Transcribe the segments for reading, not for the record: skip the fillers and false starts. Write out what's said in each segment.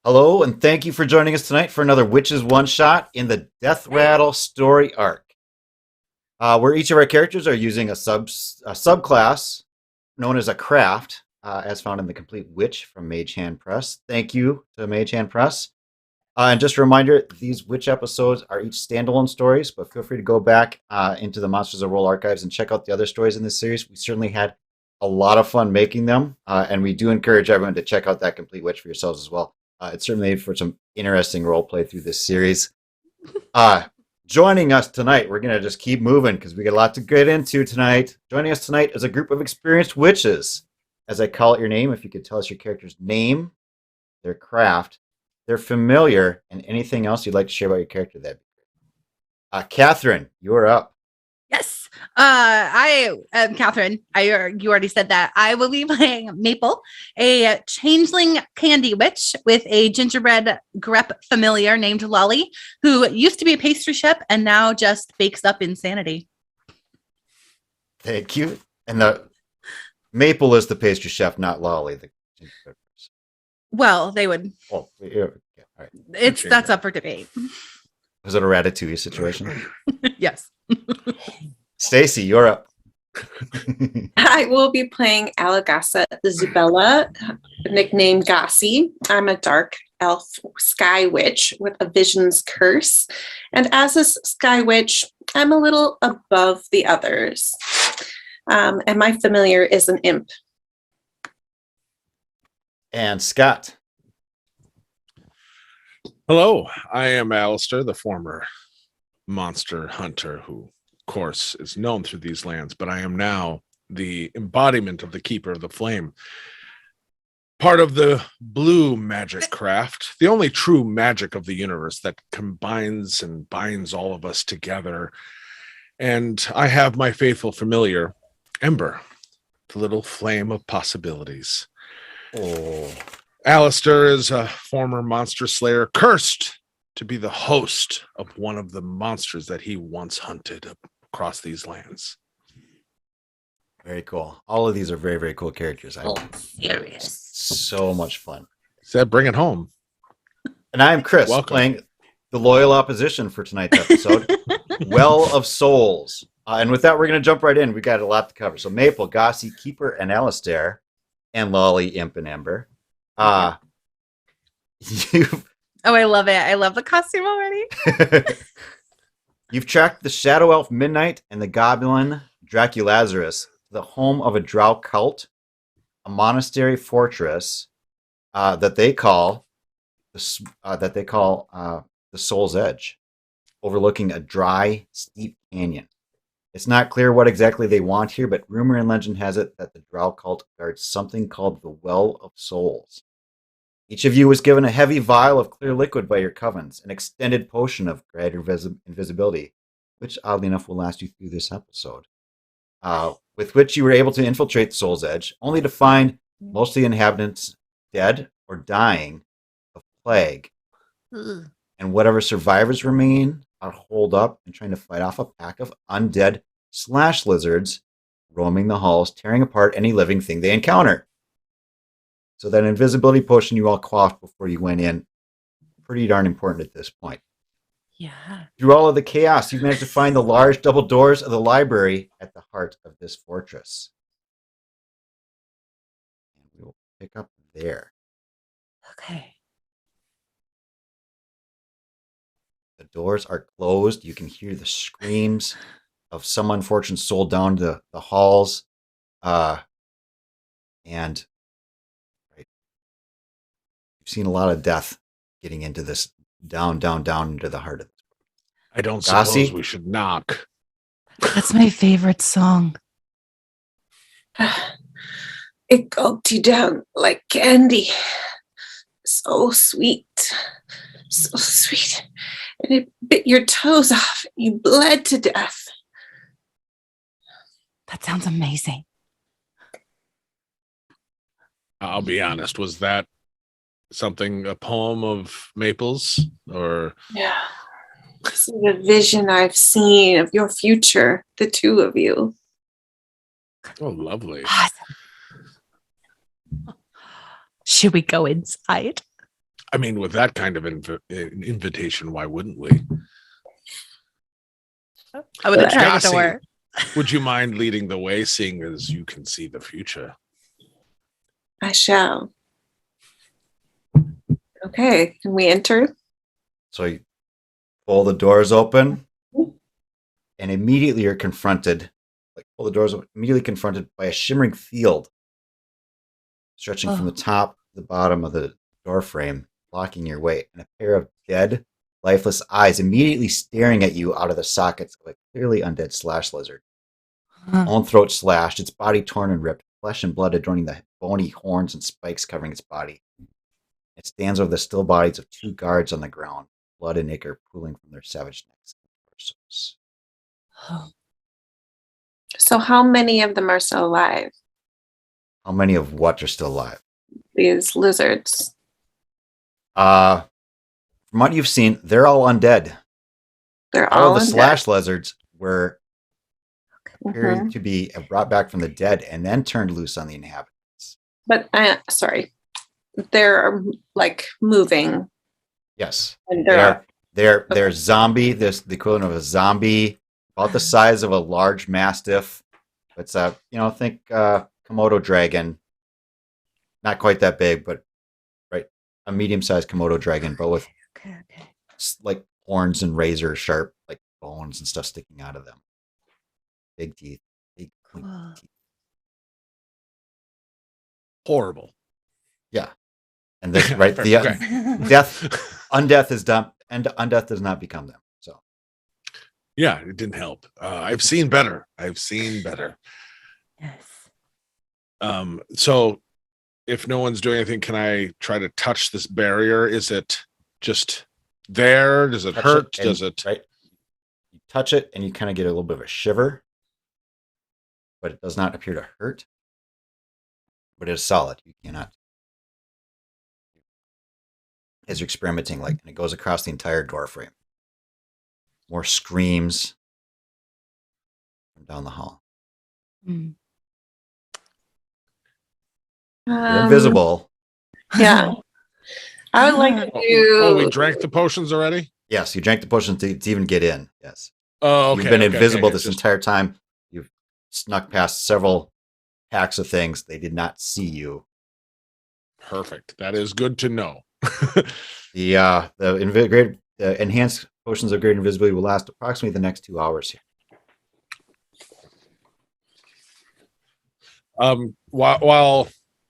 Hello, and thank you for joining us tonight for another Witches One Shot in the Deathrattle story arc, where each of our characters are using a subclass known as a craft, as found in the Complete Witch from Mage Hand Press. Thank you to Mage Hand Press. And just a reminder, these witch episodes are each standalone stories, but feel free to go back into the Monsters of Roll archives and check out the other stories in this series. We certainly had a lot of fun making them, and we do encourage everyone to check out that Complete Witch for yourselves as well. It certainly made for some interesting role play through this series. Joining us tonight, we're going to just keep moving because we got a lot to get into tonight. Joining us tonight is a group of experienced witches. As I call it your name, if you could tell us your character's name, their craft, their familiar, and anything else you'd like to share about your character, that'd be great. Catherine, you're up. Yes. I am Catherine. You already said that. I will be playing Maple, a changeling candy witch with a gingerbread grep familiar named Lolly, who used to be a pastry chef and now just bakes up insanity. Thank you. And the Maple is the pastry chef, not Lolly. Well, they would. Oh, yeah, all right. That's up for debate. Was it a Ratatouille situation? Yes. Stacy, you're up. I will be playing Alagasa the Zubella, nicknamed Gassi. I'm a dark elf sky witch with a vision's curse. And as a sky witch, I'm a little above the others. And my familiar is an imp. And Scott. Hello, I am Alistair, the former monster hunter who, of course, is known through these lands, but I am now the embodiment of the Keeper of the Flame. Part of the blue magic craft, the only true magic of the universe that combines and binds all of us together. And I have my faithful familiar, Ember, the little flame of possibilities. Oh. Alistair is a former monster slayer, cursed to be the host of one of the monsters that he once hunted across these lands. Very cool. All of these are very, very cool characters. Serious. So much fun. Said, bring it home. And I'm Chris, Welcome. playing the loyal opposition for tonight's episode, Well of Souls. And with that, we're going to jump right in. We got a lot to cover. So Maple, Gossi, Keeper, and Alistair, and Lolly, Imp, and Ember. I love it. I love the costume already. You've tracked the Shadow Elf Midnight and the Goblin Draculazarus to the home of a drow cult, a monastery fortress that they call the Soul's Edge, overlooking a dry, steep canyon. It's not clear what exactly they want here, but rumor and legend has it that the drow cult guards something called the Well of Souls. Each of you was given a heavy vial of clear liquid by your covens, an extended potion of greater invisibility, which oddly enough will last you through this episode, with which you were able to infiltrate the Soul's Edge, only to find most of the inhabitants dead or dying of plague. And whatever survivors remain are holed up and trying to fight off a pack of undead lizards roaming the halls, tearing apart any living thing they encounter. So that invisibility potion you all quaffed before you went in, pretty darn important at this point. Yeah. Through all of the chaos, you've managed to find the large double doors of the library at the heart of this fortress. And we will pick up there. Okay. The doors are closed. You can hear the screams of some unfortunate soul down the halls. And right, you've seen a lot of death getting into this down into the heart of this. I don't Gossi? suppose we should knock. That's my favorite song. It gulped you down like candy. So sweet. So sweet. And it bit your toes off. You bled to death. That sounds amazing. I'll be honest, was that a poem of Maple's? Or Yeah. This is a vision I've seen of your future, the two of you. oh, lovely. Awesome. Should we go inside? I mean, with that kind of invitation, why wouldn't we? I would have tried Gossie, the door. would you mind leading the way, seeing as you can see the future? I shall. Okay, can we enter? So you pull the doors open, and immediately you're confronted, pull the doors open, immediately confronted by a shimmering field stretching from the top to the bottom of the door frame, blocking your way, and a pair of dead, lifeless eyes immediately staring at you out of the sockets of a clearly undead slash lizard. Own throat slashed, its body torn and ripped, flesh and blood adorning the bony horns and spikes covering its body. It stands over the still bodies of 2 guards on the ground, blood and ichor pooling from their savage necks and torsos. So how many of them are still alive? How many of what are still alive? These lizards. From what you've seen, they're all undead. They're All all of the undead. slash lizards were appearing Mhm. to be brought back from the dead and then turned loose on the inhabitants. But sorry, they're like moving, Yes, and they're they're zombie. This the equivalent of a zombie, about the size of a large mastiff. It's a think Komodo dragon. Not quite that big, but right, a medium-sized Komodo dragon, but with Okay. like horns and razor sharp like bones and stuff sticking out of them. Big teeth, big pointy Cool. teeth. Horrible. Yeah, and this right Fair, the okay. undeath is done, and undeath does not become them. So Yeah, it didn't help. I've seen better. Yes. So if no one's doing anything, can I try to touch this barrier? Is it just there? Does it touch hurt? and- Does it? right? You touch it, and you kind of get a little bit of a shiver, but it does not appear to hurt. But it is solid. You cannot, as you're experimenting, and it goes across the entire door frame. More screams from down the hall. Mm. You're invisible. Yeah, I would like to do. Oh, we drank the potions already? Yes, you drank the potion to even get in. Yes. Oh, okay. You've been okay, invisible okay, this just- entire time. You've snuck past several packs of things. They did not see you. Perfect. That is good to know. The enhanced potions of great invisibility will last approximately the next 2 hours here. While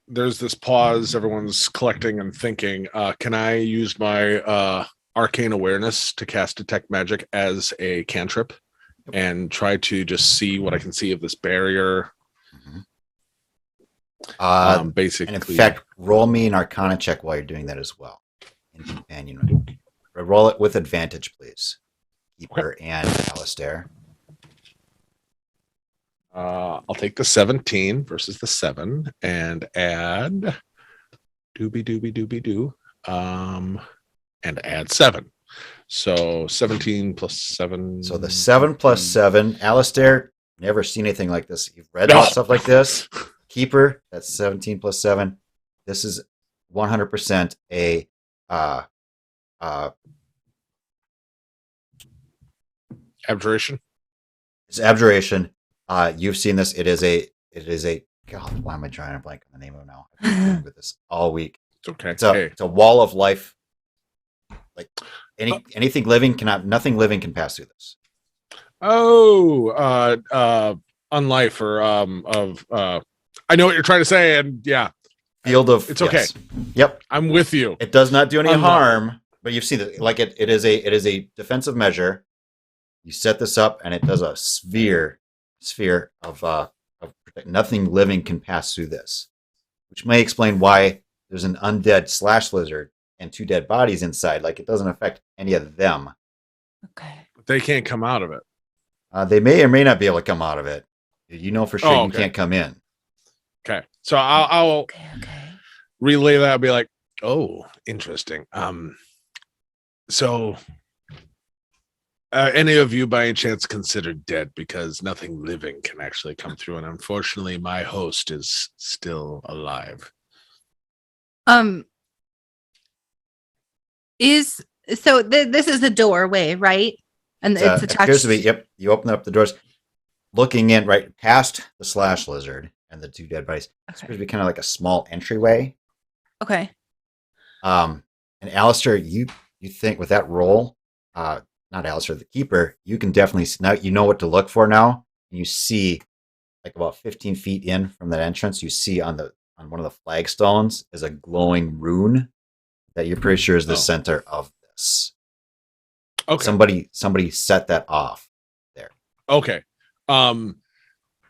there's this pause, everyone's collecting and thinking. Can I use my arcane awareness to cast detect magic as a cantrip and try to just see what I can see of this barrier? Basically, And in fact, roll me an Arcana check while you're doing that as well. In companion, roll it with advantage, please. Keeper and Alistair. I'll take the 17 versus the 7 and add doo, and add 7. So 17 plus 7. So the 7 plus 7, Alistair, never seen anything like this. You've read about stuff like this. Keeper, that's 17 plus 7. This is 100% a Abjuration. it's abjuration. You've seen this. It is a God, why am I drawing a blank on the name of it now? I've been dealing with this all week. It's okay. It's a wall of life. Like anything living nothing living can pass through this. Unlife or I know what you're trying to say, and yeah, Field of it's okay. Yes. Yep. I'm with you. It does not do any Unlife. harm, but you've seen it. Like it is a defensive measure. You set this up, and it does a sphere of nothing living can pass through this, which may explain why there's an undead slash lizard and 2 dead bodies inside. Like it doesn't affect any of them. Okay. They can't come out of it. They may or may not be able to come out of it. You know for sure Oh, you okay. can't come in. Okay, so I'll Okay. relay that. I'll be like, oh, interesting. So any of you by any chance considered dead, because nothing living can actually come through, and unfortunately my host is still alive. This is the doorway, right? And it's It attached. appears to be. Yep. You open up the doors, looking in right past the slash lizard and the two dead bodies. It appears to be kind of like a small entryway. Okay. And Alistair, you think with that roll, not Alistair, the keeper, you can definitely now you know what to look for now. You see, like about 15 feet in from that entrance, you see on one of the flagstones is a glowing rune that you're pretty sure is the center of this. Okay. Somebody set that off there. Okay.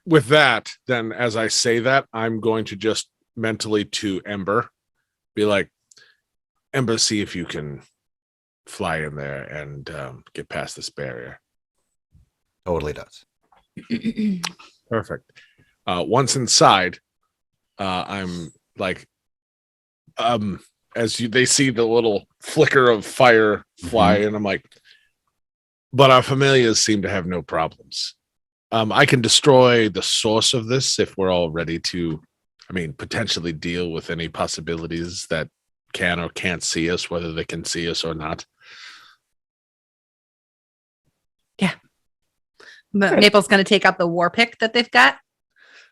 With that, then as I say that, I'm going to just mentally to Ember be like, Ember, see if you can fly in there and get past this barrier. Totally does. Perfect. Once inside, I'm like, they see the little flicker of fire fly, and I'm like, but our familiars seem to have no problems. I can destroy the source of this if we're all ready to, potentially deal with any possibilities that can or can't see us, whether they can see us or not. Yeah. But Maple's going to take out the war pick that they've got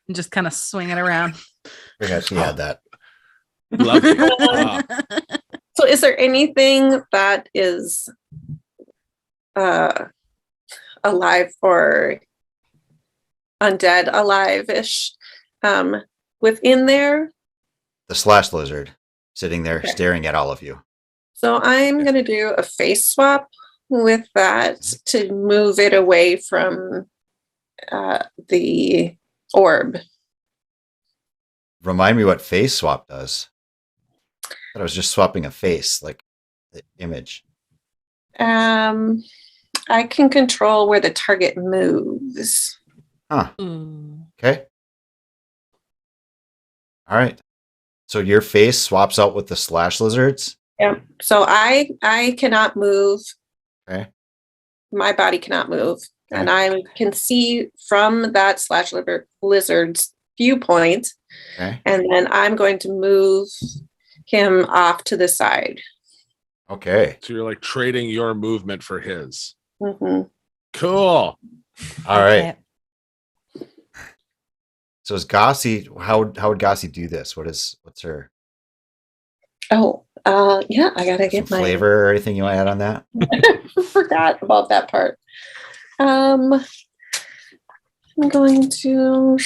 and just kind of swing it around. I forgot she had that. Lovely. So is there anything that is alive or undead alive-ish within there? The slash lizard sitting there Okay. staring at all of you. So I'm going to do a face swap with that to move it away from the orb. Remind me what face swap does. I thought I was just swapping a face, like the image. I can control where the target moves. Huh. Okay. All right. So your face swaps out with the slash lizards? Yeah. So I cannot move. Okay. My body cannot move. Okay. And I can see from that slash lizard's viewpoint. Okay. And then I'm going to move him off to the side. Okay. So you're like trading your movement for his. Mm-hmm. Cool. All right. So is Gossi, how would Gossi do this? What's her Oh, yeah, I gotta some get my flavor or anything you want to add on that? forgot about that part. I'm going to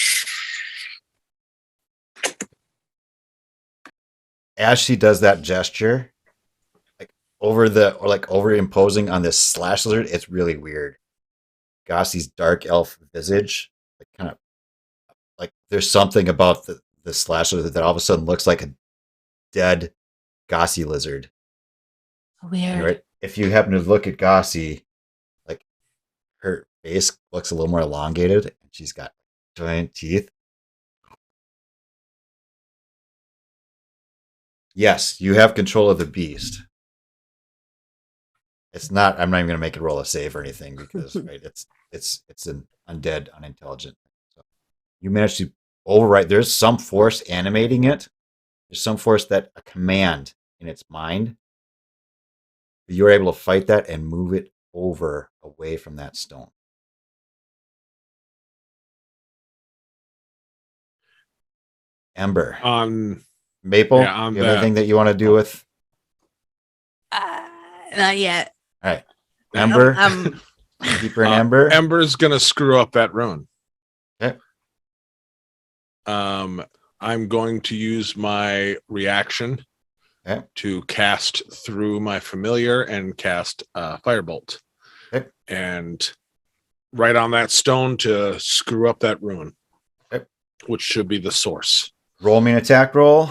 As she does that gesture, like over imposing on this slash lizard, it's really weird. Gossi's dark elf visage, like kind of like there's something about the slash lizard that all of a sudden looks like a dead Gossi lizard. Weird. And right, if you happen to look at Gossi, like her face looks a little more elongated, and she's got giant teeth. Yes, you have control of the beast. It's not. I'm not even going to make it roll a save or anything because right, it's an undead, unintelligent. So you managed to override. There's some force animating it. There's some force that a command in its mind. You were able to fight that and move it over away from that stone. Ember. Maple, yeah, you have anything that you want to do with? Not yet. All right. Ember, keeper and Ember. Ember's gonna screw up that rune. Okay. I'm going to use my reaction to cast through my familiar and cast Firebolt. Okay. And right on that stone to screw up that rune, which should be the source. Roll me an attack roll.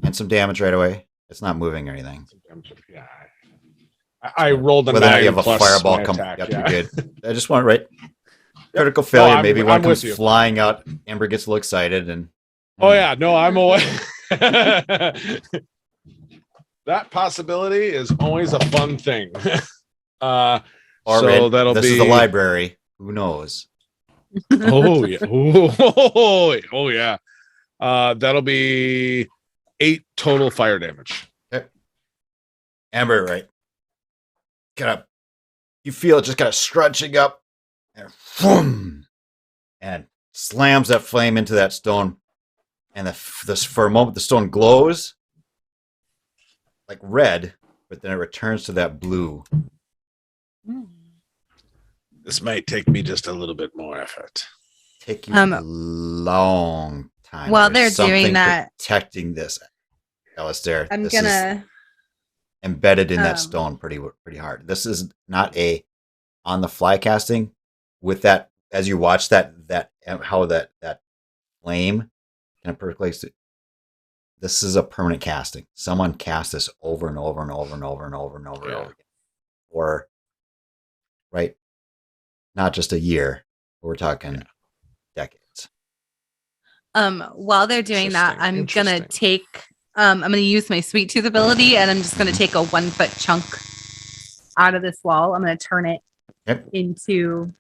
And some damage right away. It's not moving or anything. Yeah. I rolled a Whether or not 9 you have a plus fireball my come. attack, Yep, yeah. you did. I just want critical failure. I'm- Maybe I'm one comes with you. flying out. Ember gets a little excited and. Oh yeah, no, I'm away. That possibility is always a fun thing. Or so that'll this be is the library. Who knows? Oh yeah. Oh yeah. That'll be 8 total fire damage. Okay. Amber, right? You feel it just kind of scrunching up, and boom, and slams that flame into that stone. And for a moment, the stone glows like red, but then it returns to that blue. This might take me just a little bit more effort. Take you a long time. While There's they're doing something that, protecting this, Alistair. I'm this gonna is embedded in that stone pretty hard. This is not a on the fly casting. With that, as you watch that how that flame kind of percolates. This is a permanent casting. Someone cast this over and over and over and over and over and over and over again. Or, right, not just a year. We're talking decades. While they're doing that, I'm gonna take I'm gonna use my sweet tooth ability, and I'm just gonna take a 1 foot chunk out of this wall. I'm gonna turn it into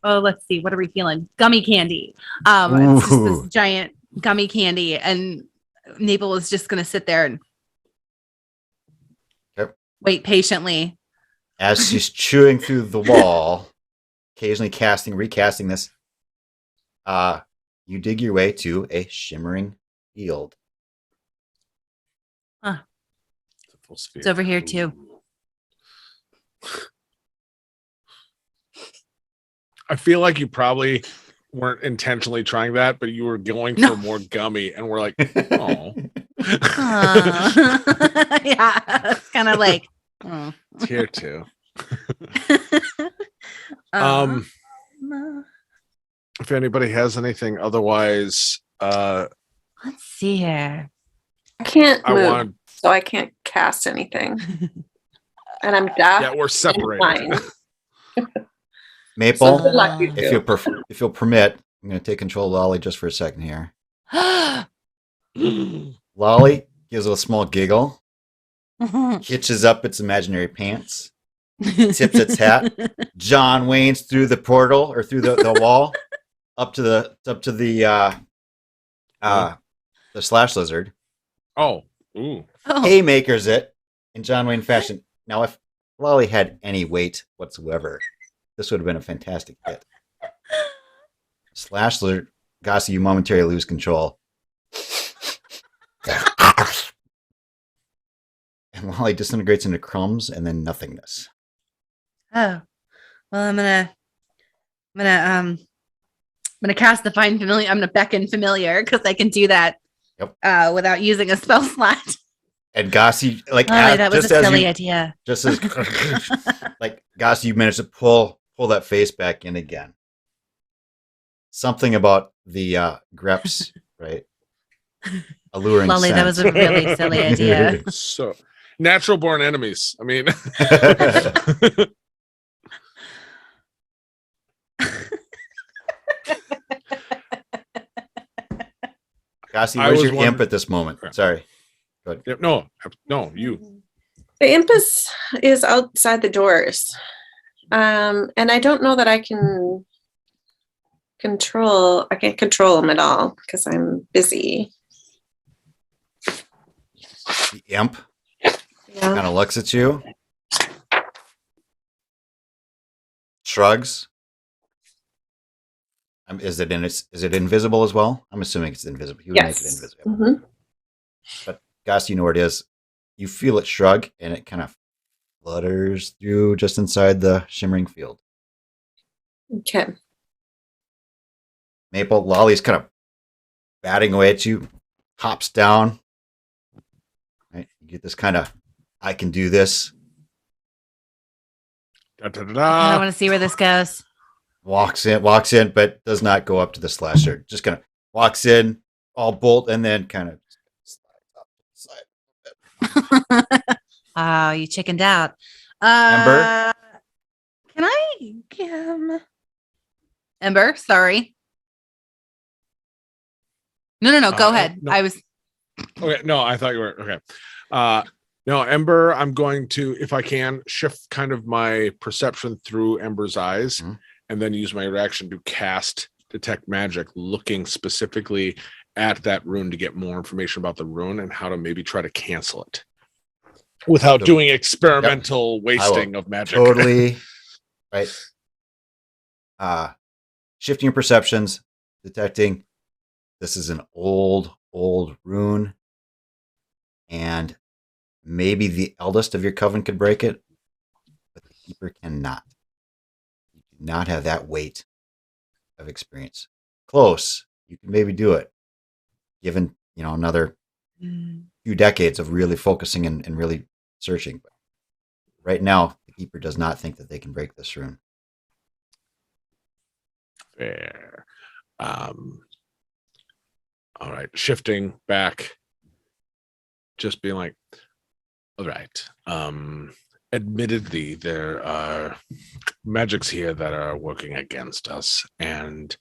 let's see, what are we feeling? Gummy candy. It's just this giant gummy candy, and Maple is just gonna sit there and wait patiently as she's chewing through the wall, occasionally recasting this. You dig your way to a shimmering field. It's over here too. I feel like you probably weren't intentionally trying that, but you were going for more gummy, and we're like, oh. Yeah, it's kind of like It's here too. If anybody has anything, otherwise, let's see here. I can't move, so I can't cast anything, and I'm deaf. Yeah, we're separated. Maple, if you'll permit, I'm going to take control of Lolly just for a second here. Lolly gives a small giggle, hitches up its imaginary pants, tips its hat. John Wayne's through the portal or through the wall up to the slash lizard. Oh, ooh! Haymakers it in John Wayne fashion. Now, if Lolly had any weight whatsoever, this would have been a fantastic hit. Slash lizard, Gossie, you momentarily lose control. And Lolly disintegrates into crumbs and then nothingness. Oh, well, I'm gonna cast Define Familiar. I'm gonna beckon Familiar because I can do that without using a spell slot. And Gossie, that was a silly idea. Just as like Gossie, you managed to pull that face back in again. Something about the Greps, right? Alluring. Lolly, scent. that was a really silly idea. So, natural born enemies. I mean, Gossie, where's your imp at this moment? Sorry. Go ahead. No, you. The imp is outside the doors, and I don't know that I can control. I can't control him at all because I'm busy. The imp kind of looks at you, shrugs. Is it invisible as well? I'm assuming it's invisible. You would make it invisible. Mm-hmm. But Goss, you know where it is. You feel it shrug, and it kind of flutters through just inside the shimmering field. Okay. Maple, Lolly's kind of batting away at you, hops down. Right, you get this kind of, I can do this. I don't want to see where this goes. Walks in, but does not go up to the slasher. Just kind of walks in, all bolt, and then kind of slides up to the side. Oh, you chickened out. Ember? Can I give Ember? Sorry. No. Go ahead. No. I was. Okay. No, I thought you were okay. No, Ember, I'm going to, if I can, shift kind of my perception through Ember's eyes, and then use my reaction to cast Detect Magic, looking specifically at that rune to get more information about the rune and how to maybe try to cancel it. without So- doing experimental wasting of magic. Totally. Right. Shifting your perceptions, detecting this is an old rune, and maybe the eldest of your coven could break it, but the keeper cannot. You do not have that weight of experience. Close, you can maybe do it, given another few decades of really focusing and really searching. But right now, the keeper does not think that they can break this rune. Fair. All right, shifting back, just being like, all right. Admittedly, there are magics here that are working against us, and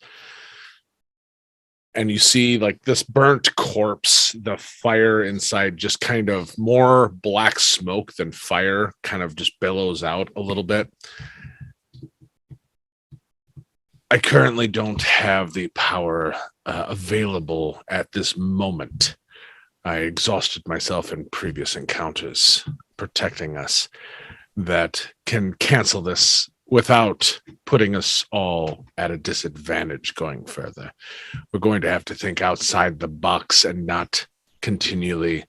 you see like this burnt corpse, the fire inside just kind of more black smoke than fire kind of just billows out a little bit. I currently don't have the power available at this moment. I exhausted myself in previous encounters protecting us that can cancel this without putting us all at a disadvantage going further. We're going to have to think outside the box and not continually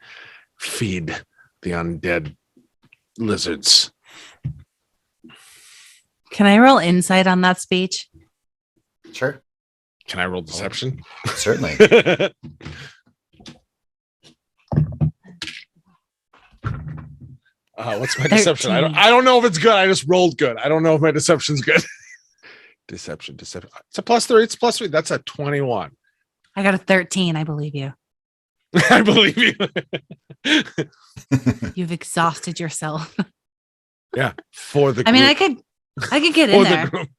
feed the undead lizards. Can I roll insight on that speech? Sure. Can I roll deception? Certainly. What's my deception? 13. I don't know if it's good. I just rolled good. I don't know if my deception's good. Deception. It's a +3. It's +3. That's a 21. I got a 13. I believe you. I believe you. You've exhausted yourself. Yeah. For the I mean, group. I could get For in the there, group.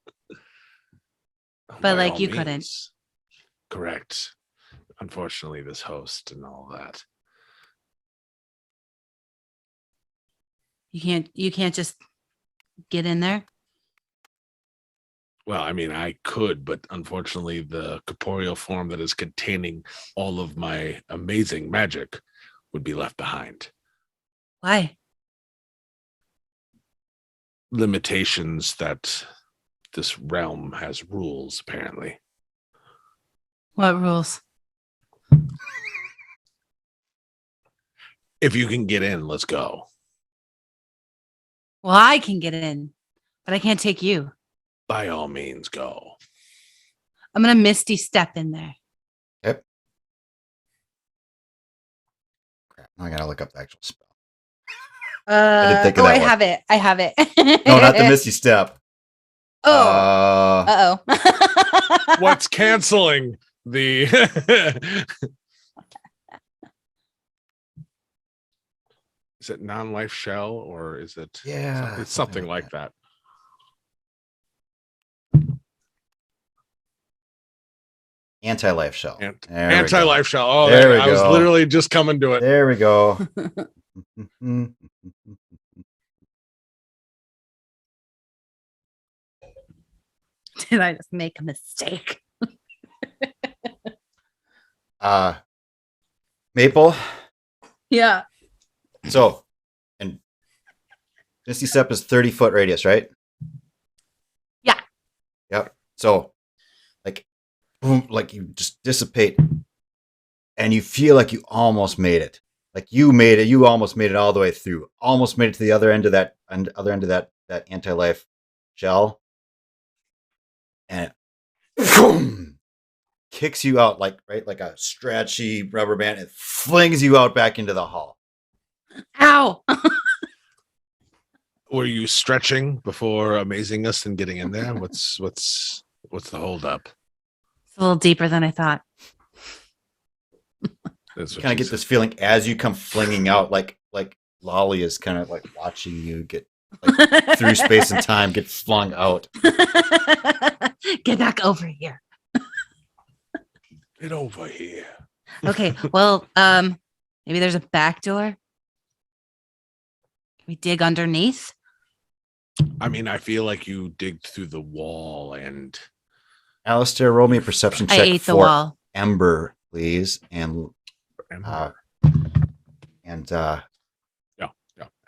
but By like all you means. couldn't. Correct. Unfortunately, this host and all that. You can't just get in there. Well, I mean, I could, but unfortunately, the corporeal form that is containing all of my amazing magic would be left behind. Why? Limitations that this realm has rules, apparently. What rules? If you can get in, let's go. Well, I can get in, but I can't take you. By all means, go. I'm gonna misty step in there. Yep. Crap. Now I gotta look up the actual spell. didn't think of that I one. have it. I have it. No, not the Misty Step. Oh. Uh-oh. What's canceling the Is it non-life shell or is it it's something like that. Anti-life shell. There we go. Anti-life shell. Oh, There we I was go. literally just coming to it. There we go. Did I just make a mistake? Maple. Yeah. So, and Misty Step is 30-foot radius, right? Yeah. Yep. So, like, boom, like you just dissipate, and you feel like you almost made it. Like you made it. You almost made it all the way through. Almost made it to the other end of that that anti-life shell, and boom, kicks you out like a stretchy rubber band. It flings you out back into the hall. Ow. Were you stretching before amazing us and getting in there? What's the holdup? It's a little deeper than I thought. That's what Kind of she get this feeling as you come flinging out, like Lolly is kind of like watching you get like, through space and time, get flung out. Get back over here. Get over here. Okay. Well, maybe there's a back door. Can we dig underneath? I mean, I feel like you digged through the wall and Alistair, roll me a perception I check ate the for wall. Ember, please, and yeah.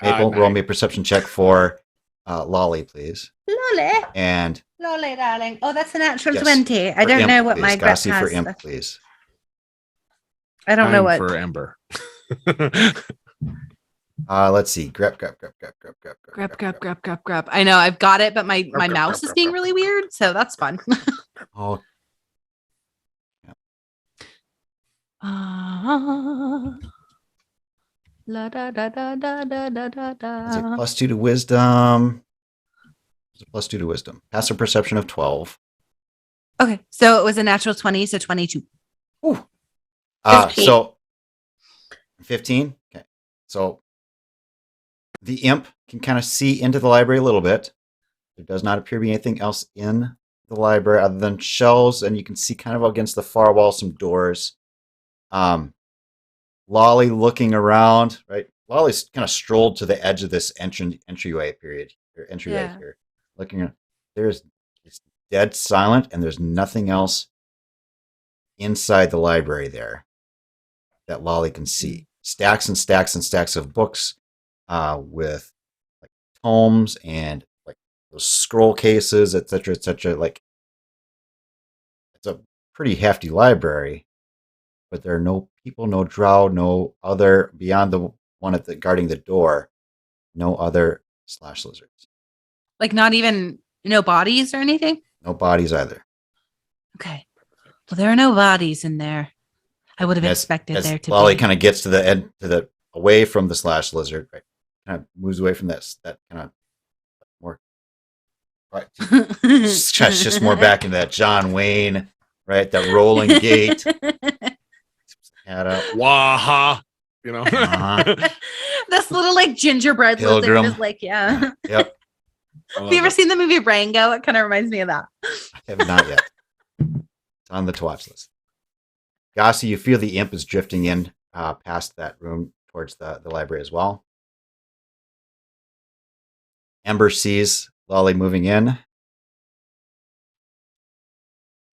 Maple, roll 9. me a perception check for Lolly, please. Lolly. And Lolly, darling. Oh, that's a natural Yes. 20. I for don't Imp, know what please. my grip Gossie has. for Imp, please. I don't know 9 what. for Ember. Let's see. Grep. Grab. I know I've got it, but my Grab, mouse grab, is being grab. really weird, so that's fun. Oh, La da da da da da da da that's a da. +2 to wisdom. It's a +2 to wisdom. Passive perception of 12. Okay, so it was a natural 20, so 22. Ooh. 15. So 15. Okay. So the imp can kind of see into the library a little bit. There does not appear to be anything else in the library other than shelves, and you can see kind of against the far wall some doors. Lolly looking around, right? Lolly's kind of strolled to the edge of this entryway Yeah. here, looking. It's dead silent, and there's nothing else inside the library there that Lolly can see. Stacks and stacks and stacks of books, with like tomes and like those scroll cases, etc., etc. Like it's a pretty hefty library, but there are no people, no drow, no other beyond the one at the guarding the door, no other slash lizards, Like not even no bodies or anything? no bodies either. Okay. Well, there are no bodies in there. I would have expected As there to Lolly be. kind of gets to the end, away from the slash lizard, right? Kind of moves away from that kind of more, right? Just more back into that John Wayne, right? That rolling gait. Hat up. Waha. You know. Uh-huh. This little like gingerbread Pilgrim. lizard is like, yeah. Yep. Have you ever seen the movie Rango? It kind of reminds me of that. I have not yet. It's on the to watch list. Gossie, you feel the imp is drifting in past that room towards the library as well. Ember sees Lolly moving in.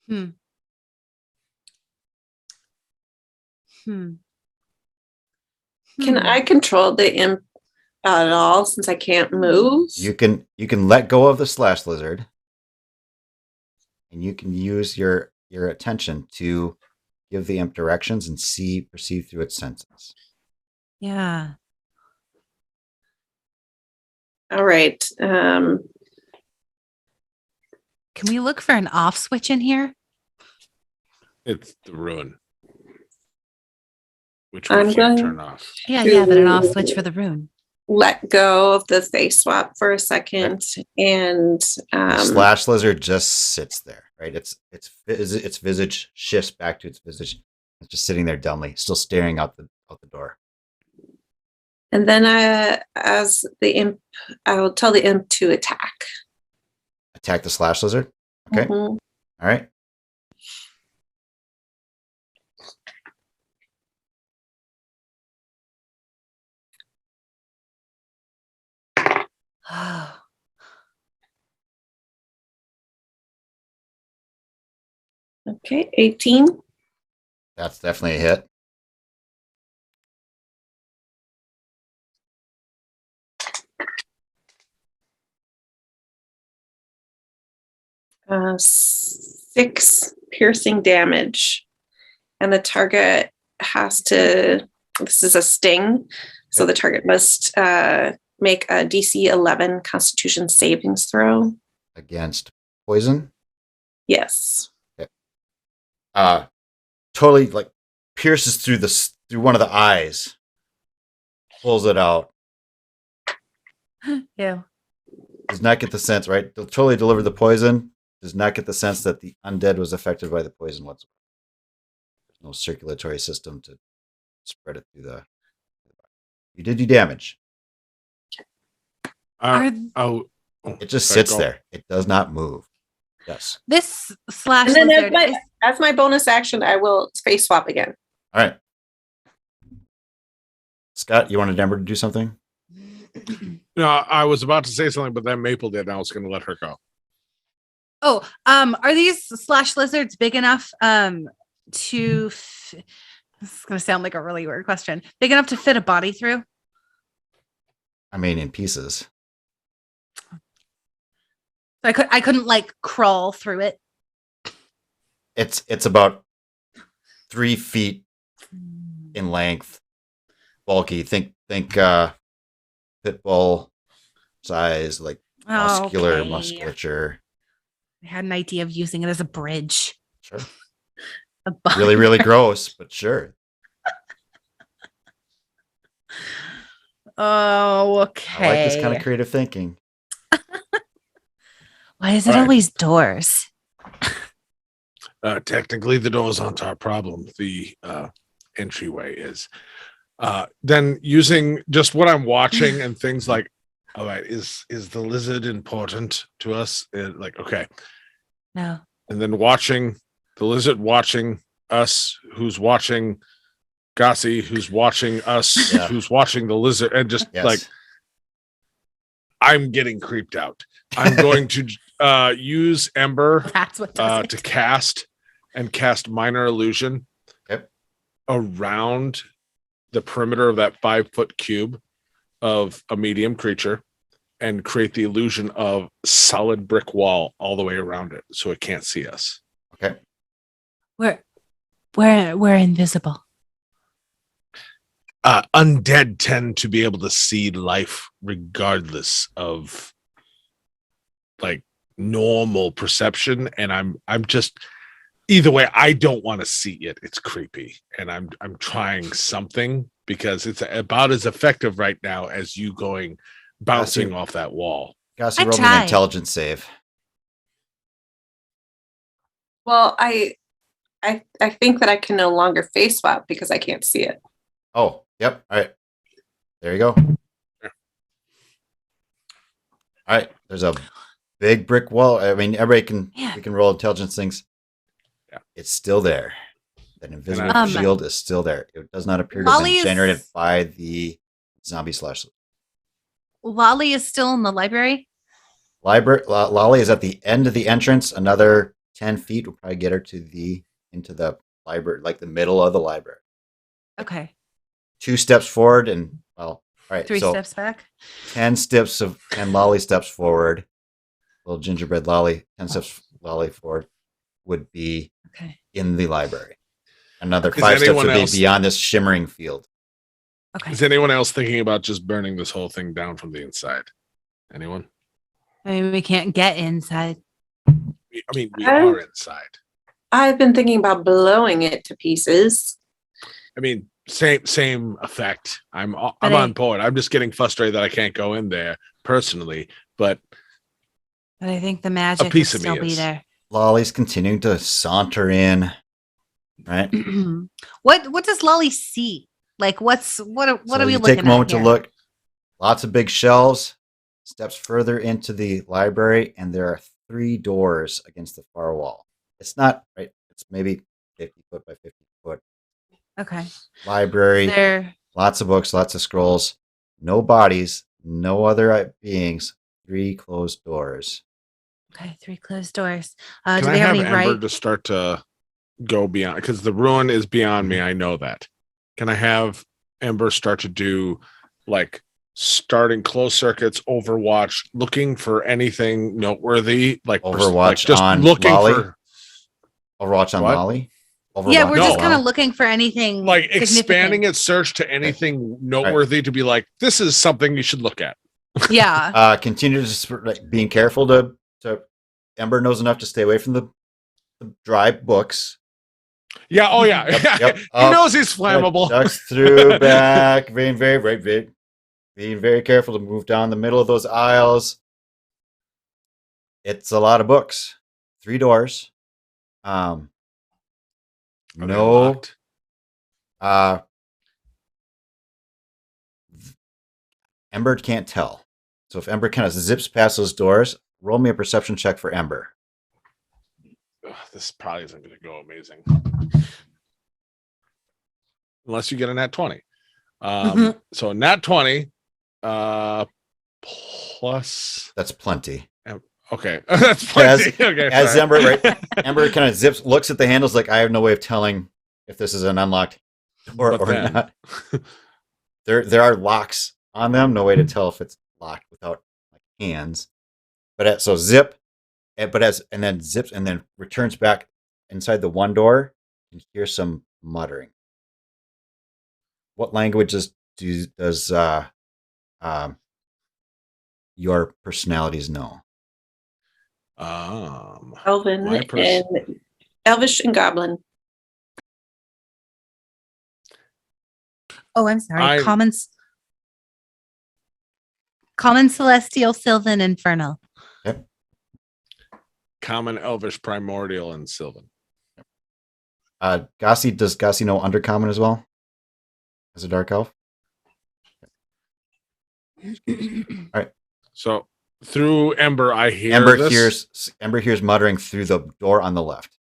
Hmm. Can I control the imp at all since I can't move? You can let go of the slash lizard, and you can use your attention to give the imp directions and perceive through its senses. Yeah. All right. Can we look for an off switch in here? It's the ruin, which we I'm can't going turn off. Yeah, but an off switch for the rune. let go of the face swap for a second, and The slash lizard just sits there, right? Its visage shifts back to its visage. It's just sitting there dumbly, still staring out the door. and then as the imp, I will tell the imp to attack. Attack the slash lizard. Okay. Mhm. All right. Okay, 18. That's definitely a hit. Uh, 6 piercing damage, and the target has to. This is a sting, so the target must make a DC 11 Constitution savings throw. Against poison. Yes. Totally like pierces through one of the eyes, pulls it out. Yeah. Does not get the sense, right? They'll totally deliver the poison. Does not get the sense that the undead was affected by the poison whatsoever. There's no circulatory system to spread it through the. You did do damage. It just sits there. It does not move. Yes. This slash And then lizard as my bonus action, I will face swap again. All right. Scott, you wanted Ember to do something? No, I was about to say something, but then Maple did, and I was going to let her go. Oh, are these slash lizards big enough to this is going to sound like a really weird question. Big enough to fit a body through? I mean, in pieces. I couldn't like crawl through it. It's about 3 feet in length, bulky. Think pit bull size, like Okay. musculature. I had an idea of using it as a bridge. Sure. A bug. Really, really gross, but sure. Oh, okay. I like this kind of creative thinking. Why is it All right. always doors? Technically, the doors aren't our problem. The entryway is. Then using just what I'm watching and things like, all right, is the lizard important to us? Like, okay. No. And then watching the lizard watching us, who's watching Gossi, who's watching us, Yeah. who's watching the lizard, and just Yes. like, I'm getting creeped out. I'm going to use Ember That's what does to it. cast minor illusion Okay. around the perimeter of that 5-foot cube of a medium creature and create the illusion of solid brick wall all the way around it so it can't see us. Okay. We're invisible. Undead tend to be able to see life regardless of like normal perception, and I'm just either way. I don't want to see it. It's creepy, and I'm trying something because it's about as effective right now as you going bouncing off that wall. Gossi, I roll me an tried. intelligence save. Well, I think that I can no longer face swap because I can't see it. Oh, yep. All right. There you go. All right. There's a big brick wall. I mean, everybody can Yeah. we can roll intelligence things. Yeah. It's still there. That invisible Um, shield is still there. It does not appear to have Lolly been is- generated by the zombie slash Lolly is still in the library. library. Lolly is at the end of the entrance. Another 10 feet will probably get her into the library, like the middle of the library. Okay. 2 steps forward and all right. 3 so steps back. 10 steps of 10 Lolly steps forward. Little gingerbread Lolly, 10 steps Lolly forward would be Okay. in the library. Another Is 5 steps anyone would else- be beyond this shimmering field. Okay. Is anyone else thinking about just burning this whole thing down from the inside? Anyone? I mean, we can't get inside. I mean, we are inside. I've been thinking about blowing it to pieces. I mean, same effect. I'm But on board. I'm just getting frustrated that I can't go in there personally, but But I think the magic will piece of me still be is. there. Lolly's continuing to saunter in. Right? What does Lolly see? Like what So are we you looking take a moment at to here? look. Lots of big shelves. Steps further into the library, and there are 3 doors against the far wall. It's not right. It's maybe 50 foot by 50 foot Okay. library. There. Lots of books, lots of scrolls. No bodies, no other beings. 3 closed doors. Okay. 3 closed doors. can Do I they have have any Ember right? to start to go beyond? Because the ruin is beyond me. I know that. Can I have Ember start to do like starting closed circuits, Overwatch, looking for anything noteworthy, like Overwatch just on looking Lolly? for Overwatch on What? Lolly? Yeah, we're Overwatch just on kind of Lolly? looking for anything like significant. expanding its search to anything noteworthy to be like, this is something you should look at. Yeah. Continue to being careful to Ember knows enough to stay away from the dry books. Yeah. Oh yeah. Yep. He knows he's flammable. Ducks through back, being very careful to move down the middle of those aisles. It's a lot of books. 3 doors. Are they No. locked? Ember can't tell. So if Ember kind of zips past those doors, roll me a perception check for Ember. Ugh, this probably isn't going to go amazing. Unless you get a nat 20. So nat 20 plus. That's plenty. Okay. That's plenty. Okay, As sorry. Ember kind of zips, looks at the handles like I have no way of telling if this is an unlocked door But or then- not. There are locks on them. No way to tell if it's locked without like hands. So zip, and then zips and then returns back inside the one door and hear some muttering. What languages does um, your personalities know? Elven my pers- and Elvish and Goblin. Oh, I'm sorry. I- Common, Celestial, Sylvan, Infernal. Yep. Common, Elvish, Primordial, and Sylvan. Does Gossi know Undercommon as well? As a dark elf? So through Ember, I hear Ember hears muttering through the door on the left.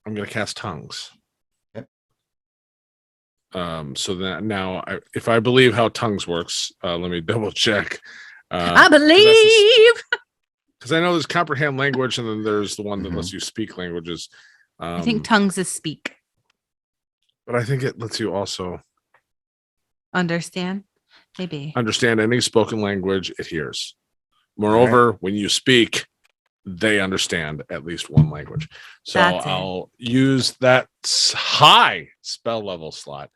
I'm going to cast tongues. Yep. So that now, if I believe how tongues works, let me double check. I believe. Because I know there's comprehend language, and then there's the one that lets you speak languages. I think tongues is speak. But I think it lets you also Understand? Maybe. understand any spoken language it hears. Moreover, when you speak, they understand at least one language. So That's it. I'll use that high spell level slot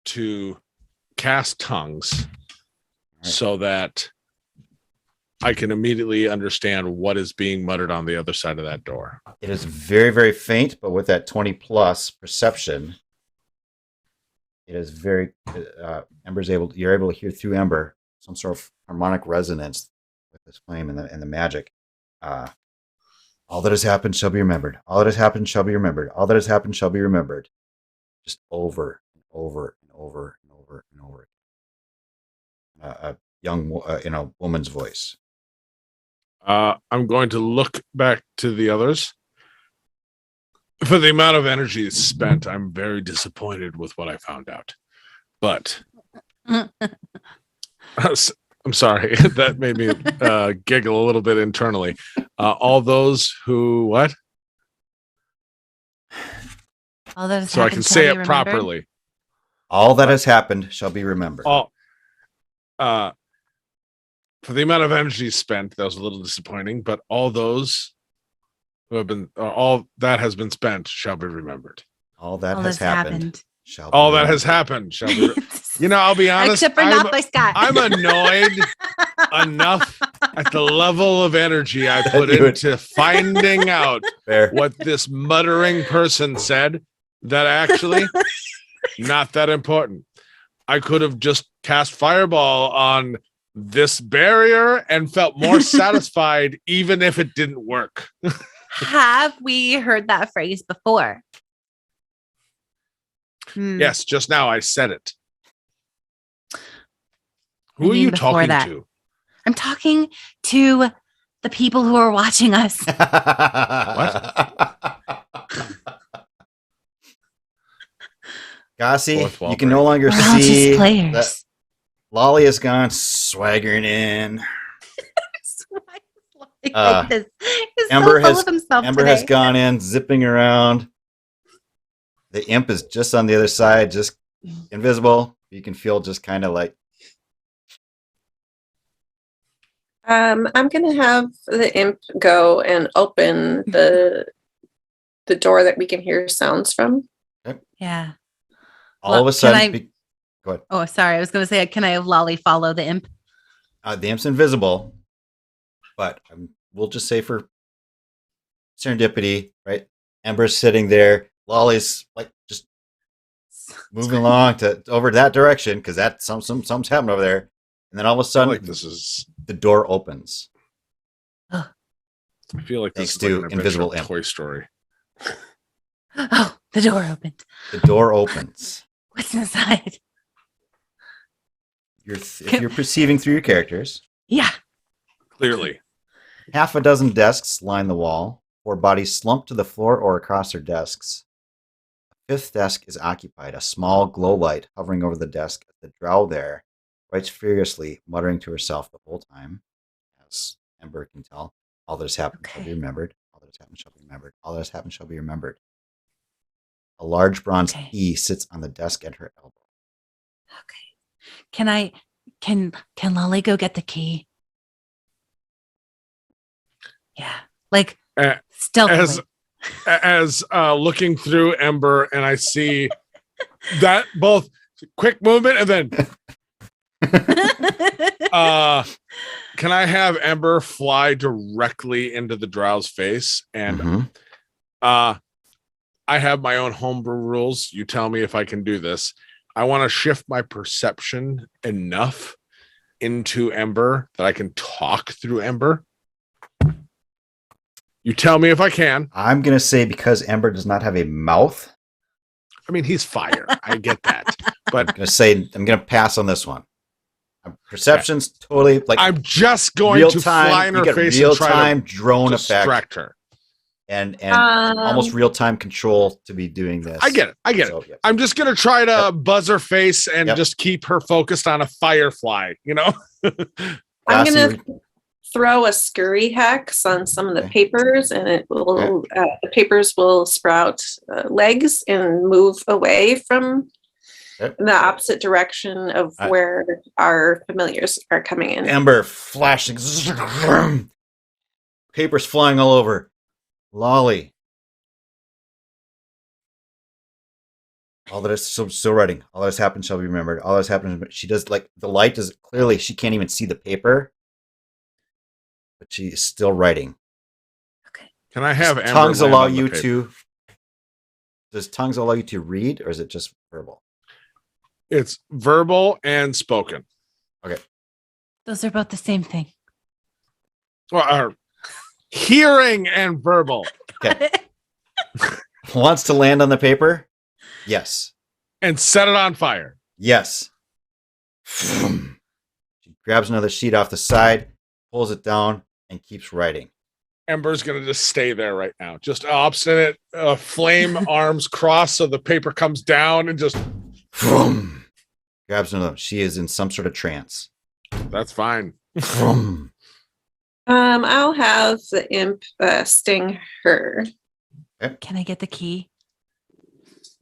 to cast tongues so that I can immediately understand what is being muttered on the other side of that door. It is very, very faint, but with that 20 plus perception, it is very. You're able to hear through Ember some sort of harmonic resonance with this flame and the magic. All that has happened shall be remembered. All that has happened shall be remembered. All that has happened shall be remembered. Just over and over and over and over and over. A young, woman's voice. I'm going to look back to the others. For the amount of energy spent, I'm very disappointed with what I found out. But I'm sorry, that made me giggle a little bit internally. All those who what? All that has So I happened can shall say be it remembered. properly. All that has happened shall be remembered. For the amount of energy spent, that was a little disappointing. But all those who have been, all that has been spent, shall be remembered. All that All has that's happened shall be All that has remembered. happened shall be. I'll be honest. Except for not by Scott. I'm annoyed enough at the level of energy I put You would- into finding out Fair. what this muttering person said that actually not that important. I could have just cast fireball on this barrier and felt more satisfied even if it didn't work. Have we heard that phrase before? Yes, just now I said it. I Who are mean you before talking that. to? I'm talking to the people who are watching us. Gossi, Fourth wall you can break. no longer We're all see just players. that Lolly has gone swaggering in. This. He's Ember so full has of himself Ember today. has gone in, zipping around. The imp is just on the other side, just invisible. You can feel just kind of like I'm gonna have the imp go and open the door that we can hear sounds from. Yeah. all of a Can sudden. I- Go ahead. Oh, sorry. I was going to say, can I have Lolly follow the imp? The imp's invisible, but we'll just say for serendipity, right? Ember's sitting there. Lolly's like just moving along over that direction because that something's happening over there. And then all of a I sudden, feel like this is. the door opens. I feel like Thanks this is like to an adventure Invisible of Imp. Toy Story. Oh, the door opened. The door opens. What's inside? If you're perceiving through your characters, Yeah. Clearly, half a dozen desks line the wall, 4 bodies slumped to the floor or across their desks. A 5th desk is occupied, a small glow light hovering over the desk. The drow there writes furiously, muttering to herself the whole time, as Ember can tell. All that has happened shall be Okay. remembered. All that has happened shall be remembered. All that has happened shall be remembered. A large bronze Okay. key sits on the desk at her elbow. Okay. Can Lolly go get the key? Yeah. Like Uh, stealthily. as looking through Ember, and I see that both quick movement and then can I have Ember fly directly into the Drow's face? And Mhm. I have my own homebrew rules. You tell me if I can do this. I want to shift my perception enough into Ember that I can talk through Ember. You tell me if I can. I'm going to say because Ember does not have a mouth, I mean, he's fire. I get that. I'm But going to say I'm going to pass on this one. Perception's totally like I'm just going real to time. fly in You her get face real and try time to drone effect distract her. and almost real time control to be doing this. I get it. So, yeah. I'm just going to try to buzz her face and Yep. just keep her focused on a firefly, you know? I'm Gossie, going to throw a scurry hex on some of the Okay. papers, and it will the papers will sprout legs and move away from Okay. the opposite direction of where our familiars are coming in. Ember flashing, papers flying all over. Lolly. All that is still writing. All that has happened shall be remembered. All that has happened. She does like the light is clearly she can't even see the paper, but she is still writing. Can I have Does Ember tongues land allow on the you paper? to? Does tongues allow you to read, or is it just verbal? It's verbal and spoken. Those are both the same thing. Well, hearing and verbal. Wants to land on the paper? Yes. And set it on fire. Yes. She grabs another sheet off the side, pulls it down, and keeps writing. Ember's going to just stay there right now. Just obstinate, flame arms crossed so the paper comes down and just... Grabs another. She is in some sort of trance. That's fine. I'll have the imp sting her. Can I get the key?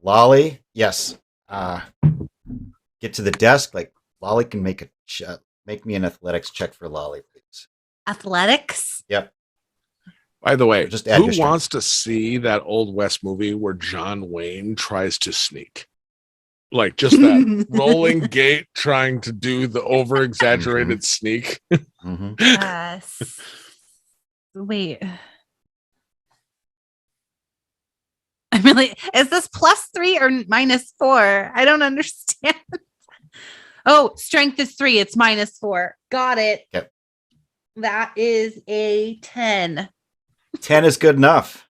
Lolly, yes. Get to the desk. Like Lolly can make me an athletics check for Lolly, please. Athletics? Yep. By the way, Just add your who strength. wants to see that old West movie where John Wayne tries to sneak? Like just that rolling gait trying to do the over-exaggerated sneak. Mm-hmm. Yes. Wait. I'm really, is this +3 or -4? I don't understand. Oh, strength is 3. It's -4. Got it. Yep. That is a 10. 10 is good enough.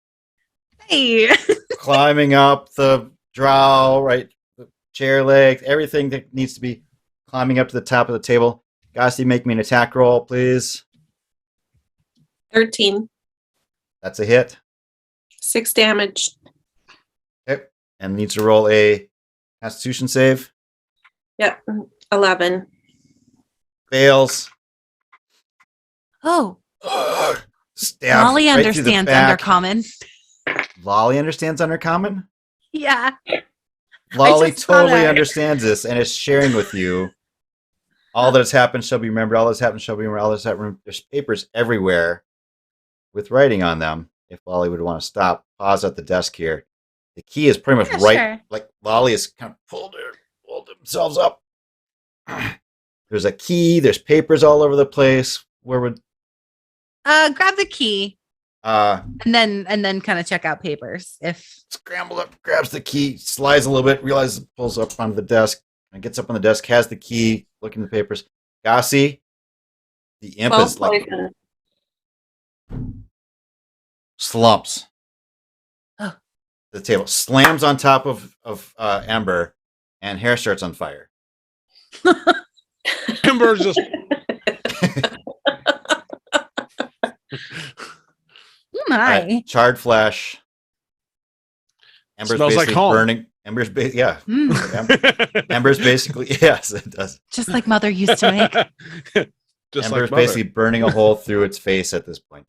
Hey. Climbing up the drow, right? The chair legs, everything that needs to be climbing up to the top of the table. Gossi, make me an attack roll, please. 13. That's a hit. 6 damage. Okay. And needs to roll a Constitution save. Yep. 11. Fails. Oh, Stabs Molly right through the understands back. Undercommon. Lolly understands Undercommon? Yeah. Lolly just saw totally that. understands this and is sharing with you. All that has happened shall be remembered. All that has happened shall be remembered. All that has happened. There's papers everywhere with writing on them. If Lolly would want to stop, pause at the desk here. The key is pretty much Yeah, right. sure. Like Lolly has kind of pulled themselves up. There's a key. There's papers all over the place. Where would Grab the key and then kind of check out papers if scramble up, grabs the key, slides a little bit, realizes, pulls up onto the desk, and gets up on the desk, has the key, looking at the papers. Gossi, the imp Well, is like poison. slumps. Oh. The table slams on top of Ember, and hair starts on fire. Ember's just my. Charred flesh. Ember's Smells like basically home. burning. Ember's yeah. Mm, Ember's basically yes, it does. just like Mother used to make. just Ember's like Mother. basically burning a hole through its face at this point.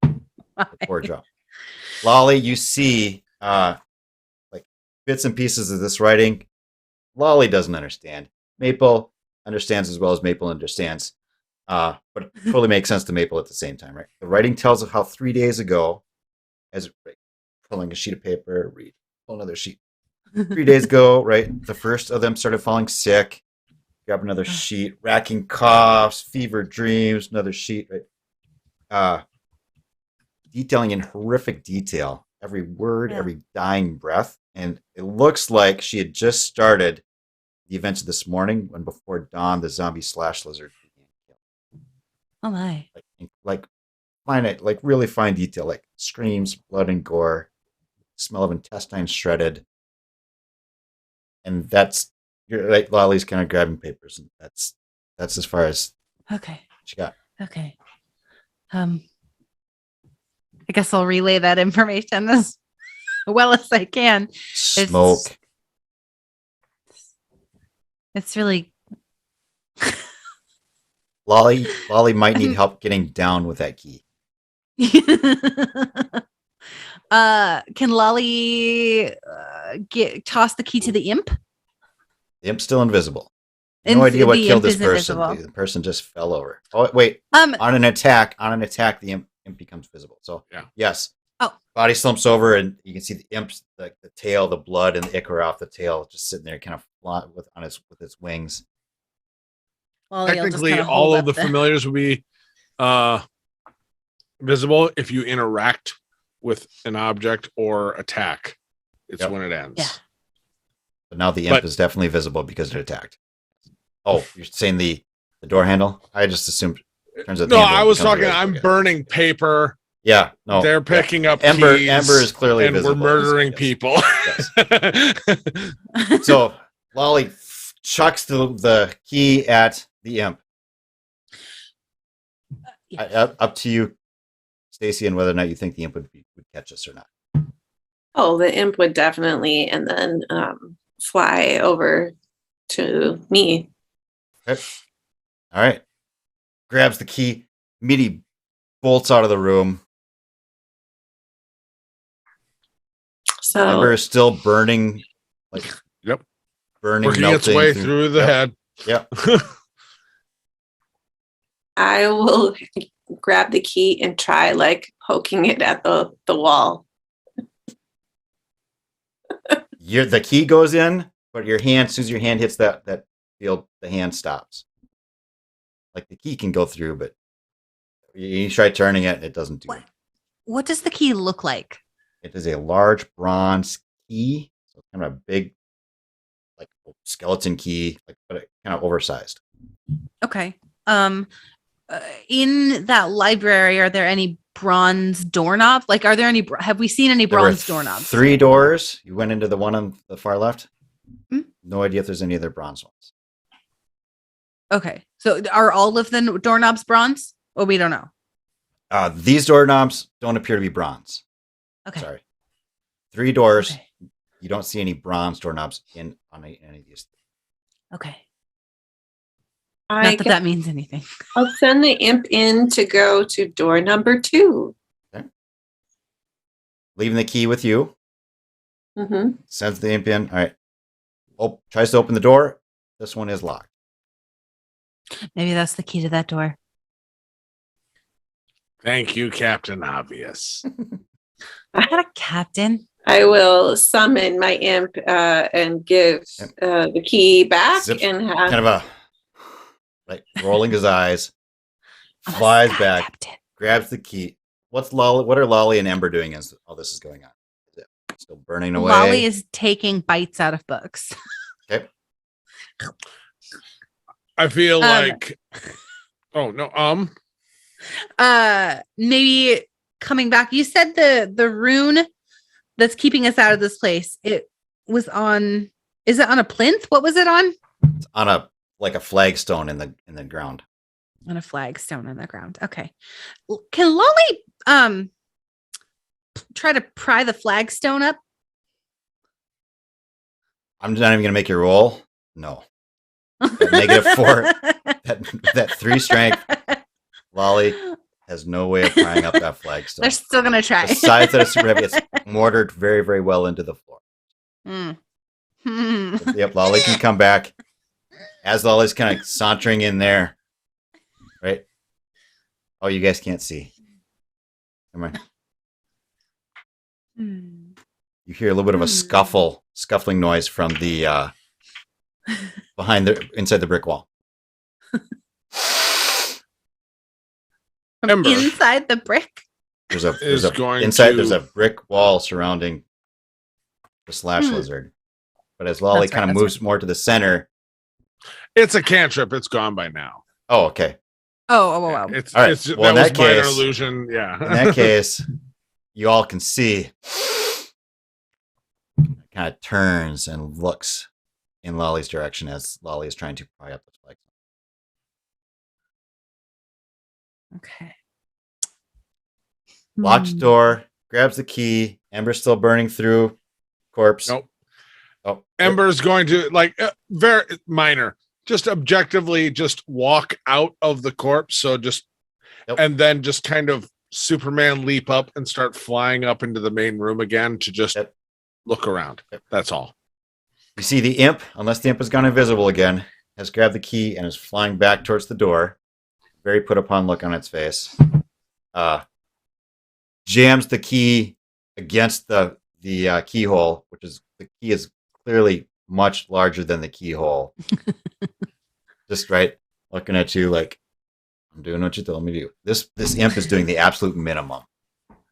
The poor job. Lolly, you see like bits and pieces of this writing. Lolly doesn't understand. Maple understands as well as Maple understands. But it totally makes sense to Maple at the same time, right? The writing tells of how 3 days ago, as pulling a sheet of paper, pull another sheet. 3 days ago, right? The first of them started falling sick. Grab another sheet, racking coughs, fever dreams, another sheet, right? Detailing in horrific detail every word, every dying breath. And it looks like she had just started the events of this morning when before dawn, the zombie slash lizard began killing. Oh my. Like really fine detail, like screams, blood and gore, smell of intestine shredded. And you're like Lolly's kind of grabbing papers, and that's as far as she got. Okay. I guess I'll relay that information as well as I can. Smoke. It's really Lolly might need help getting down with that key. Can Lolly toss the key to the imp? The imp's still invisible. No idea what killed this person. Invisible. The person just fell over. Oh wait! On an attack, the imp becomes visible. So yes. Oh. Body slumps over, and you can see the imp's the tail, the blood, and the ichor off the tail, just sitting there, kind of with its wings. Well, technically, all of the familiars will be visible if you interact with an object or attack. It's when it ends. Yeah. But now the imp is definitely visible because it attacked. Oh, you're saying the door handle? I just assumed. Turns out no, I was talking. I'm burning paper. Yeah, no. They're picking up Ember. keys, Ember is clearly and visible. we're murdering people. Yes. So Lolly chucks the key at the imp. Up to you, Stacy, and whether or not you think the imp would catch us or not. Oh, the imp would definitely, and then fly over to me. Okay. All right. Grabs the key. Immediately bolts out of the room. So Ember is still burning, burning, working melting its way through the head. Yep. I will grab the key and try poking it at the wall. The key goes in, but your hand, as soon as your hand hits that field, the hand stops. Like the key can go through, but you try turning it, it doesn't do it. What does the key look like? It is a large bronze key, so it's kind of a big, skeleton key, but kind of oversized. Okay. In that library, are there any bronze doorknobs? Are there any? Have we seen any bronze doorknobs? 3 doors. You went into the one on the far left. Mm-hmm. No idea if there's any other bronze ones. Okay, so are all of the doorknobs bronze? Well, we don't know. These doorknobs don't appear to be bronze. Okay. Sorry. 3 doors. Okay. You don't see any bronze doorknobs on any of these. Okay. Not that means anything. I'll send the imp in to go to door number 2. Okay. Leaving the key with you. Mm-hmm. Sends the imp in. All right. Tries to open the door. This one is locked. Maybe that's the key to that door. Thank you, Captain Obvious. I'm not a captain. I will summon my imp and give the key back and have kind of a rolling his eyes, flies back, captain. Grabs the key. What are Lolly and Ember doing as all this is going on? Is it still burning away? Lolly is taking bites out of books. Okay. I feel like. Oh no. Maybe coming back. You said the rune that's keeping us out of this place. It was on. Is it on a plinth? What was it on? It's on a flagstone in the ground. On a flagstone in the ground. Okay. Can Lolly try to pry the flagstone up? I'm not even gonna make you roll. No. -4. that 3 strength. Lolly has no way of prying up that flagstone. They're still gonna try. Besides that, it's super heavy. It's mortared very, very well into the floor. Mm. Yep, Lolly can come back. as Lolly's kind of sauntering in there, right? Oh, you guys can't see. Come on. You hear a little bit of a scuffling noise from the inside the brick wall. From Ember. inside the brick. There's a brick wall surrounding the slash lizard. But as Lolly kind of moves more to the center, It's a cantrip. It's gone by now. oh, okay. Oh. It's, All right. it's Well, that in was that minor case- illusion. Yeah. In that case, you all can see kind of turns and looks in Lolly's direction as Lolly is trying to pry up the flag. Okay. Locked door, grabs the key. Ember's still burning through corpse. Nope. Oh, Ember's going to very minor, just objectively just walk out of the corpse. So just, and then just kind of Superman leap up and start flying up into the main room again to just look around. That's all. You see the imp, unless the imp has gone invisible again, has grabbed the key and is flying back towards the door. Very put upon look on its face. Jams the key against the keyhole, which is the key is clearly much larger than the keyhole. Just right, looking at you like I'm doing what you told me to do. This imp is doing the absolute minimum.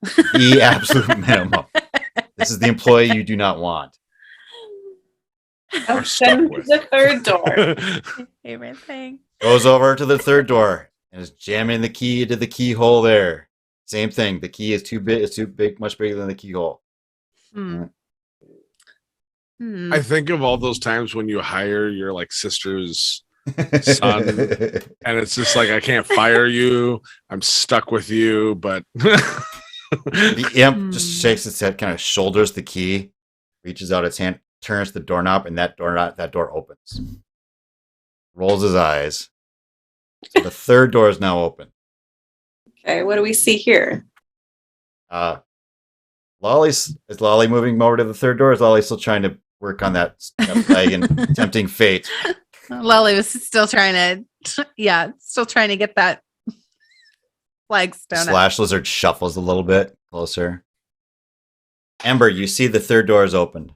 The absolute minimum. This is the employee you do not want. I'll send to the third door. Favorite thing. Goes over to the third door and is jamming the key into the keyhole there. Same thing. The key is too big. It's too big, much bigger than the keyhole. I think of all those times when you hire your like sister's son, and it's just like I can't fire you. I'm stuck with you, but the imp just shakes its head, kind of shoulders the key, reaches out its hand, turns the doorknob, and that door opens. Rolls his eyes. So the third door is now open. Okay, what do we see here? Is Lolly moving over to the third door? Is Lolly still trying to work on that flag and tempting fate? Lolly was still trying to get that flagstone. Slash lizard shuffles a little bit closer. Ember, you see the third door is opened.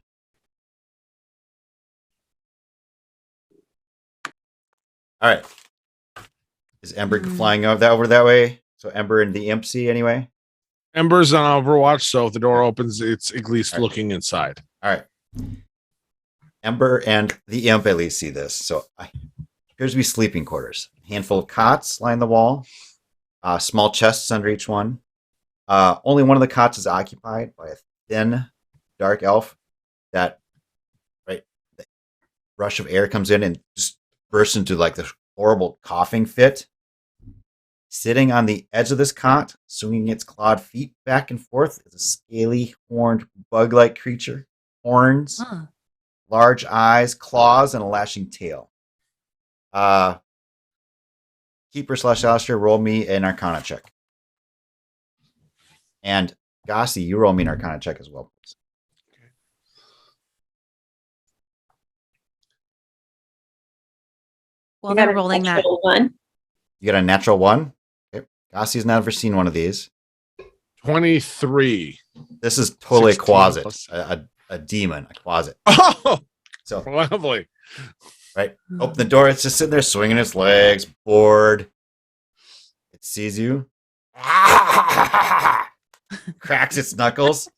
All right. Is Ember flying over that way? So Ember and the imp see anyway? Ember's on Overwatch, so if the door opens, it's at least looking inside. All right. Ember and the imp at least see this. So appears to be sleeping quarters. A handful of cots line the wall. Small chests under each one. Only one of the cots is occupied by a thin, dark elf that, the rush of air comes in and just bursts into like this horrible coughing fit. Sitting on the edge of this cot, swinging its clawed feet back and forth, is a scaly, horned, bug-like creature. Horns, large eyes, claws, and a lashing tail. Keeper / Alistair, roll me an Arcana check. And Gossi, you roll me an Arcana check as well, please. Well, they're rolling that. One. You got a natural 1? Okay. Gossi's never seen one of these. 23. This is totally a 16 quasit, plus- a demon, a quasit. Oh, So, lovely. right, open the door. It's just sitting there swinging its legs, bored. It sees you, cracks its knuckles,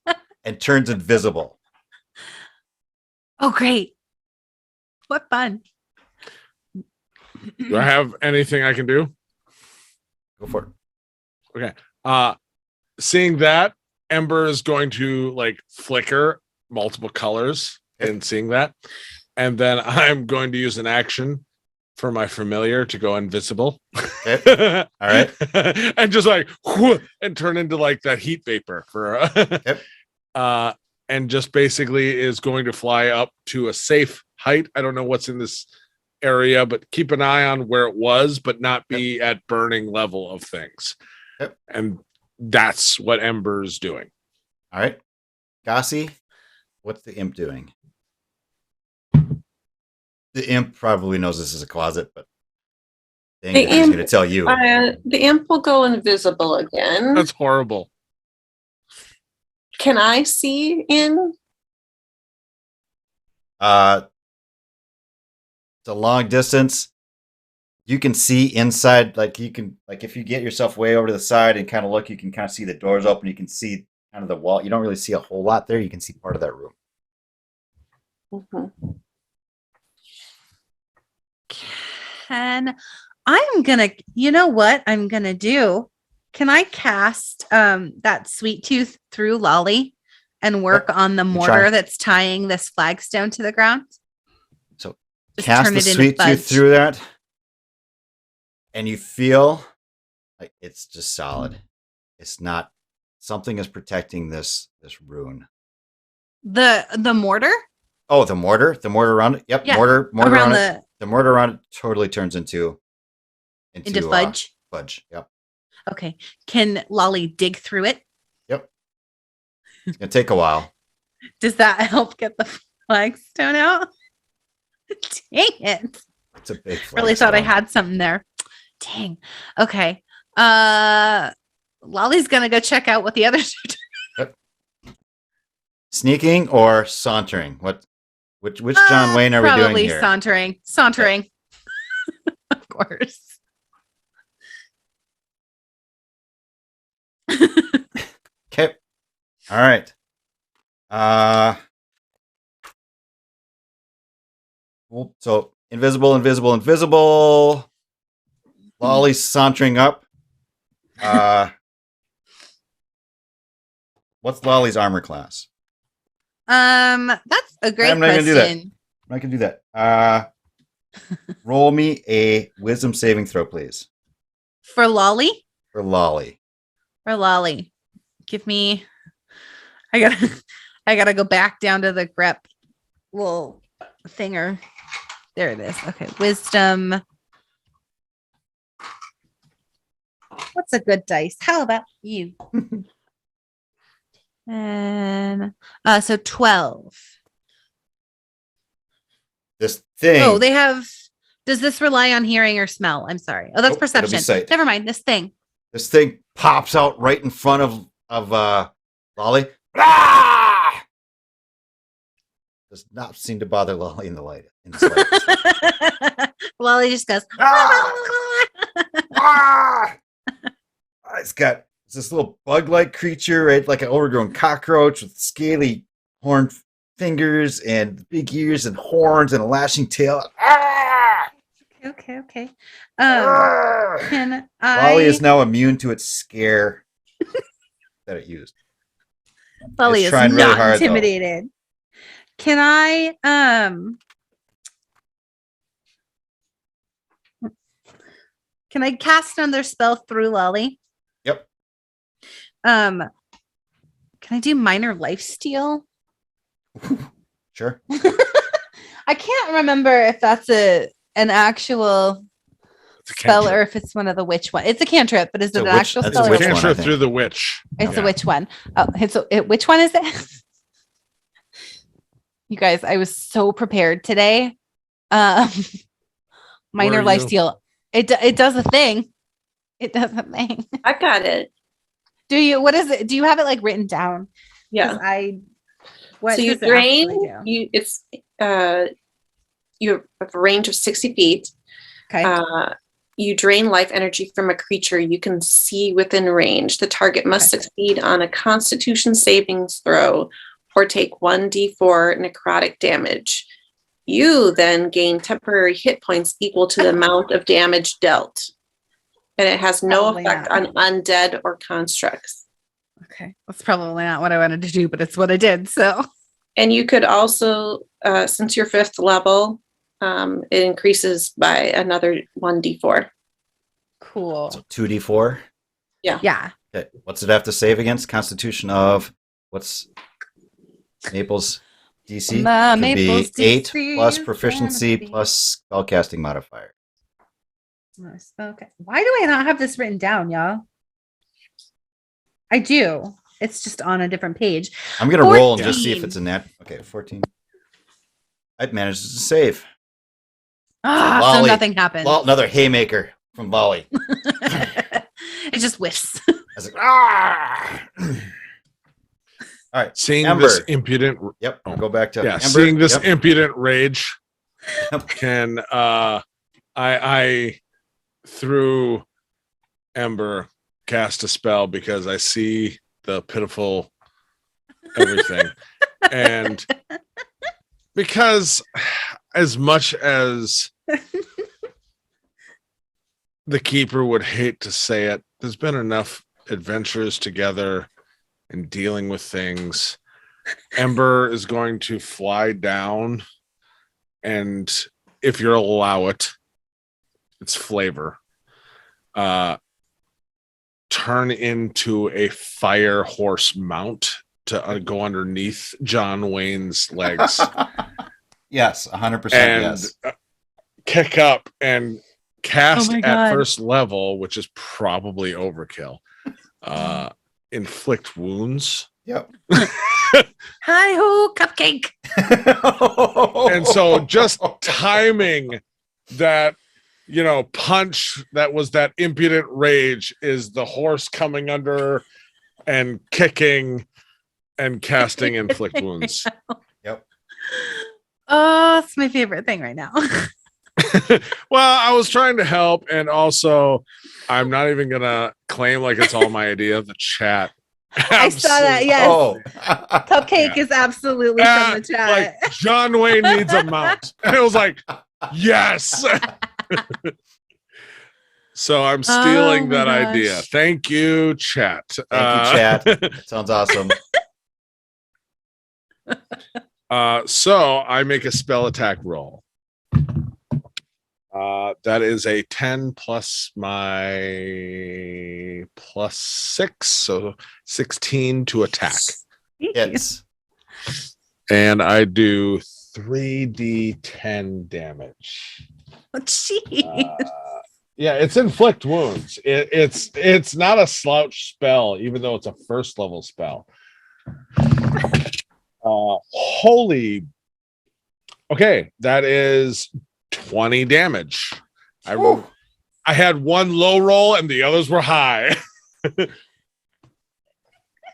and turns invisible. Oh, great. What fun. Do I have anything I can do? Go for it. Okay. Seeing that, Ember is going to like flicker multiple colors and seeing that. And then I'm going to use an action for my familiar to go invisible. Okay. All right. And just like whoo, and turn into like that heat vapor for and just basically is going to fly up to a safe height. I don't know what's in this area, but keep an eye on where it was, but not be at burning level of things. And that's what Ember's doing. All right. Gossi, what's the imp doing? The imp probably knows this is a closet, but dang The it, he's imp- going to tell you. The imp will go invisible again. That's horrible. Can I see in? It's a long distance. You can see inside, like if you get yourself way over to the side and kind of look, you can kind of see the doors open. You can see kind of the wall. You don't really see a whole lot there. You can see part of that room. Mm-hmm. You know what I'm gonna do? Can I cast that sweet tooth through Lolly and work on the mortar try. that's tying this flagstone to the ground? So Just cast turn the it into sweet fudge. tooth through that, and you feel like it's just solid. It's not something is protecting this rune. The mortar? Oh, the mortar around it. Yep, Yeah, mortar around around it. The mortar around it totally turns into fudge. Fudge. Yep. Okay. Can Lolly dig through it? Yep. It's gonna take a while. Does that help get the flagstone out? Dang it. It's a big Really thought I flagstone. had something there. Dang. Okay. Lolly's gonna go check out what the others are doing. Sneaking or sauntering? Which John Wayne are we doing Probably here? sauntering. Sauntering. Of course. Okay. All right. So invisible. Lolly's sauntering up. What's Lolly's armor class? That's a great I'm not gonna do that. question. I'm not gonna do that. Roll me a wisdom saving throw, please. For Lolly? For Lolly. For Lolly. Give me I gotta go back down to the grep little thinger. There it is. Okay. Wisdom. What's a good dice? How about you? And so 12. This thing. Oh, they have. Does this rely on hearing or smell? I'm sorry. Oh, that's Nope, it'll be perception. sight. Never mind. This thing. This thing pops out right in front of Lolly. Ah! Does not seem to bother Lolly in the light. In the slightest. Lolly just goes. Ah! Ah! It's this little bug-like creature, right? Like an overgrown cockroach with scaly horned fingers and big ears and horns and a lashing tail. Ah! Okay. Ah! Can Lolly I? is now immune to its scare that it used. Lolly It's is trying really not hard, though. intimidated. Can I? Can I cast another spell through Lolly? Yep. Can I do minor lifesteal? Sure. I can't remember if that's an actual It's a spell cantrip. or if it's one of the witch one. It's a cantrip, but is It's it a an witch- actual that's a spell? witch or- one, I Cantrip think. through the witch. It's Yeah. a witch one. Oh, which one is it? You guys, I was so prepared today. Minor Were you? lifesteal. It does a thing. It does a thing. I got it. Do you? What is it? Do you have it like written down? 'Cause Yeah. What So you does it actually drain. do? You have a range of 60 feet. Okay. You drain life energy from a creature you can see within range. The target must Okay. succeed on a Constitution savings throw or take 1d4 necrotic damage. You then gain temporary hit points equal to the amount of damage dealt. And it has no Probably effect not. on undead or constructs. Okay. That's probably not what I wanted to do, but it's what I did. So And you could also, since you're 5th level, it increases by another 1d4. cool. So 2d4. Yeah. Okay. What's it have to save against? Constitution of what's Maple's DC? Could Maple's be 8 DC plus is proficiency gonna be- plus spellcasting modifier. Okay. Why do I not have this written down, y'all? I do. It's just on a different page. I'm gonna roll and just see if 14. it's a net. Okay, 14. It manages to save. Ah, so Lolly. nothing happens. Another haymaker from Lolly. It just whiffs. I was like, ah! All right. Seeing Ember. this impudent, Yep. We'll go back to yeah, Ember. seeing this Yep. impudent rage, Yep. can I through Ember cast a spell because I see the pitiful everything, and because as much as the keeper would hate to say it, there's been enough adventures together and dealing with things. Ember is going to fly down, and if you'll allow it, its flavor, turn into a fire horse mount to go underneath John Wayne's legs. Yes, 100%. And Yes. kick up and cast Oh my at God. first level, which is probably overkill. Inflict wounds. Yep. Hi ho, cupcake. And so just timing that, punch that was that impudent rage is the horse coming under and kicking and casting inflict wounds. Yep. Oh, it's my favorite thing right now. Well, I was trying to help, and also I'm not even gonna claim like it's all my idea. The chat. I saw that. Yes. Oh. Cupcake is absolutely from the chat. Like John Wayne needs a mount. And it was like, yes. So I'm stealing Oh my that gosh. idea. Thank you, chat. Thank you, chat. Sounds awesome. So I make a spell attack roll. That is a 10 plus my plus 6, so 16 to attack. It's And I do 3d10 damage. Oh, jeez. Yeah, it's inflict wounds. It's not a slouch spell, even though it's a first level spell. Holy. Okay, that is 20 damage. I had one low roll and the others were high. and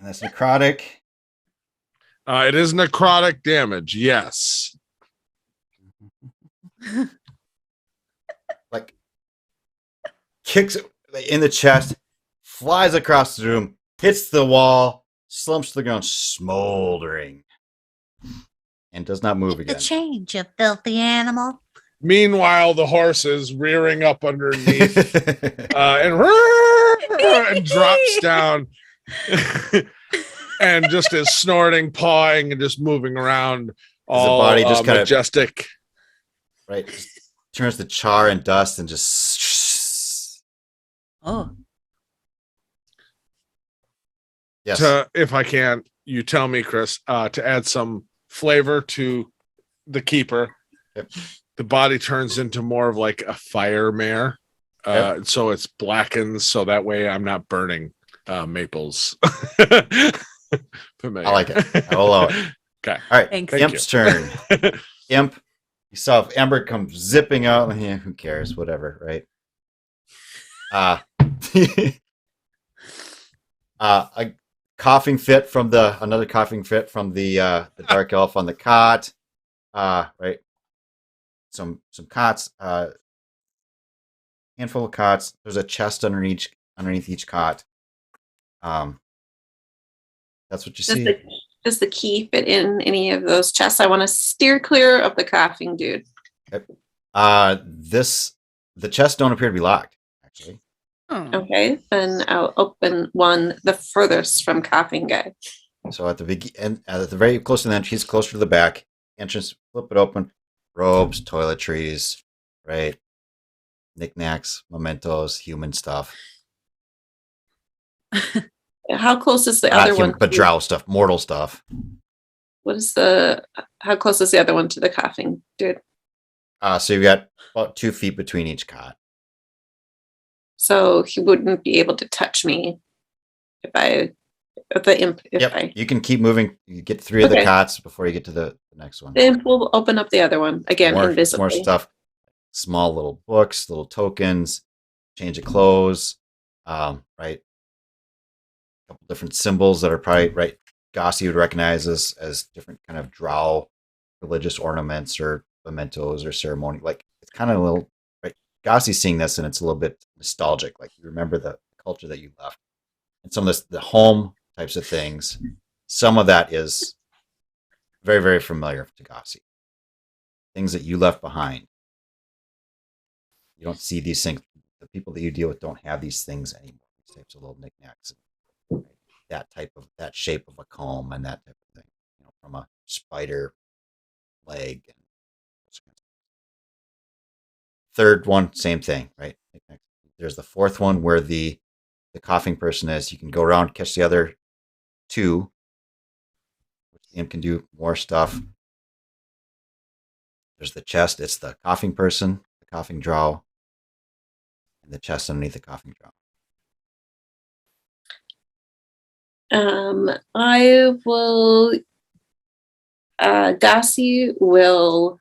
that's necrotic. It is necrotic damage, yes. Like kicks it in the chest, flies across the room, hits the wall, slumps to the ground, smoldering, and does not move The again. change, you filthy animal. Meanwhile, the horse is rearing up underneath and drops down and just is snorting, pawing, and just moving around. All the body just kind of majestic. right, just turns to char and dust and just Oh. yes. If I can, you tell me, Chris, to add some flavor to the keeper. Yep. The body turns into more of like a fire mare. So it's blackens, so that way I'm not burning maples. I like it. I will allow it. Okay. All right. Thanks. Imp's turn. Imp, you saw if Ember comes zipping out. Yeah, who cares? Whatever, right? A coughing fit from another coughing fit from the dark elf on the cot. Right. Some cots. Handful of cots. There's a chest underneath each cot. That's what you see. Does the key fit in any of those chests? I want to steer clear of the coughing dude. The chests don't appear to be locked, actually. Oh. Okay, then I'll open one the furthest from coughing guy. So at the very close to the entrance, he's closer to the back entrance. Flip it open. Robes, toiletries, right? Knickknacks, mementos, human stuff. How close is the Not other human, one? but drow stuff, mortal stuff. How close is the other one to the coughing dude? So you've got about 2 feet between each cot. So he wouldn't be able to touch me if the imp. You can keep moving. You get 3 of the Okay. cots before you get to the next one. The imp will open up the other one again, More invisibly. stuff. small little books, little tokens, change of clothes, right? A couple different symbols that are probably right. Gossi would recognize as different kind of drow religious ornaments or mementos or ceremony. Like it's kind of a little right. Gossi's seeing this and it's a little bit nostalgic. Like you remember the culture that you left, and some of this the home types of things. Some of that is very, very familiar to Gossi. Things that you left behind. You don't see these things. The people that you deal with don't have these things anymore. These types of little knickknacks, right? That shape of a comb and that type of thing. You know, from a spider leg. And third one, same thing, right? There's the fourth one where the coughing person is. You can go around, catch the other two. The imp can do more stuff. There's the chest. It's the coughing person, the coughing drow, and the chest underneath the coughing drow. I will. Gossi will.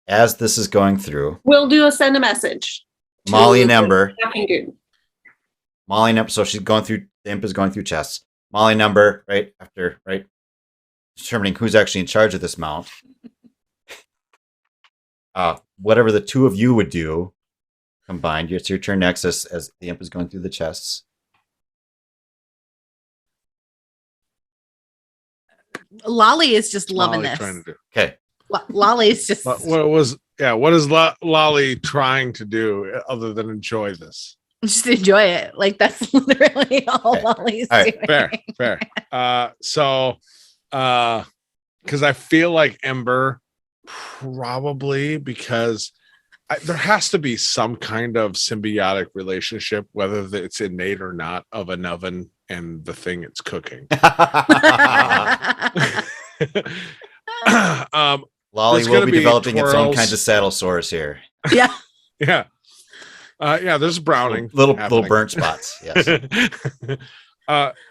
As this is going through, We'll send a message. Molly and Ember. Molly and Ember. So she's going through. The imp is going through chests. Molly and Ember, right after, right, determining who's actually in charge of this mount. Whatever the two of you would do combined, it's your turn next as the imp is going through the chests. Lolly is just loving Lolly this. trying to do. Okay. Lolly's just. What is Lolly trying to do other than enjoy this? Just enjoy it. Like that's literally all Okay. Lolly's All right. doing. Fair. Because I feel like Ember probably because there has to be some kind of symbiotic relationship, whether it's innate or not, of an oven and the thing it's cooking. Lolly There's will gonna be be developing its own twirls. kinds of saddle sores here. Yeah. Yeah. There's browning. Little happening. burnt spots. Yes.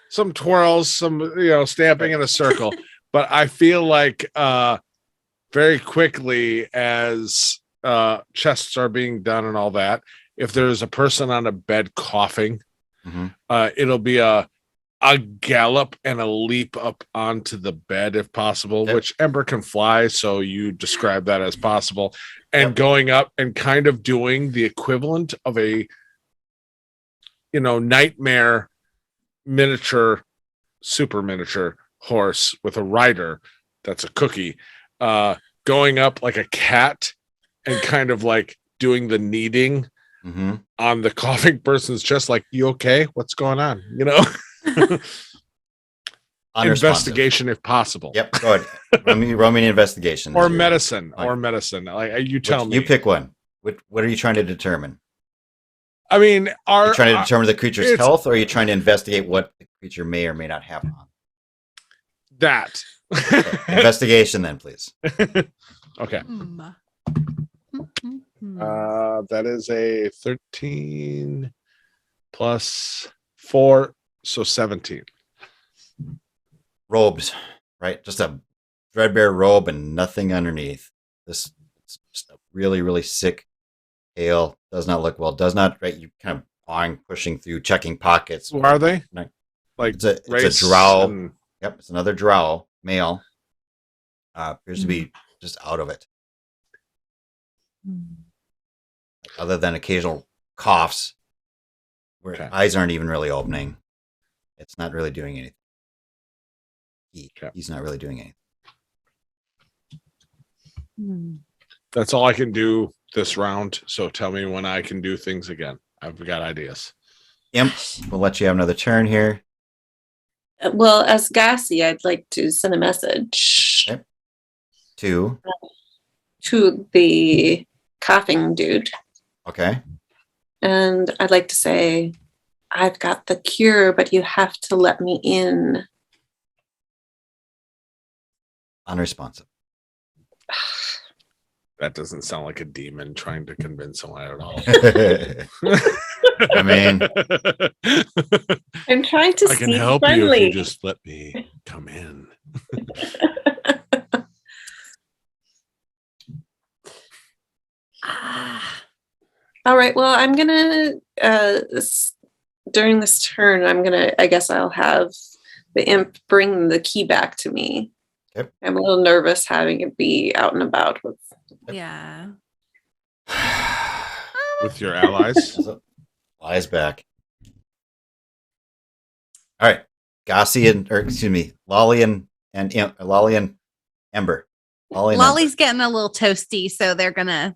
Some twirls, some stamping in a circle. But I feel like very quickly as chests are being done and all that, if there's a person on a bed coughing, it'll be a gallop and a leap up onto the bed if possible, which Ember can fly, so you describe that as possible, and going up and kind of doing the equivalent of a nightmare miniature, super miniature horse with a rider that's a cookie, going up like a cat and kind of like doing the kneading on the coughing person's chest, like, you okay? What's going on? Investigation if possible. Yep. Go ahead. Roll me an investigation. Or medicine. Like, you tell me. You pick one. What are you trying to determine? I mean, are you trying to determine the creature's health, or are you trying to investigate what the creature may or may not have on? That. Okay. Investigation, then, please. Okay. That is a 13 plus 4, so 17. Robes, right? Just a threadbare robe and nothing underneath. This is just a really, really sick tail. Does not look well. Does not, right? You kind of pawing, pushing through, checking pockets. Who are they? Like it's a drow. Yep, it's another drow male. Appears to be just out of it. Other than occasional coughs, where eyes aren't even really opening. It's not really doing anything. He's not really doing anything. That's all I can do this round. So tell me when I can do things again. I've got ideas. Imp, we'll let you have another turn here. Well, as Gossi, I'd like to send a message to the coughing dude. Okay. And I'd like to say, I've got the cure, but you have to let me in. Unresponsive. That doesn't sound like a demon trying to convince someone at all. I mean, I'm trying to. I can help you if you just let me come in. All right. Well, I'm gonna during this turn, I guess I'll have the imp bring the key back to me. Yep. I'm a little nervous having it be out and about with. Yeah. With your allies. Flies back. All right, Lolly and Lolly and Ember. Lolly's getting a little toasty, so they're gonna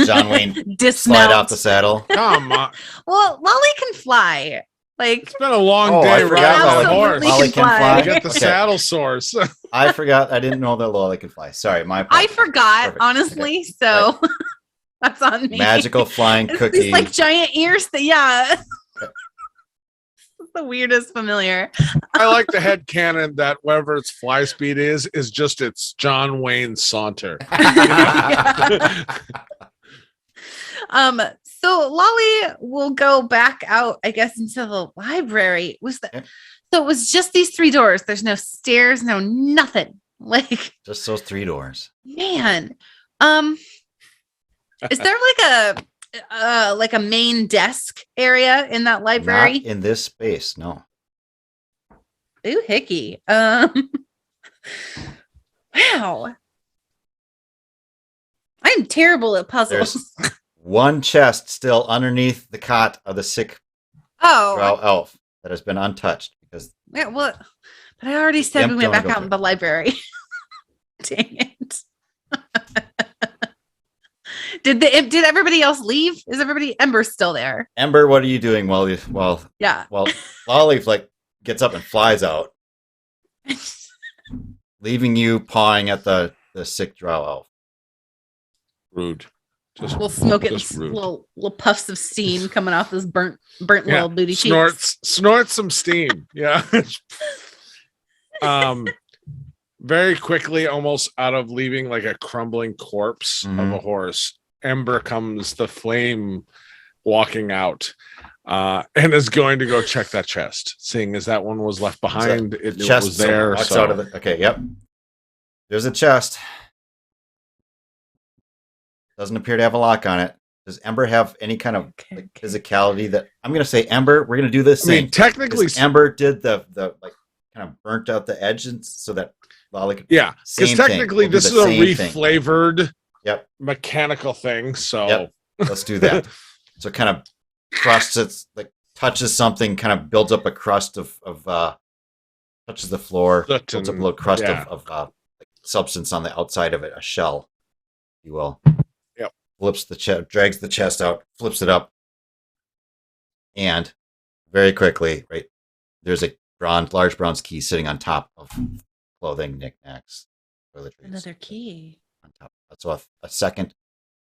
John Wayne dismount. slide off the saddle. Come on. Well, Lolly can fly. Like, It's been a long Oh, day I forgot riding a Lolly. horse. Lolly can fly. You get the Okay. saddle sores. I forgot. I didn't know that Lolly could fly. Sorry, my I apologies. forgot, Perfect. honestly. So that's on me. Magical flying It's cookie. these like giant ears. Yeah. It's the weirdest familiar. I like the head canon that whatever its fly speed is just its John Wayne saunter. So Lolly will go back out, I guess, into the library. So it was just these 3 doors. There's no stairs, no nothing. Like, Just those 3 doors. man. Is there like a main desk area in that library? Not in this space, no. Ooh, hickey. Wow. I'm terrible at puzzles. There's one chest still underneath the cot of the sick Oh, drow elf that has been untouched because yeah, well, but I already said Imp we went don't back go out in the library. Dang it. Did everybody else leave? Is Ember still there? Ember, what are you doing while Yeah. Lolly like gets up and flies out, leaving you pawing at the sick drow elf. Rude. Just We'll smoke it. just rude. Little puffs of steam coming off those burnt little booty cheeks. Snorts some steam. Yeah. Very quickly, almost out of leaving like a crumbling corpse of a horse, Ember comes the flame walking out, and is going to go check that chest, seeing as that one was left behind. It Chest was there. walks So out of it. Okay, yep. There's a chest. Doesn't appear to have a lock on it. Does Ember have any kind of physicality that I'm going to say, Ember, we're going to do this I mean, thing. technically, Ember did the like kind of burnt out the edges so that Lolly could. yeah, because Same technically thing. We'll do this the is a same thing. reflavored Yep. mechanical thing. So Yep. Let's do that. So it kind of crusts it, like touches something, kind of builds up a crust of touches the floor, Soot builds up a and- little crust yeah. of like substance on the outside of it, a shell, if you will. Yep. Flips the chest, drags the chest out, flips it up, and very quickly, right, there's a large bronze key sitting on top of clothing, knickknacks, toiletries. Another key. On top. So a second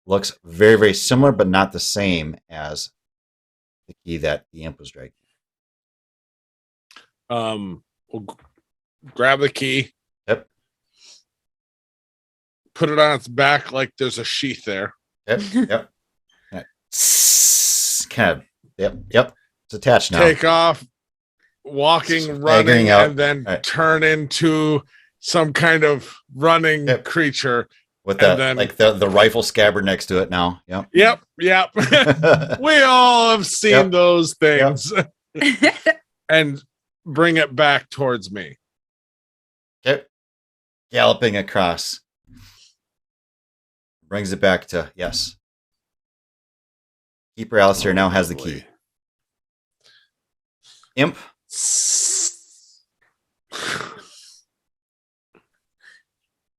looks very, very similar, but not the same as the key that the imp was dragging. We'll grab the key. Yep. Put it on its back like there's a sheath there. Yep. Yep. Kind of. Yep. It's attached now. Take off, walking, Staggering running, out. and then Right. turn into some kind of running Yep. creature. With and the then- like the rifle scabbard next to it now. Yep. Yep. We all have seen Yep. those things. And bring it back towards me. Okay. Galloping across. Brings it back to yes. Keeper Alistair now has the key. Imp.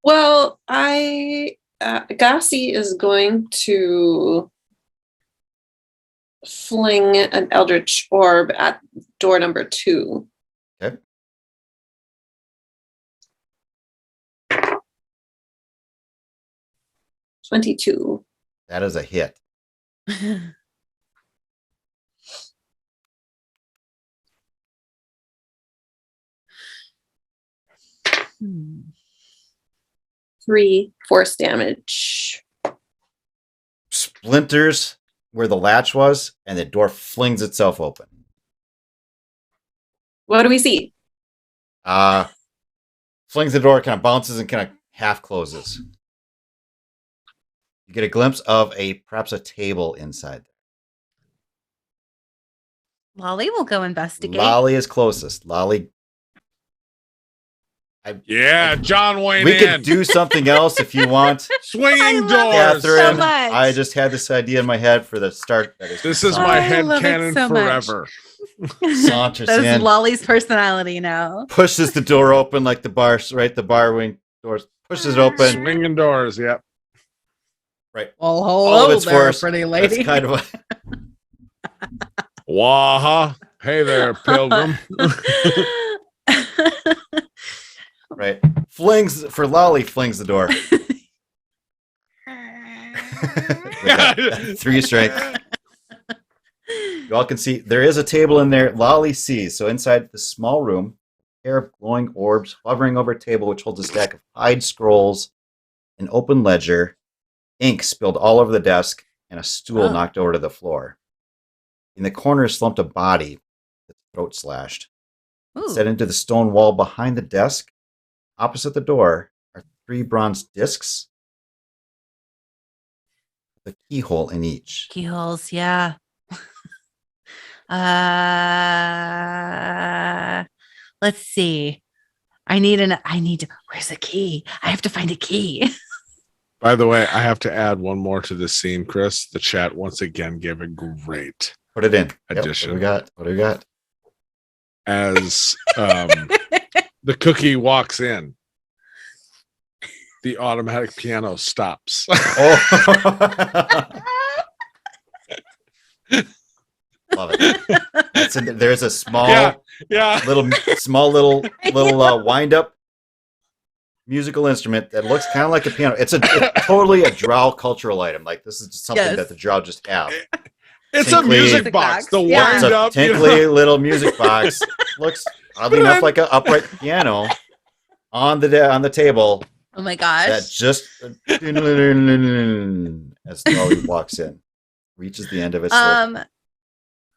Well, Gassi is going to fling an eldritch orb at door number 2. Okay. $22. That is a hit. Hmm. 3 force damage. Splinters where the latch was, and the door flings itself open. What do we see? Flings the door, kind of bounces and kind of half closes. You get a glimpse of perhaps a table inside. Lolly will go investigate. Lolly is closest. Lolly. Yeah, John Wayne. We could do something else if you want. Swinging I love doors. it so Catherine, much. I just had this idea in my head for the start. This is my I head love it canon so much. forever. Saunters That's in, Lolly's personality now. pushes the door open like the bar, right? The bar wing doors, pushes it open. Swinging doors. Yep. Right. Well, All hello of it's there, worse. pretty lady. That's kind of Waha. Hey there, pilgrim. right. Flings the door. With 3 strength. You all can see there is a table in there. Lolly sees. So inside the small room, a pair of glowing orbs hovering over a table which holds a stack of hide scrolls, an open ledger, ink spilled all over the desk, and a stool knocked over to the floor. In the corner is slumped a body, with its throat slashed. Ooh. Set into the stone wall behind the desk, opposite the door, are 3 bronze discs with a keyhole in each. Keyholes, yeah. Let's see. Where's the key? I have to find a key. By the way, I have to add one more to this scene, Chris. The chat once again gave a great Put it in. addition. What do we got? As the cookie walks in, the automatic piano stops. Oh. Love it. There's a small yeah. little wind up musical instrument that looks kind of like a piano. It's totally a drow cultural item. Like this is just something that the drow just have. It's Tinkly. a music box. The Yeah. It's wind a up. tinkly little music box. Looks oddly enough like an upright piano on the table. Oh my gosh. That just as Lolly walks in, reaches the end of its.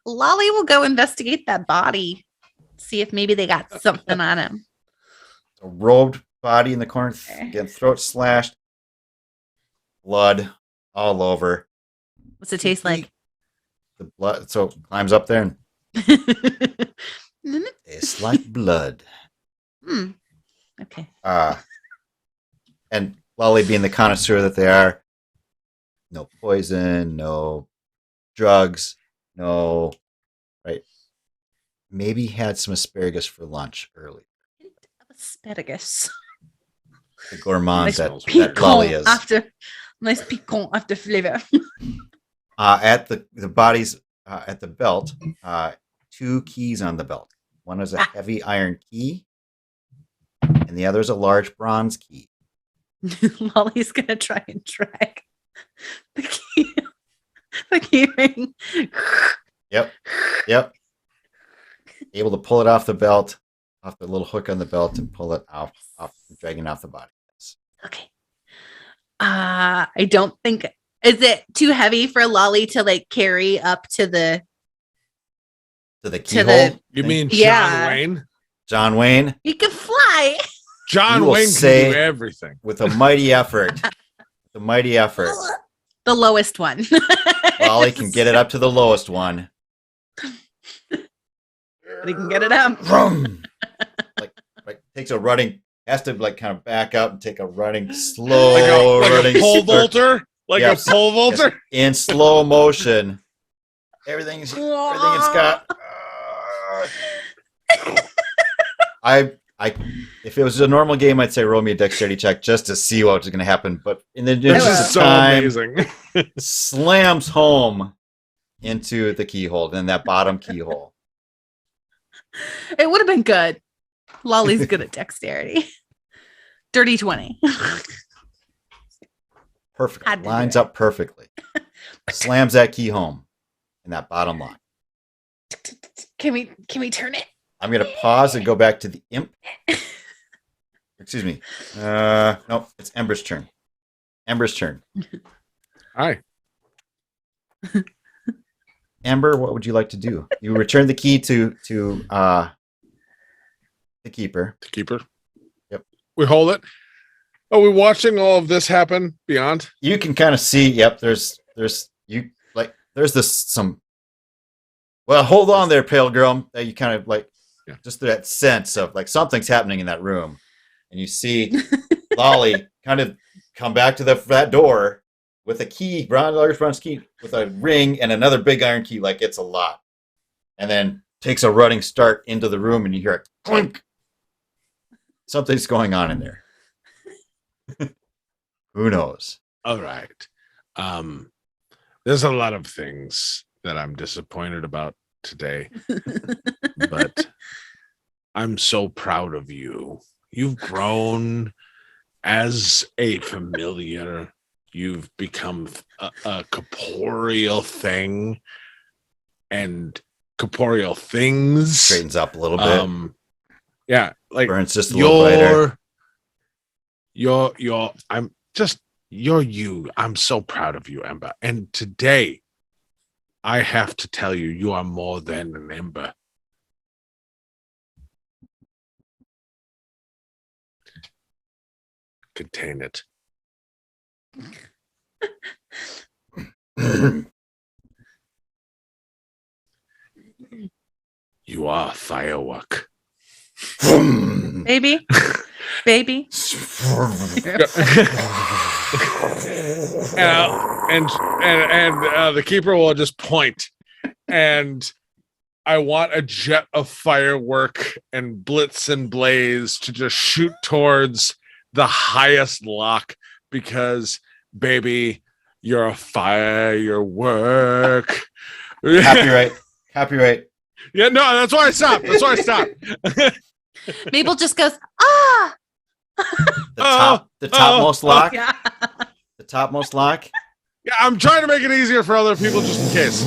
Lolly will go investigate that body. See if maybe they got something on him. A robed body in the corner, again, throat slashed, blood all over. What's it taste like? The blood, so it climbs up there and tastes like blood. Okay. And Lolly, being the connoisseur that they are, no poison, no drugs, no, right? Maybe had some asparagus for lunch early. Asparagus. The gourmand Nice that Lolly is. Nice piquant after flavor. At the bodies at the belt, 2 keys on the belt. One is a heavy iron key, and the other is a large bronze key. Lolly's gonna try and drag the key ring. Yep. Able to pull it off the belt, off the little hook on the belt, and pull it off dragging off the body. Okay. I don't think. Is it too heavy for Lolly to like carry up to the keyhole? You mean John Yeah. Wayne? John Wayne? He can fly. John You will Wayne say- can do everything. With a mighty effort. The lowest one. Lolly can get it up to the lowest one. But he can get it up. Vroom. like takes a running, has to like kind of back up and take a running, slow Like running a pole start vaulter? Like Yes. a pole vaulter? in slow motion. Everything's got. I if it was a normal game, I'd say roll me a dexterity check just to see what was going to happen. But in the This interest is of so time, amazing. slams home into the keyhole, in that bottom keyhole. It would have been good. Lolly's good at dexterity. Dirty 20. Perfect. Had to do Lines it. up perfectly. Slams that key home in that bottom line. Can we turn it? I'm going to pause and go back to the imp. Excuse me. Nope, it's Ember's turn. Hi. Ember, what would you like to do? You return the key to the keeper. The keeper. Yep. We hold it. Are we watching all of this happen beyond? You can kind of see. Yep. There's this some. Well, hold on there, pale girl. That you kind of like, just that sense of like something's happening in that room, and you see Lolly kind of come back to that door with a key, large bronze key, with a ring and another big iron key, like it's a lot, and then takes a running start into the room, and you hear it clink. Something's going on in there. Who knows? All right. There's a lot of things that I'm disappointed about today, but I'm so proud of you. You've grown as a familiar. You've become a corporeal thing, and corporeal things. Straightens up a little bit. Yeah, like burns just a little brighter. You're you. I'm so proud of you, Ember. And today, I have to tell you, you are more than an Ember. Contain it. You are a firework. Baby. Baby. And the keeper will just point, and I want a jet of firework and blitz and blaze to just shoot towards the highest lock, because baby, you're a firework. Copyright. Yeah, no, that's why I stopped. Mabel just goes, ah. The topmost lock. Yeah. The topmost lock. Yeah, I'm trying to make it easier for other people just in case.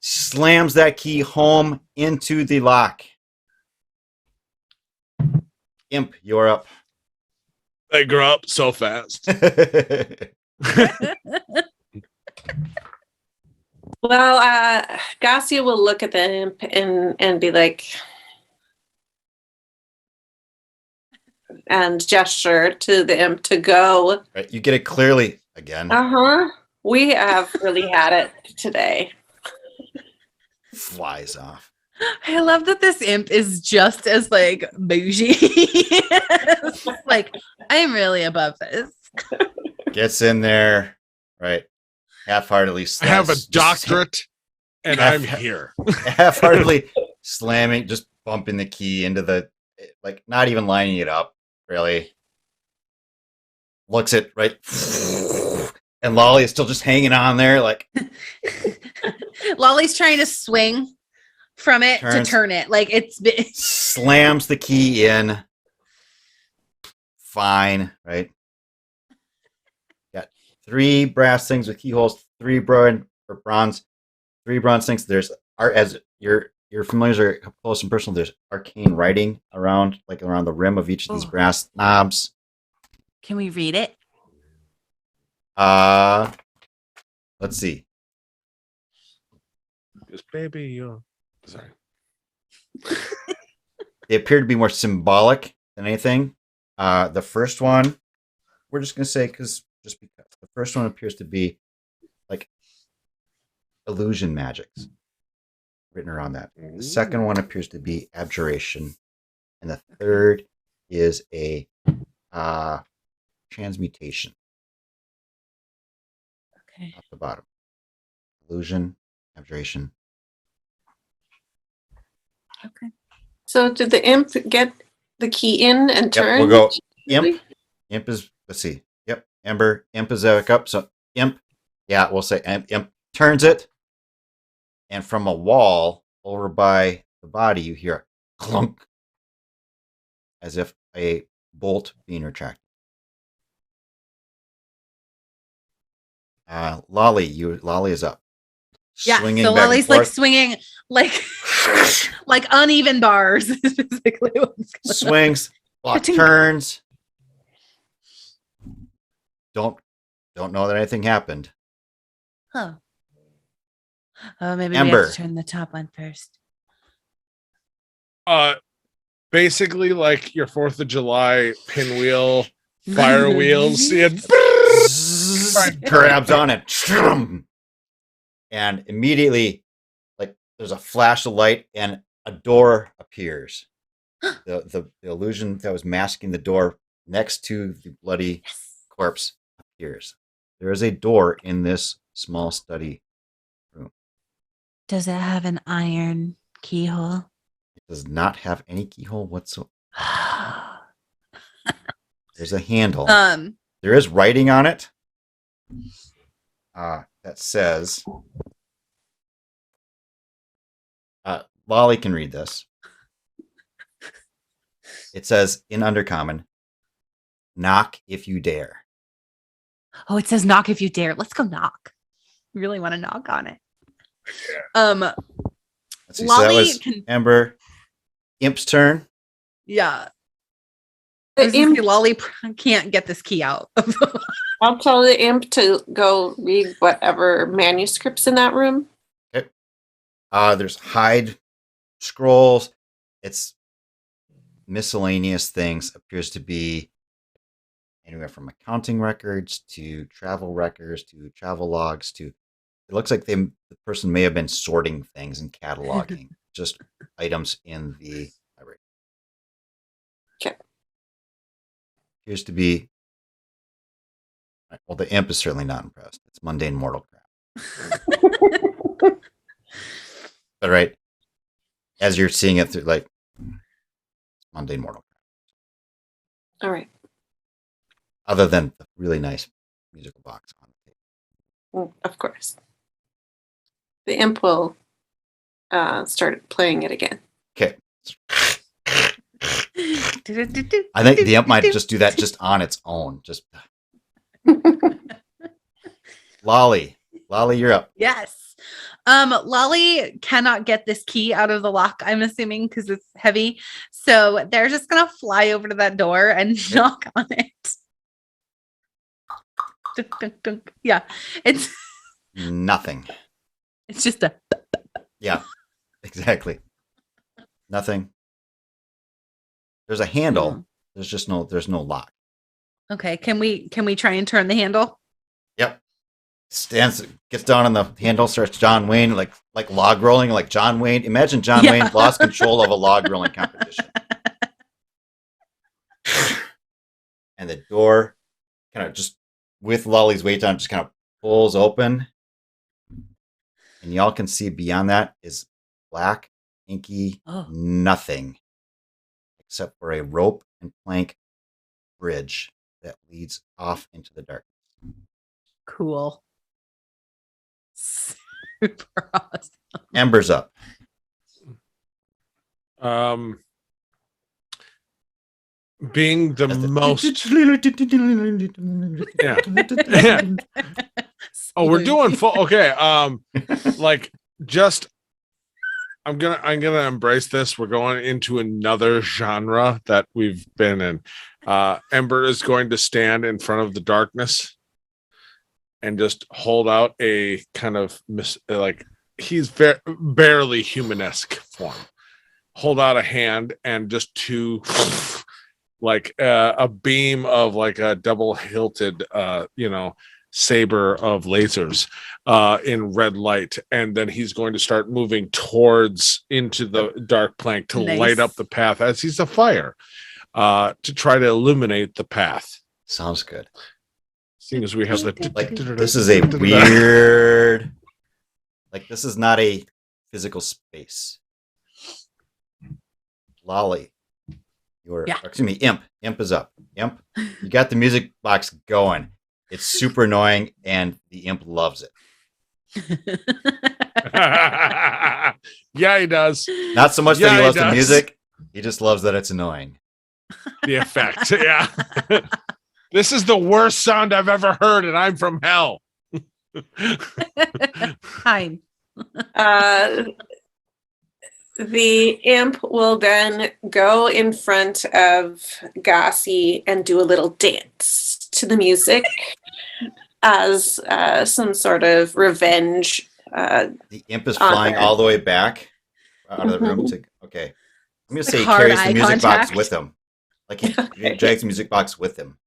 Slams that key home into the lock. Imp, you're up. They grow up so fast. Well, Garcia will look at the imp and be like, and gesture to the imp to go. Right, you get it clearly again. We have really had it today. Flies off. I love that this imp is just as like bougie. Like, I am really above this. Gets in there, right? Half-heartedly. I have a doctorate, and I'm here. Half-heartedly slamming, just bumping the key into the, like, not even lining it up, really. Looks at, right? And Lolly is still just hanging on there, like. Lolly's trying to swing from it to turn it. Like, it's slams the key in. Fine, right? Got 3 brass things with keyholes, 3 bronze things. There's as your familiars are close and personal. There's arcane writing around the rim of each of these brass knobs. Can we read it? Let's see. Just baby, you're sorry. They appear to be more symbolic than anything. The first one, we're just gonna say because the first one appears to be like illusion magics written around that. The second one appears to be abjuration, and the third is a transmutation. Okay. At the bottom, illusion, abjuration. Okay. So did the imp get the key in and turn? We'll go imp. Imp is, let's see. Yep. Ember. Imp is back up. So imp. Yeah, we'll say imp turns it. And from a wall over by the body, you hear a clunk. As if a bolt being retracted. Lolly is up. Yeah, so Lolly's like swinging like uneven bars is basically what's going swings, block, turns. Don't know that anything happened. Oh, maybe Ember. we have to turn the top one first. Basically like your 4th of July pinwheel Fire wheels. And grabs on it, and immediately, like there's a flash of light and a door appears. The illusion that was masking the door next to the bloody corpse appears. There is a door in this small study room. Does it have an iron keyhole? It does not have any keyhole whatsoever. There's a handle. There is writing on it that says, Lolly can read this. It says in Undercommon, knock if you dare. Oh, it says knock if you dare. Let's go knock. We really want to knock on it. Let's see, so that Lolly was can, Ember. Imp's turn. yeah. The imp, Lolly can't get this key out. I'll tell the imp to go read whatever manuscripts in that room. Okay. There's hide scrolls. It's miscellaneous things. Appears to be anywhere from accounting records to travel records to travel logs to. It looks like the person may have been sorting things and cataloging just items in the library. Okay. Appears to be. Well, the imp is certainly not impressed. It's mundane mortal crap. But right, as you're seeing it through, like, mundane mortal crap. All right. Other than the really nice musical box on the table. Of course. The imp will start playing it again. Okay. I think the imp might just do that just on its own. Just Lolly, you're up. Yes. Lolly cannot get this key out of the lock, I'm assuming, because it's heavy. So they're just gonna fly over to that door and knock on it. Dunk, dunk, dunk. Yeah. It's Nothing. it's just a Yeah, exactly. Nothing. There's a handle. There's no lock. okay. Can we try and turn the handle? Yep. Gets down on the handle, starts John Wayne, like log rolling, like John Wayne. Imagine John Wayne lost control of a log rolling competition. And the door kind of just, with Lolly's weight on, just kind of pulls open. And y'all can see beyond that is black, inky, nothing. Except for a rope and plank bridge that leads off into the darkness. Cool. Super awesome. Ember's up. Being the most. Oh, we're doing full. Okay. Like just. I'm gonna embrace this. We're going into another genre that we've been in. Ember is going to stand in front of the darkness and just hold out a kind of like he's barely humanesque form. Hold out a hand and just two like a beam of like a double hilted saber of lasers in red light, and then he's going to start moving towards into the dark plank to light up the path as he's afire to try to illuminate the path. Sounds good. Seeing as we have this is a weird, like this is not a physical space. Lolly, excuse me, Imp is up. Imp, you got the music box going. It's super annoying, and the imp loves it. Yeah, he does. Not so much that he loves the music. He just loves that it's annoying. The effect, yeah. This is the worst sound I've ever heard, and I'm from hell. Fine. The imp will then go in front of Gossi and do a little dance to the music as some sort of revenge. The imp is flying all the way back out of the room. Okay. I'm going to say he hard carries the eye music contact. box with him. Like he drags the music box with him.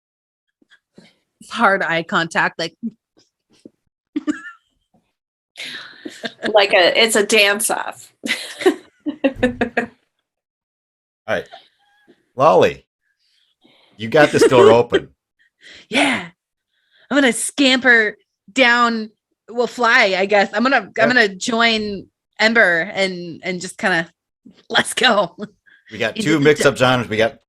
hard eye contact, like It's a dance off. All right. Lolly, you got this door open. yeah. I'm gonna scamper down. We'll fly, I guess. I'm gonna join Ember and just kind of let's go. We got two mix-up genres. We got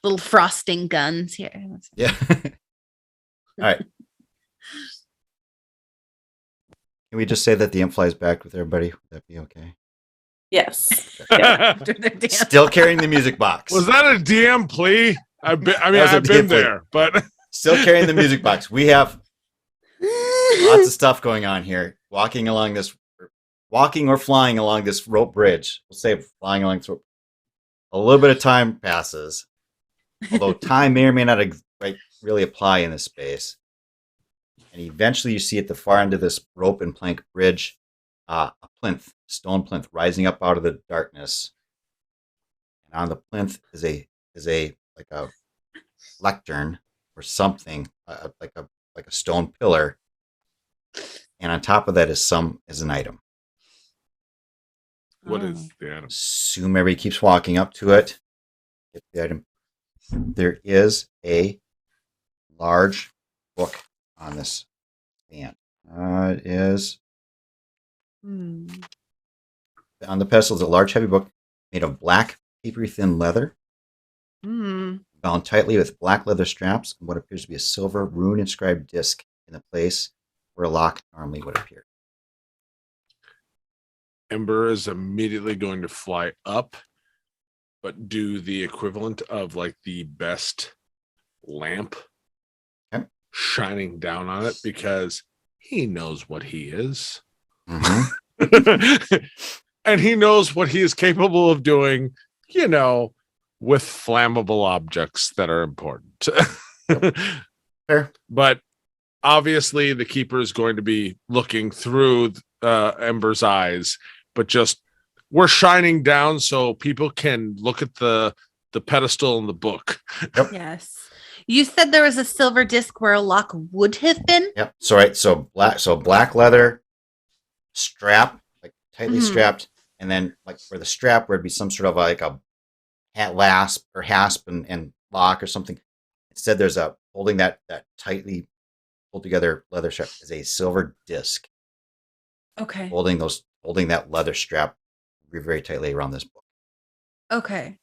little frosting guns here. yeah. All right. Can we just say that the imp flies back with everybody? Would that be okay? Yes. After their dance. Still carrying the music box. Was that a DM plea? I've been DM plea. there, but Still carrying the music box. We have lots of stuff going on here. Walking or flying along this rope bridge. We'll say flying along this rope. A little bit of time passes, although time may or may not really apply in this space. And eventually you see at the far end of this rope and plank bridge, a plinth, stone plinth rising up out of the darkness. And on the plinth is a lectern or something, like a stone pillar. And on top of that is an item. what is the item? Assume everybody keeps walking up to it. Get the item. There is a large book on this stand. It is on the pedestal is a large, heavy book made of black, papery thin leather, bound tightly with black leather straps, and what appears to be a silver rune-inscribed disc in the place where a lock normally would appear. Ember is immediately going to fly up, but do the equivalent of like the best lamp shining down on it because he knows what he is. Mm-hmm. And he knows what he is capable of doing, with flammable objects that are important. Fair. But obviously the keeper is going to be looking through Ember's eyes, but just we're shining down so people can look at the pedestal in the book. Yep. Yes. You said there was a silver disc where a lock would have been? Yep. So black leather strap, like tightly strapped, and then like for the strap where it'd be some sort of like a hasp and lock or something. Instead, there's holding that tightly pulled together leather strap is a silver disc. Okay. Holding that leather strap very tightly around this book. Okay.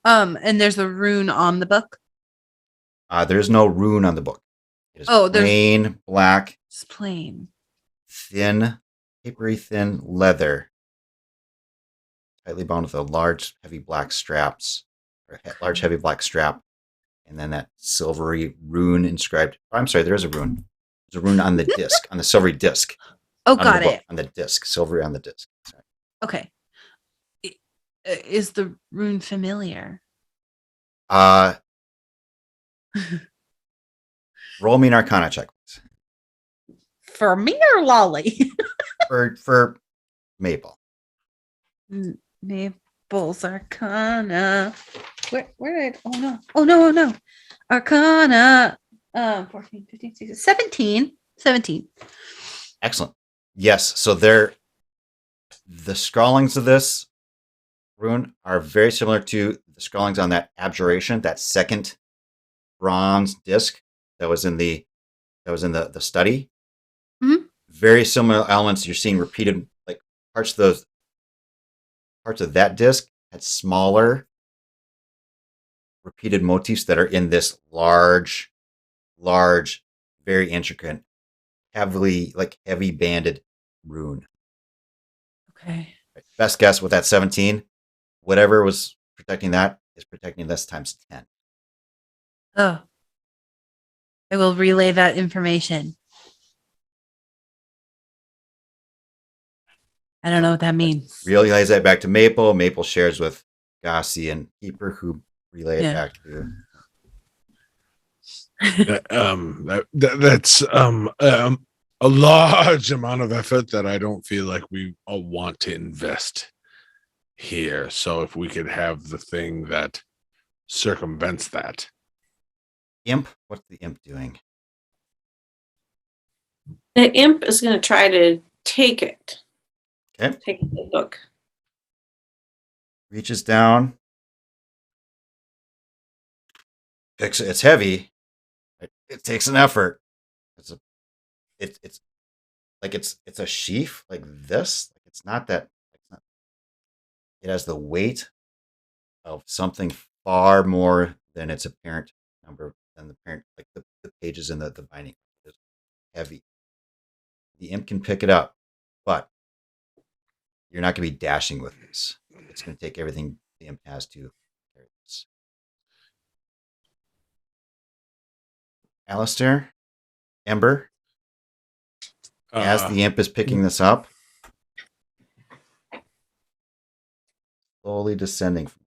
And there's a rune on the book? There's no rune on the book. It is plain black. It's plain. Thin, papery thin leather. Tightly bound with a large, heavy black strap. And then that silvery rune inscribed. I'm sorry, there is a rune. There's a rune on the disc, on the silvery disc. Oh, got it. On the disc, silvery on the disc. Sorry. Okay. Is the rune familiar? Roll me an Arcana check, please. For me or Lolly? for Maple. Maple's Arcana. Where did? Oh no. Arcana. 14, 15, 16, 17. Excellent. Yes. So the scrawlings of this rune are very similar to the scrawlings on that abjuration, that second bronze disc that was in the study. Mm-hmm. Very similar elements you're seeing repeated, like parts of that disc had smaller repeated motifs that are in this large, very intricate, heavy banded rune. Okay. Best guess with that 17, whatever was protecting that is protecting this times 10. Oh. I will relay that information. I don't know what that means. Relays that back to Maple. Maple shares with Gossi and Keeper, who relay it back to. That's a large amount of effort that I don't feel like we all want to invest here. So if we could have the thing that circumvents that. Imp? What's the imp doing? The imp is going to try to take it. Okay. Take the book. Reaches down. Picks it. It's heavy. It takes an effort. It's like it's a sheaf like this. Like it's not that. It has the weight of something far more than its apparent number than the parent, like the pages in the binding. It's heavy. The imp can pick it up, but you're not going to be dashing with this. It's going to take everything the imp has to carry this. Alistair, Ember, as the imp is picking this up, slowly descending from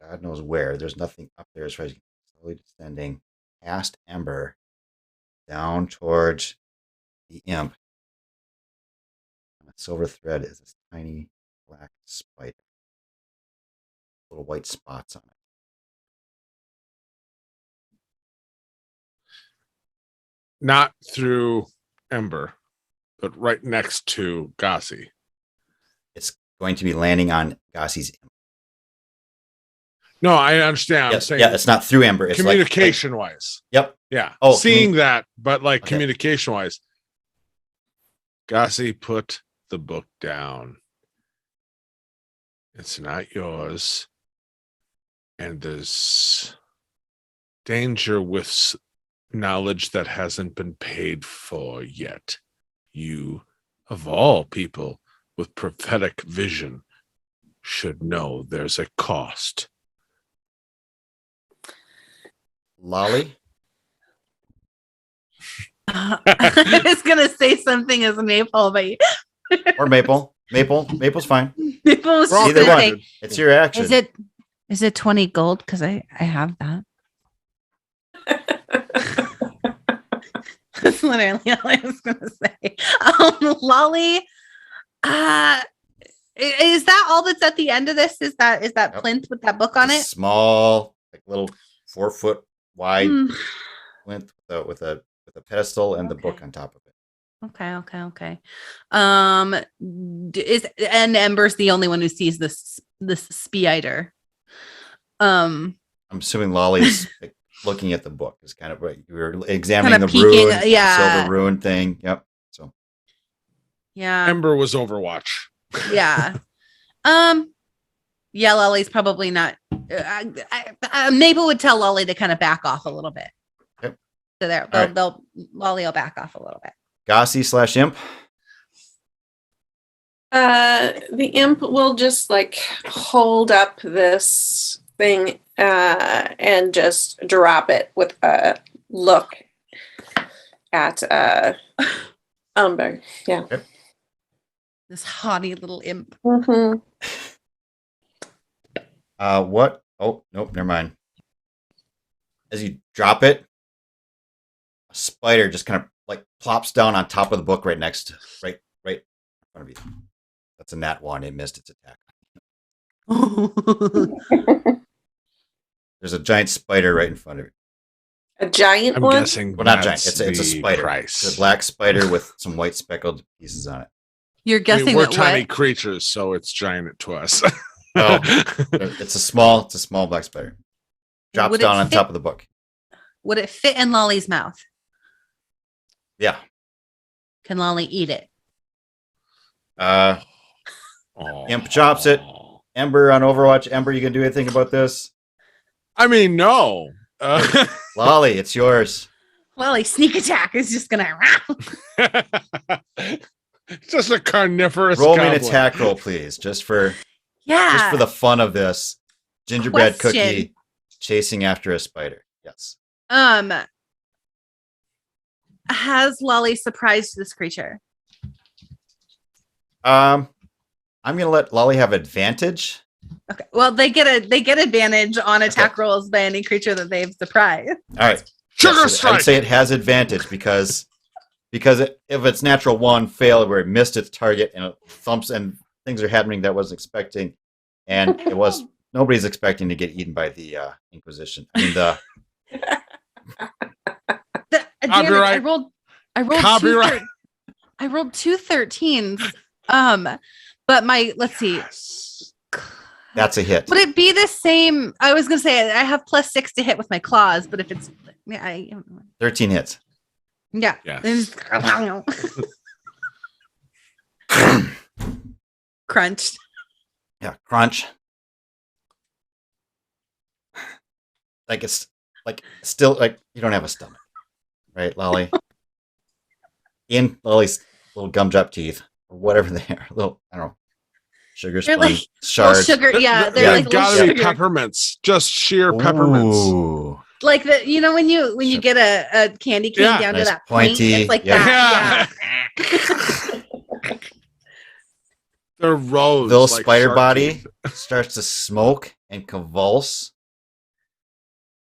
God knows where. There's nothing up there as far as slowly descending past Ember down towards the imp. And a silver thread is this tiny black spider. Little white spots on it. Not through Ember, but right next to Gossi. It's going to be landing on Gossi's imp. No, I understand. I'm Yes, saying yeah, it's not through Ember. It's communication wise. Yep. Yeah. Oh, seeing that, but like Okay. communication wise. Gossi, put the book down. It's not yours. And there's danger with knowledge that hasn't been paid for yet. You, of all people with prophetic vision, should know there's a cost. Lolly. I was gonna say something as Maple, but Or Maple. Maple's fine. Maple was just Either gonna one. say, It's your action. is it 20 gold? Because I have that. That's literally all I was gonna say. Lolly, is that all that's at the end of this? Is that Yep. plinth with that book on It's a it? small, like little 4 foot wide Hmm. plinth with a pedestal and the book Okay. on top of it. Okay. And Ember's the only one who sees this spider. I'm assuming Lolly's like, looking at the book. Is kind of right. You were examining Kinda the peeking, rune, yeah. silver rune thing. Yep. So Yeah. Ember was Overwatch. Yeah. Yeah, Lolly's probably not. Maple would tell Lolly to kind of back off a little bit. Yep. So there, All right. Lolly will back off a little bit. Gossi/imp. The imp will just like hold up this thing and just drop it with a look at Umber. Yeah. This haughty little imp. Mm-hmm. What? Oh, nope, never mind. As you drop it, a spider just kind of like plops down on top of the book right in front of you. That's a nat 1. It missed its attack. There's a giant spider right in front of you. A giant I'm one? guessing Well, not giant. that's It's a the spider. price. It's a black spider with some white speckled pieces on it. You're I mean, guessing we're that tiny what? creatures, so it's giant to us. Oh. It's a small black spider. Drops Would it down on fit- top of the book. Would it fit in Lolly's mouth? Yeah. Can Lolly eat it? Imp chops it. Ember on Overwatch. Ember, you can do anything about this? I mean, no. Lolly, it's yours. Lolly sneak attack is just gonna. Just a carnivorous Roll me an goblin. attack roll, please, just for Yeah. the fun of this. Gingerbread Question. cookie chasing after a spider. Yes. Has Lolly surprised this creature? I'm gonna let Lolly have advantage. Okay. Well, they get advantage on attack rolls by any creature that they've surprised. All right. Sugar Yes, I strike. would say it has advantage because if it's natural 1 failed where it missed its target and it thumps and things are happening that I wasn't expecting, and it was nobody's expecting to get eaten by the Inquisition. I mean the Damn it, Copyright. I rolled Copyright. I rolled 2 13s. But let's see. Yes. that's a hit. Would it be the same? I was gonna say I have +6 to hit with my claws, but if it's 13 hits. yeah. Yes. Crunched. Yeah, crunch. Like it's like still like you don't have a stomach, right, Lolly? In Lolly's little gumdrop teeth or whatever they are, little I don't know, sugar They're sponge like shards. sugar, yeah. They're Yeah. like They've little got to be sugar. peppermints, just sheer peppermints. Ooh. Like when you get a candy cane Yeah. down Nice to that pointy, point, it's like yeah. that. They're rose. Little like spider shark body teeth. starts to smoke and convulse,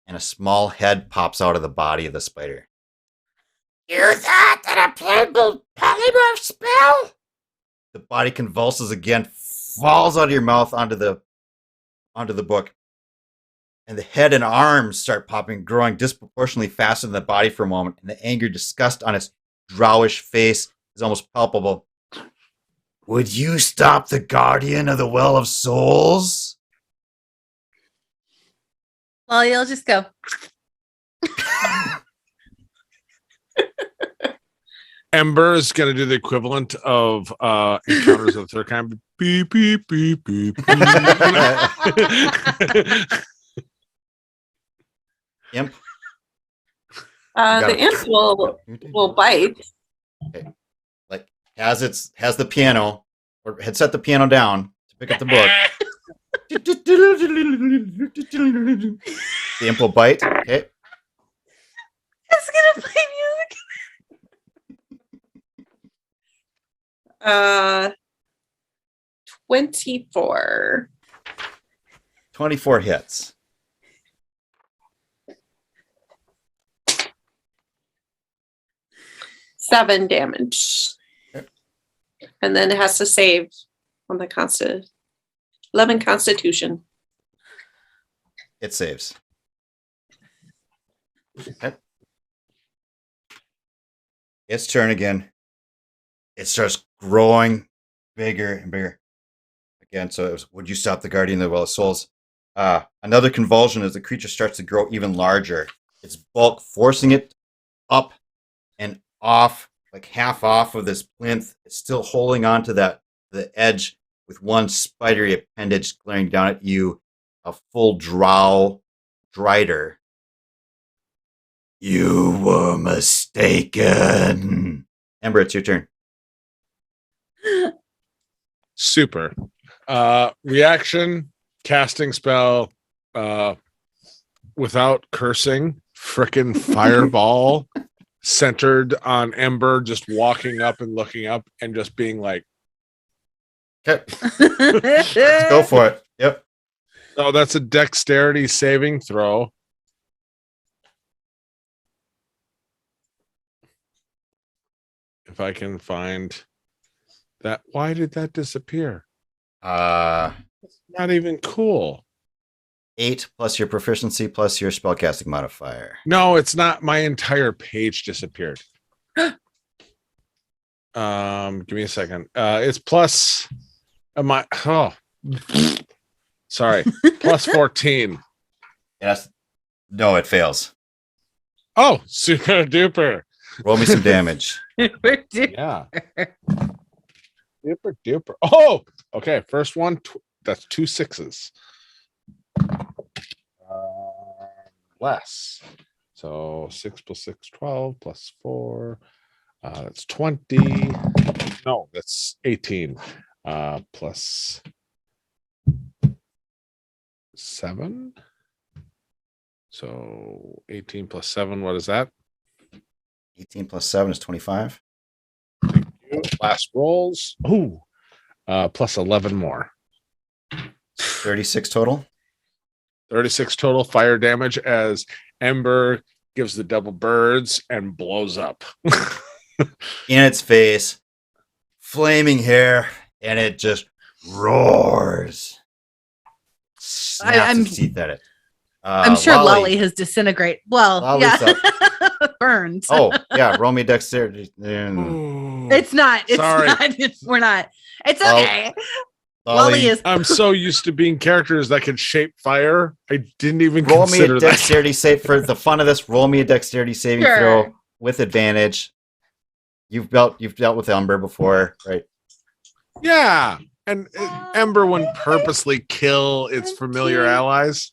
and a small head pops out of the body of the spider. You thought that a polymorph spell? The body convulses again, falls out of your mouth onto the book, and the head and arms start popping, growing disproportionately faster than the body for a moment, and the anger, disgust on its drowish face is almost palpable. Would you stop the guardian of the Well of Souls? Well, you'll just go. Ember is going to do the equivalent of Encounters of the Third Kind. Beep, beep, beep, beep, beep. Imp. The imp will bite. Like has the piano or had set the piano down to pick up the book. The imp will bite. Okay. It's gonna play music. 24. 24 hits. Seven damage. Okay. And then it has to save on the 11 Constitution. It saves. Okay. Its turn again. It starts growing bigger and bigger. Again, so it was, would you stop the guardian of the Well of Souls? Another convulsion as the creature starts to grow even larger. Its bulk forcing it up and off, like half off of this plinth. It's still holding on to the edge with one spidery appendage glaring down at you, a full drider. You were mistaken. Ember, it's your turn. Super. Reaction, casting spell, without cursing, frickin' fireball centered on Ember, just walking up and looking up and just being like, Okay, let's go for it. Yep. oh, that's a dexterity saving throw. If I can find that. Why did that disappear? Not even cool. 8 plus your proficiency plus your spellcasting modifier. No, it's not. My entire page disappeared. Give me a second. It's plus sorry, plus 14. Yes. No, it fails. Oh, super duper. Roll me some damage. Yeah. Duper duper. Oh, okay. First one, that's 2 6s. Less. So 6 plus 6, 12 plus 4. That's 20. No, that's 18. Plus 7. So 18 plus 7, what is that? 18 plus 7 is 25. Last rolls. Ooh. Plus 11 more. 36 total. 36 total fire damage as Ember gives the double birds and blows up. In its face, flaming hair, and it just roars. snaps I'm- its teeth at it. I'm sure Lolly has disintegrated. Well, Lolly's yeah, burned. Oh, yeah, roll me dexterity. It's not. It's Sorry. not. We're not. It's Lolly- okay. Lolly is. I'm so used to being characters that can shape fire. I didn't even Roll me a consider that. dexterity save for the fun of this. Roll me a dexterity saving Sure. throw with advantage. You've dealt with Ember before, right? Yeah. And Ember wouldn't purposely kill its familiar allies.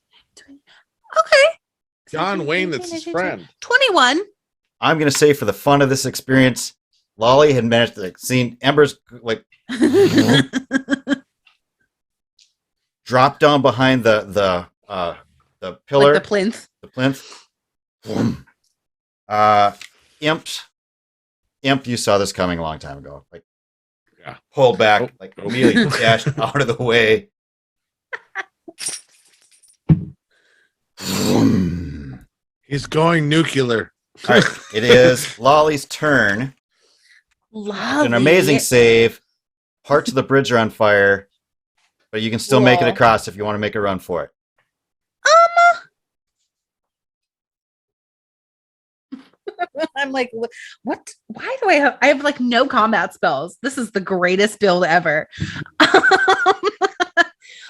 Okay. John Wayne, that's his friend. 21. I'm gonna say for the fun of this experience, Lolly had managed to seen Ember's like drop down behind the pillar, Like the plinth. the plinth. Boom. Imp, you saw this coming a long time ago. Like, Yeah. pulled back, Oh, like oh. immediately dashed out of the way. Boom. He's going nuclear. All right, it is Lolly's turn. Lolly. An amazing save. Parts of the bridge are on fire, but you can still make it Cool. across if you want to make a run for it. I'm like, what? Why do I have like no combat spells? This is the greatest build ever.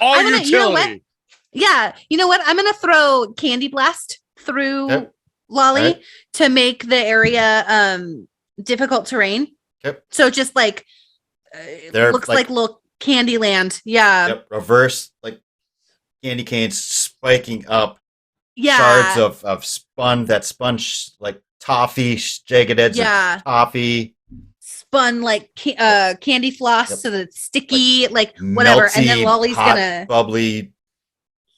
All I'm gonna- utility. you know what? Yeah, you know what? I'm gonna throw Candy Blast through Yep. Lolly Alright. to make the area difficult terrain. Yep. So just like They're looks like- like little candy land. Yeah. Yep, reverse, like candy canes spiking up, Yeah. shards of sponge, like toffee, jagged edge Yeah. of toffee, Spun like candy floss Yep. so that it's sticky, like whatever. And then melty, Lolly's hot, gonna bubbly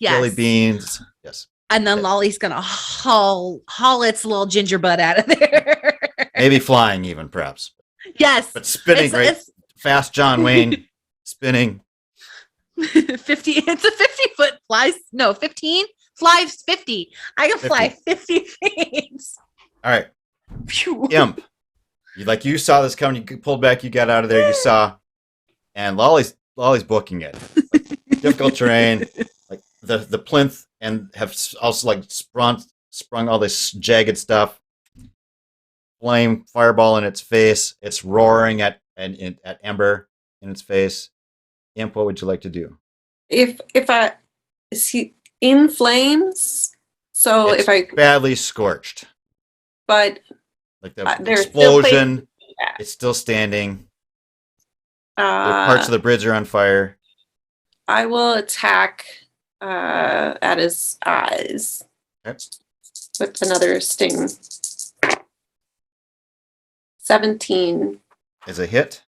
jelly yes. beans. Yes, And then Yeah. Lolly's gonna haul its little ginger butt out of there. maybe flying even, perhaps, Yes. but spinning It's, right fast. John Wayne spinning. it's 50. It's a 50-foot flies. No, 15 flies 50. I can fly 50 feet. All right, Phew. Imp. You saw this coming. You pulled back. You got out of there. You saw, and Lolly's booking it. Like, difficult terrain, like the plinth, and have also like sprung all this jagged stuff. Flame fireball in its face. It's roaring at Ember in its face. Imp, what would you like to do? If I is he in flames? So It's if I badly scorched, but like the there's still explosion, Yeah. it's still standing. The parts of the bridge are on fire. I will attack at his eyes Okay. with another sting. 17. Is a hit.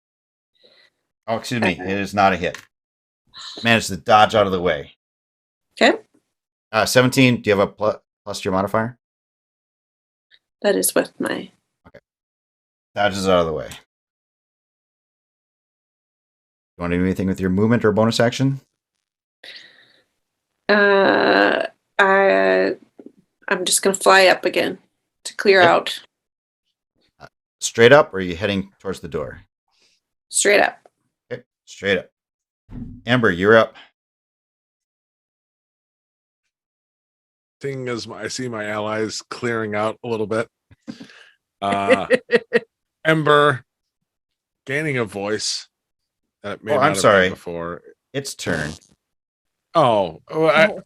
Oh, excuse me. It is not a hit. Managed to dodge out of the way. Okay. 17. Do you have a plus to your modifier? That is with my Dodges out of the way. You want to do anything with your movement or bonus action? I'm just gonna fly up again to clear Yep. out. Straight up, or are you heading towards the door? Straight up. Okay, straight up. Amber, you're up. Thing is, I see my allies clearing out a little bit. Ember gaining a voice that may Oh, not I'm have been sorry. before. It's turn. Oh, Fine.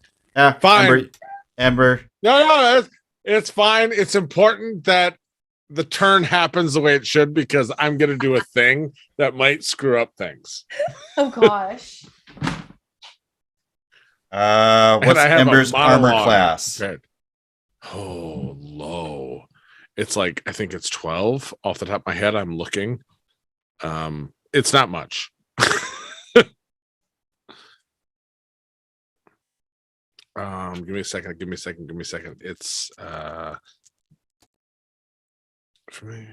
Fine. Ember. No, it's fine. It's important that the turn happens the way it should because I'm going to do a thing that might screw up things. Oh gosh. What's I have a Ember's armor monologue class? prepared. Oh, low. It's like, I think it's 12 off the top of my head. I'm looking. It's not much. Give me a second. It's for me.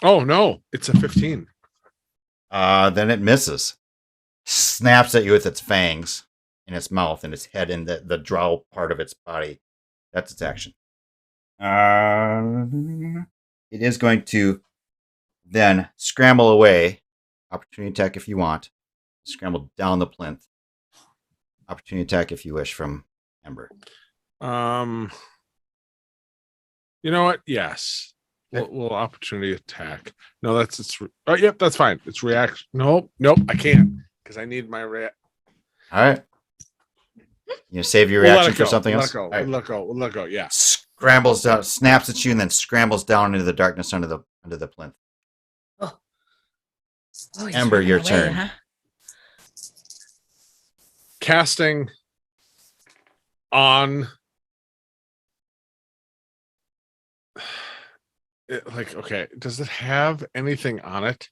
Oh no, it's a 15. Then it misses. Snaps at you with its fangs in its mouth and its head in the drow part of its body. That's its action. It is going to then scramble away. Opportunity attack if you want. Scramble down the plinth. Opportunity attack if you wish from Ember. You know what? Yes. Okay. We'll opportunity attack. No, yep, that's fine. It's reaction. Nope, I can't because I need my All right. You save your reaction for something else? All right. Let go. Yeah. Scrambles down, snaps at you, and then scrambles down into the darkness under the plinth. Oh, he's Ember, running your away, turn. huh? Casting on okay, does it have anything on it?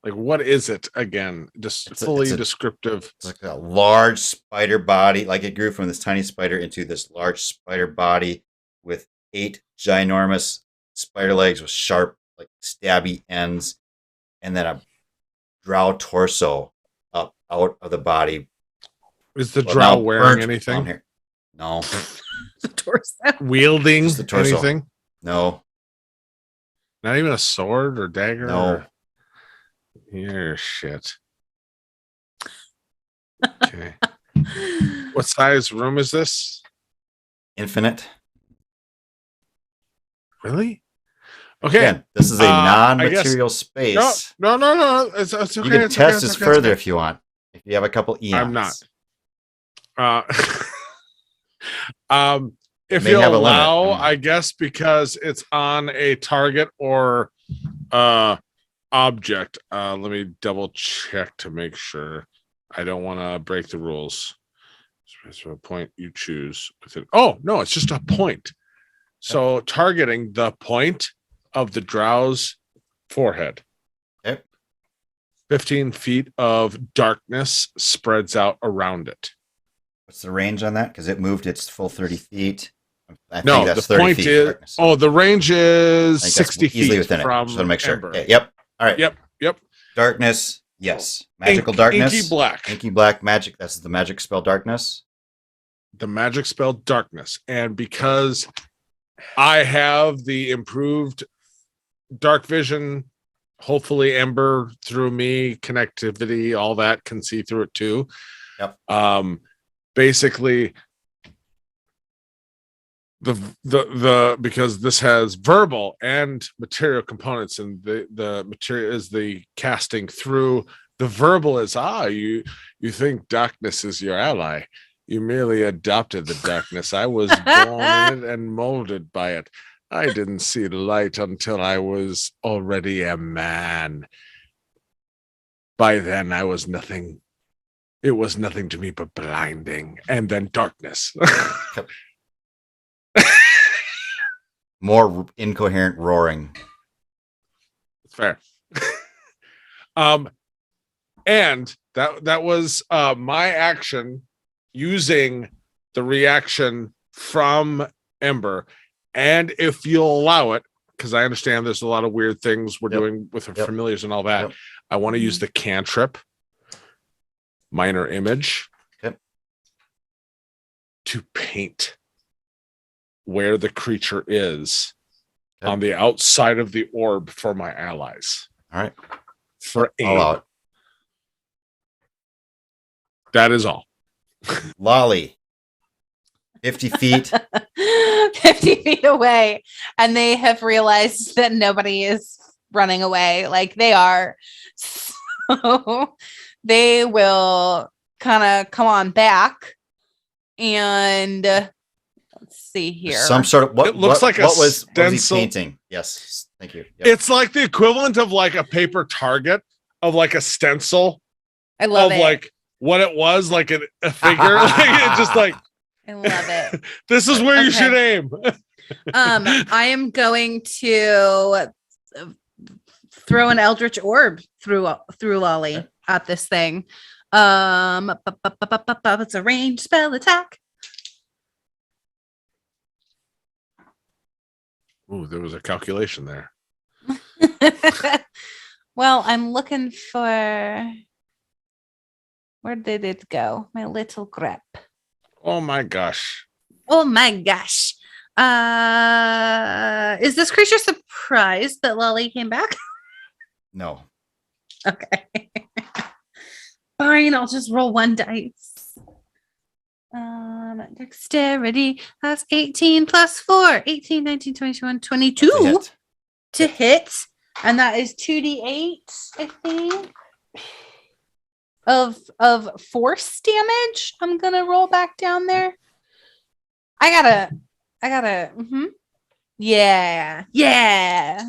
Like, what is it again? Just fully descriptive. It's like a large spider body. Like, it grew from this tiny spider into this large spider body with 8 ginormous spider legs with sharp, like, stabby ends, and then a drow torso up out of the body. Is the drow wearing anything? On here. No. The torso. Wielding Just the torso. anything? No. Not even a sword or dagger? No. You're shit. Okay. What size room is this? Infinite. Really? Okay. Again, this is a non-material space. No. It's okay. You can test this further if you want. If you have a couple eons. I'm not. If you allow, I guess, because it's on a target or object. Let me double check to make sure. I don't want to break the rules. So a point you choose with it. Oh no, it's just a point. So targeting the point of the drow's forehead. Yep. 15 feet of darkness spreads out around it. What's the range on that? Because it moved its full 30 feet. I think No, that's the 30 point feet is. darkness. Oh, the range is 60 feet easily within from it. Just want to make sure. Ember. Okay, yep. All right. Yep. Darkness. Yes. Magical darkness. Inky black. Inky black magic. That's the magic spell darkness. The magic spell darkness. And because I have the improved dark vision, hopefully Ember through me, connectivity, all that can see through it too. Yep. Basically the because this has verbal and material components, and the material is the casting through. The verbal is you think darkness is your ally. You merely adopted the darkness. I was born in it and molded by it. I didn't see light until I was already a man. By then I was nothing. It was nothing to me but blinding, and then darkness. More incoherent roaring. Fair. And that was my action using the reaction from Ember. And if you'll allow it, because I understand there's a lot of weird things we're doing with our familiars and all that, I want to use the cantrip minor image to paint where the creature is on the outside of the orb for my allies. All right. For aim. All out. That is all. Lolly. 50 feet. 50 feet away. And they have realized that nobody is running away like they are. So they will kind of come on back and let's see here. Some sort of it looks like what was he stencil. painting? Yes, thank you. Yep. It's like the equivalent of like a paper target of like a stencil. I love it. Like what it was, like a figure. Like, just like I love it. This is where you should aim. I am going to throw an eldritch orb through Lolly at this thing. It's a ranged spell attack. Ooh, there was a calculation there. Well, I'm looking for. Where did it go? My little grep. Oh my gosh. Oh my gosh. Is this creature surprised that Lolly came back? No. Okay. Fine, I'll just roll one dice. Dexterity, that's 18 plus 4. 18, 19, 21, That's a 22 hit. to hit. And that is 2d8, I think. Of force damage. I'm gonna roll back down there. I gotta yeah. Yeah.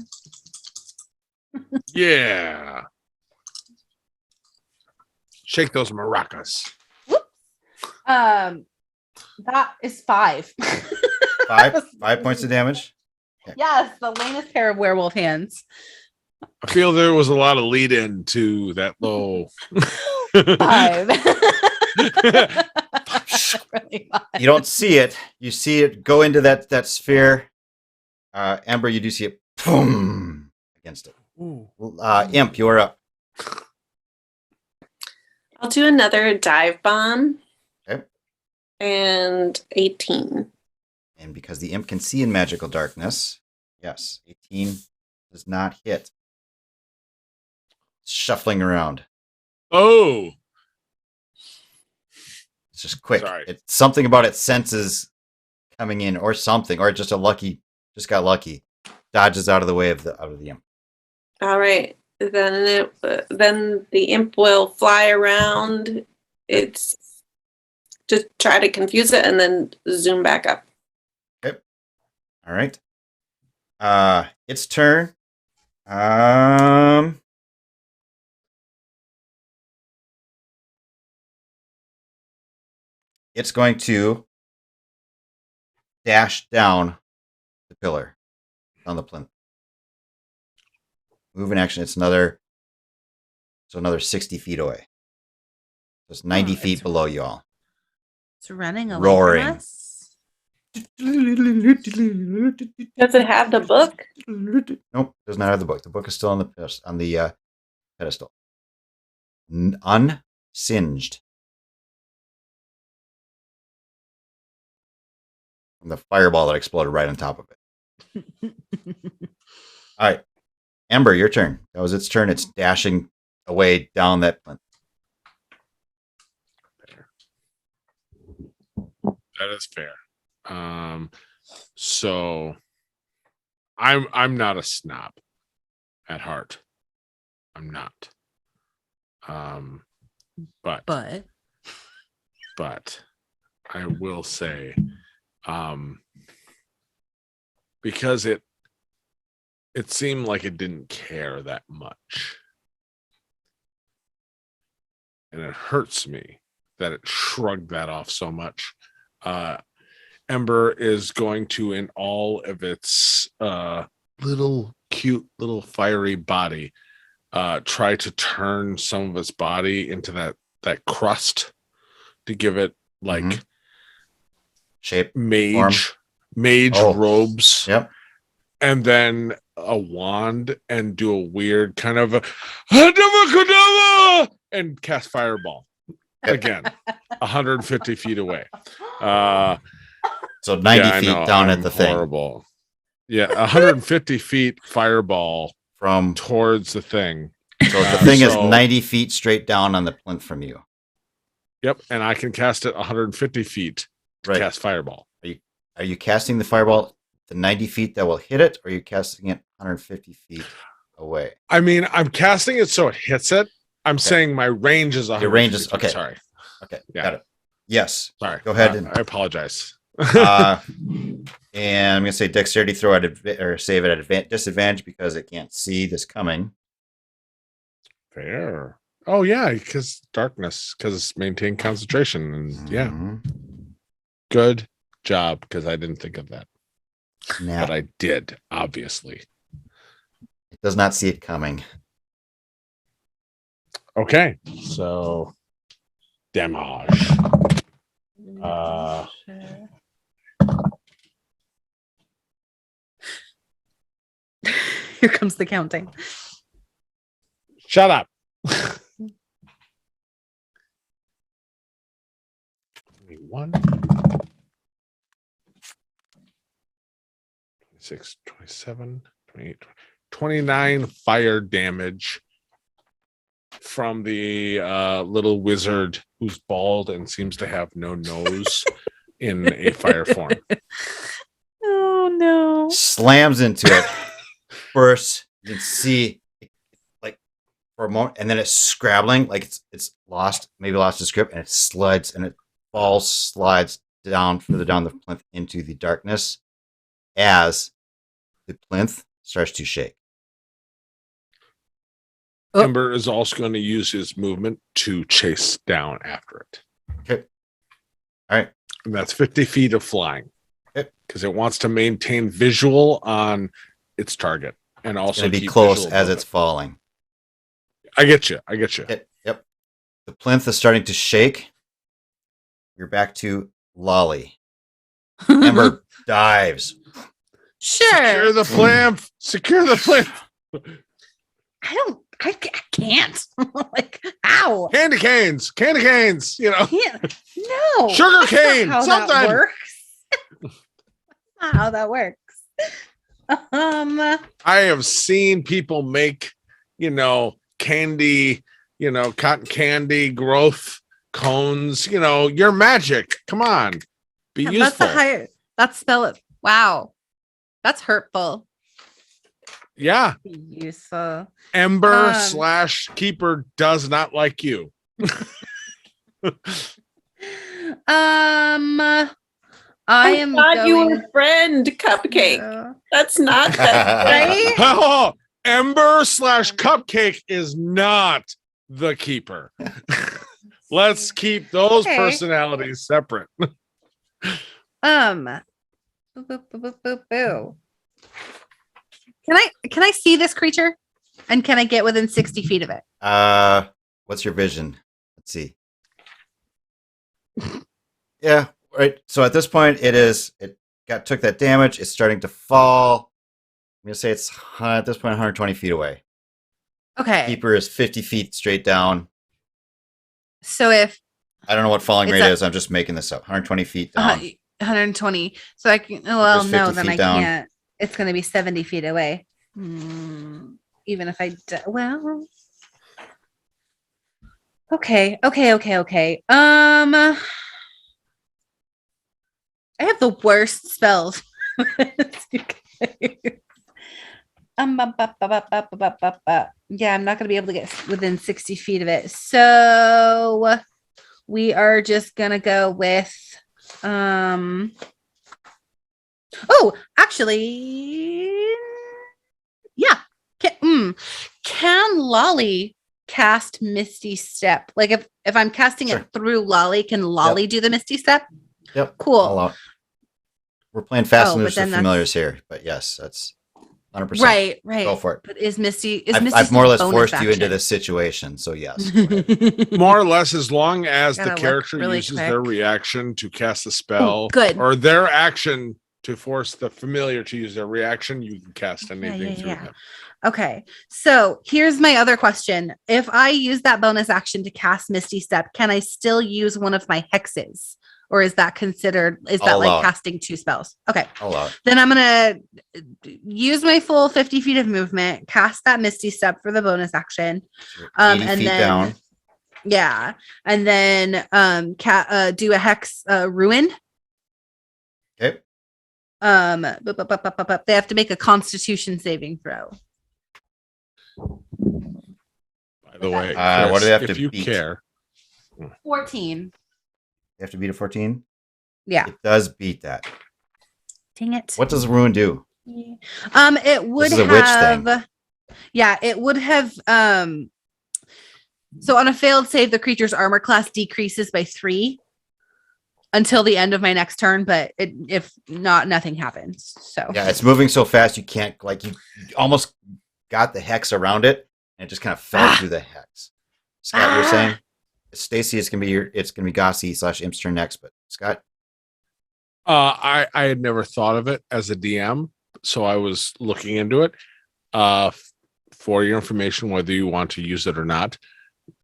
Shake those maracas. That is 5. 5 points of damage. Yes, the lamest pair of werewolf hands. I feel there was a lot of lead in to that low. 5. Really 5. You don't see it. You see it go into that sphere. Ember, you do see it boom against it. Imp, you're up. I'll do another dive bomb. Okay. And 18. And because the imp can see in magical darkness, yes, 18 does not hit. It's shuffling around. Oh, It's just quick. Sorry. It's something about its senses coming in, or something, or just got lucky. Dodges out of the way of the imp. All right. Then the imp will fly around. It's just try to confuse it and then zoom back up. Okay. All right. Its turn. It's going to dash down the pillar on the plinth. Move in action. It's another 60 feet away. So it's 90 feet below you all. It's running away Roaring. from us. Does it have the book? Nope, does not have the book. The book is still on the pedestal. Unsinged. From the fireball that exploded right on top of it. All right. Ember, your turn. That was its turn. It's dashing away down that plinth. that is fair. So I'm not a snob at heart. I'm not. But I will say, because it seemed like it didn't care that much, and it hurts me that it shrugged that off so much. Ember is going to, in all of its little cute little fiery body, try to turn some of its body into that crust to give it like shape, mage robes. Yep. And then a wand and do a weird kind of a and cast fireball again 150 feet away. So 90 feet down at the horrible thing. Yeah, 150 feet fireball from towards the thing. So the thing is 90 feet straight down on the plinth from you. Yep, and I can cast it 150 feet to cast fireball. Are you casting the fireball the 90 feet that will hit it, or are you casting it 150 feet away? I mean, I'm casting it so it hits it. I'm saying my range is 150 Your range is feet. okay. Sorry. Okay, got it. Yes. Sorry. Go ahead. I apologize. And I'm gonna say dexterity throw or save it at disadvantage because it can't see this coming. Fair. Oh yeah, because darkness, because maintain concentration, and yeah. Good job, because I didn't think of that. Now, but I did, obviously. It does not see it coming. Okay, so damage. Here comes the counting. Shut up. 21, 26, 27, 28, 29 fire damage from the little wizard who's bald and seems to have no nose in a fire form. Oh no. Slams into it. First, you can see like for a moment, and then it's scrabbling, like it's lost its grip, and it slides and it slides down further down the plinth into the darkness as the plinth starts to shake. Oh. Ember is also going to use his movement to chase down after it. Okay. All right. And that's 50 feet of flying. Okay. Because it wants to maintain visual on its target and also It's going to be keep close visual as above it's it. falling. I get you. Yep. The plinth is starting to shake. You're back to Lolly. Ember dives. Sure. Secure the plinth. I can't. Like, ow. Candy canes. You know. No. Sugar cane. How Something. that works. Not how that works. I have seen people make, candy, cotton candy growth cones. You're magic. Come on, be useful. That's spell it. Wow, that's hurtful. Yeah, Useful. Ember / keeper does not like you. I am thought going. you were friend, Cupcake. That's not that Right? Oh, Ember / cupcake is not the keeper. Let's keep those personalities separate. Boo, boo, boo, boo, boo, boo. Can I see this creature? And can I get within 60 feet of it? What's your vision? Let's see. Yeah, right. So at this point, it took that damage. It's starting to fall. I'm gonna say it's at this point 120 feet away. Okay. Keeper is 50 feet straight down. So if I don't know what falling rate is, I'm just making this up. 120 feet down. 120. So I can. Well, Keeper's no, 50 then I feet down. can't. It's going to be 70 feet away. Even if I well. Okay. I have the worst spells. Yeah, I'm not going to be able to get within 60 feet of it. So we are just going to go with oh, actually, yeah. Can Lolly cast Misty Step? Like if I'm casting it through Lolly, can Lolly do the Misty Step? Yep. Cool. We're playing fast moves but for familiars here, but yes, that's 100%. Right. Go for it. But is Misty? I've more or less forced you into this situation, so yes. More or less, as long as the Gotta character look really uses quick. their reaction to cast a spell, good. or their action to force the familiar to use their reaction, you can cast anything through them. Okay, so here's my other question. If I use that bonus action to cast Misty Step, can I still use one of my hexes? Or is that like casting two spells? Okay. Then I'm going to use my full 50 feet of movement, cast that Misty Step for the bonus action. 80 feet down. Yeah. And then do a hex ruin. Okay. They have to make a constitution saving throw. By the way, what do they have to if you beat? care. 14. You have to beat a 14? Yeah. It does beat that. Dang it. What does ruin do? It would This is a witch thing. Yeah, it would have so on a failed save, the creature's armor class decreases by 3 until the end of my next turn, but if not, nothing happens. So yeah, it's moving so fast you can't you almost got the hex around it and it just kind of fell through the hex. Scott, you're saying? Stacy, it's gonna be Gossi / Imp's turn next, but Scott. I had never thought of it as a DM, so I was looking into it. For your information, whether you want to use it or not,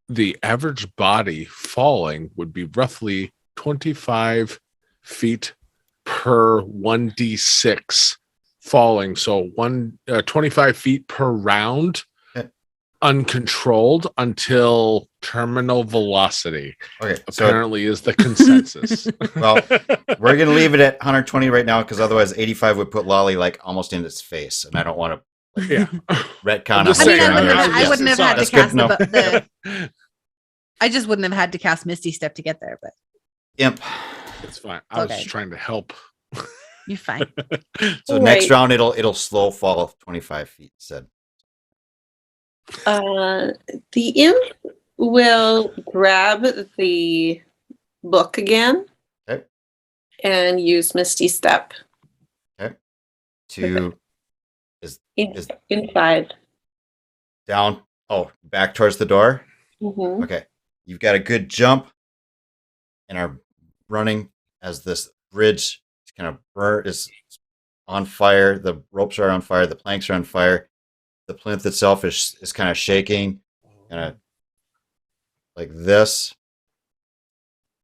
the average body falling would be roughly 25 feet per 1d6 falling. So 25 feet per round, uncontrolled until terminal velocity. Okay, so Apparently is the consensus. well, we're gonna leave it at 120 right now because otherwise 85 would put Lolly like almost in its face, and I don't want to Yeah. retcon. just a I mean, whole saying, turn. I wouldn't have had to That's cast good. the. I just wouldn't have had to cast Misty Step to get there, but Imp. It's fine. I was Okay. just trying to help. you're fine. So next Right. round it'll slow fall 25 feet instead. The imp will grab the book again. Okay. And use Misty Step To inside. down. Oh, back towards the door. Mhm. Okay, you've got a good jump, and are running as this bridge kind of is on fire. The ropes are on fire. The planks are on fire. The plinth itself is kind of shaking, kind of like this.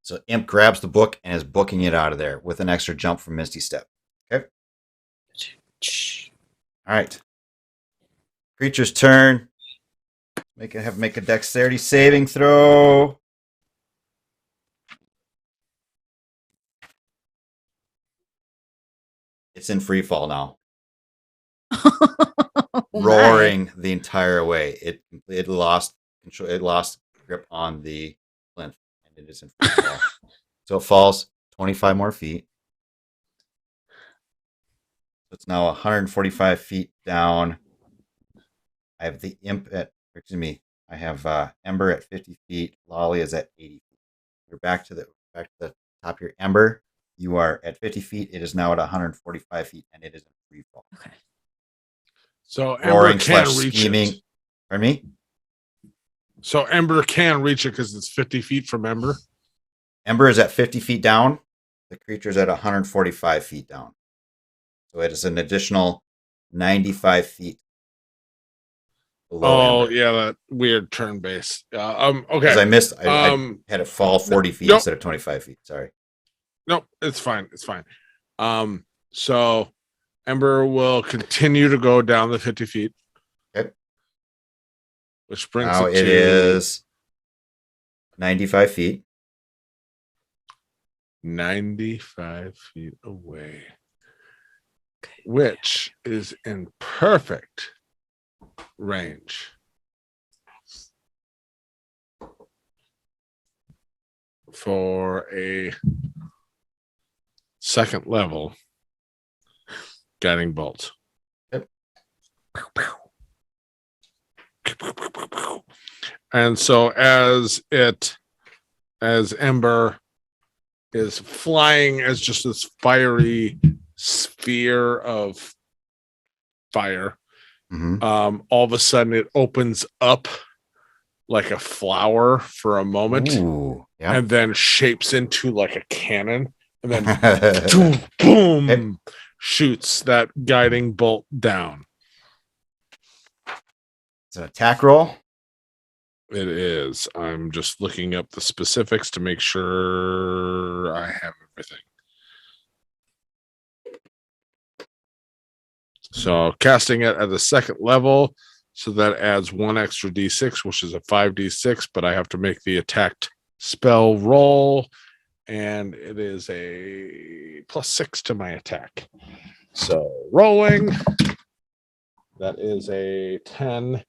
So Imp grabs the book and is booking it out of there with an extra jump from Misty Step. Okay. All right. Creature's turn. Make a dexterity saving throw. It's in free fall now, Oh, roaring the entire way. It lost control. It lost grip on the plinth, and it is in free fall. So it falls 25 more feet. So it's now 145 feet down. I have the imp I have Ember at 50 feet. Lolly is at 80 feet. We're back to the top here. Ember, you are at 50 feet. It is now at 145 feet, and it is in free fall. Okay. So Ember Roaring can slash reach scheming. it. Pardon me? So Ember can reach it because it's 50 feet from Ember. Ember is at 50 feet down. The creature is at 145 feet down. So it is an additional 95 feet below Ember. Yeah, that weird turn base. Okay. Because I missed. I had it fall 40 feet nope. instead of 25 feet. Sorry. Nope, it's fine. It's fine. So Ember will continue to go down the 50 feet. Okay. Which brings Now it it to is 95 feet. 95 feet away, which is in perfect range for a second level guiding bolt. Yep. And so as Ember is flying as just this fiery sphere of fire, all of a sudden it opens up like a flower for a moment. Ooh, yeah. And then shapes into like a cannon, and then boom, shoots that guiding bolt down. It's an attack roll. It is. I'm just looking up the specifics to make sure I have everything. So casting it at the second level, so that adds one extra d6, which is a 5d6, but I have to make the attacked spell roll, and it is a +6 to my attack. So rolling, that is a 10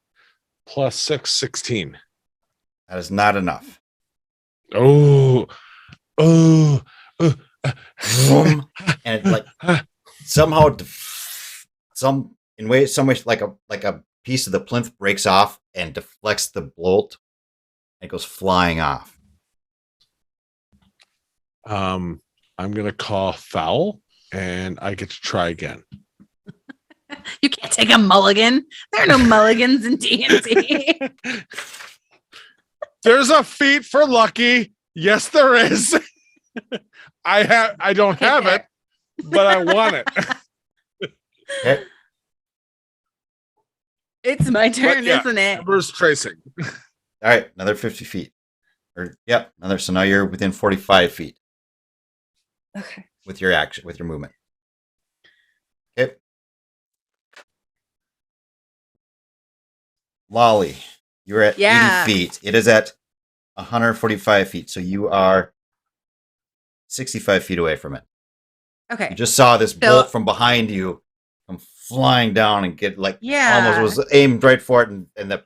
plus 6, 16. That is not enough. Oh, And it like somehow some way like a piece of the plinth breaks off and deflects the bolt. And it goes flying off. I'm gonna call foul, and I get to try again. You can't take a mulligan. There are no mulligans in D&D. There's a feat for lucky. Yes, there is. I don't have it, but I want it. Okay. It's my turn, But yeah, isn't it? Ember's tracing. All right, another 50 feet. So now you're within 45 feet Okay. with your action, with your movement. Okay. Lolly, you're at Yeah. 80 feet. It is at 145 feet. So you are 65 feet away from it. Okay. You just saw this So- bolt from behind you come flying down and get like Yeah. almost was aimed right for it, and the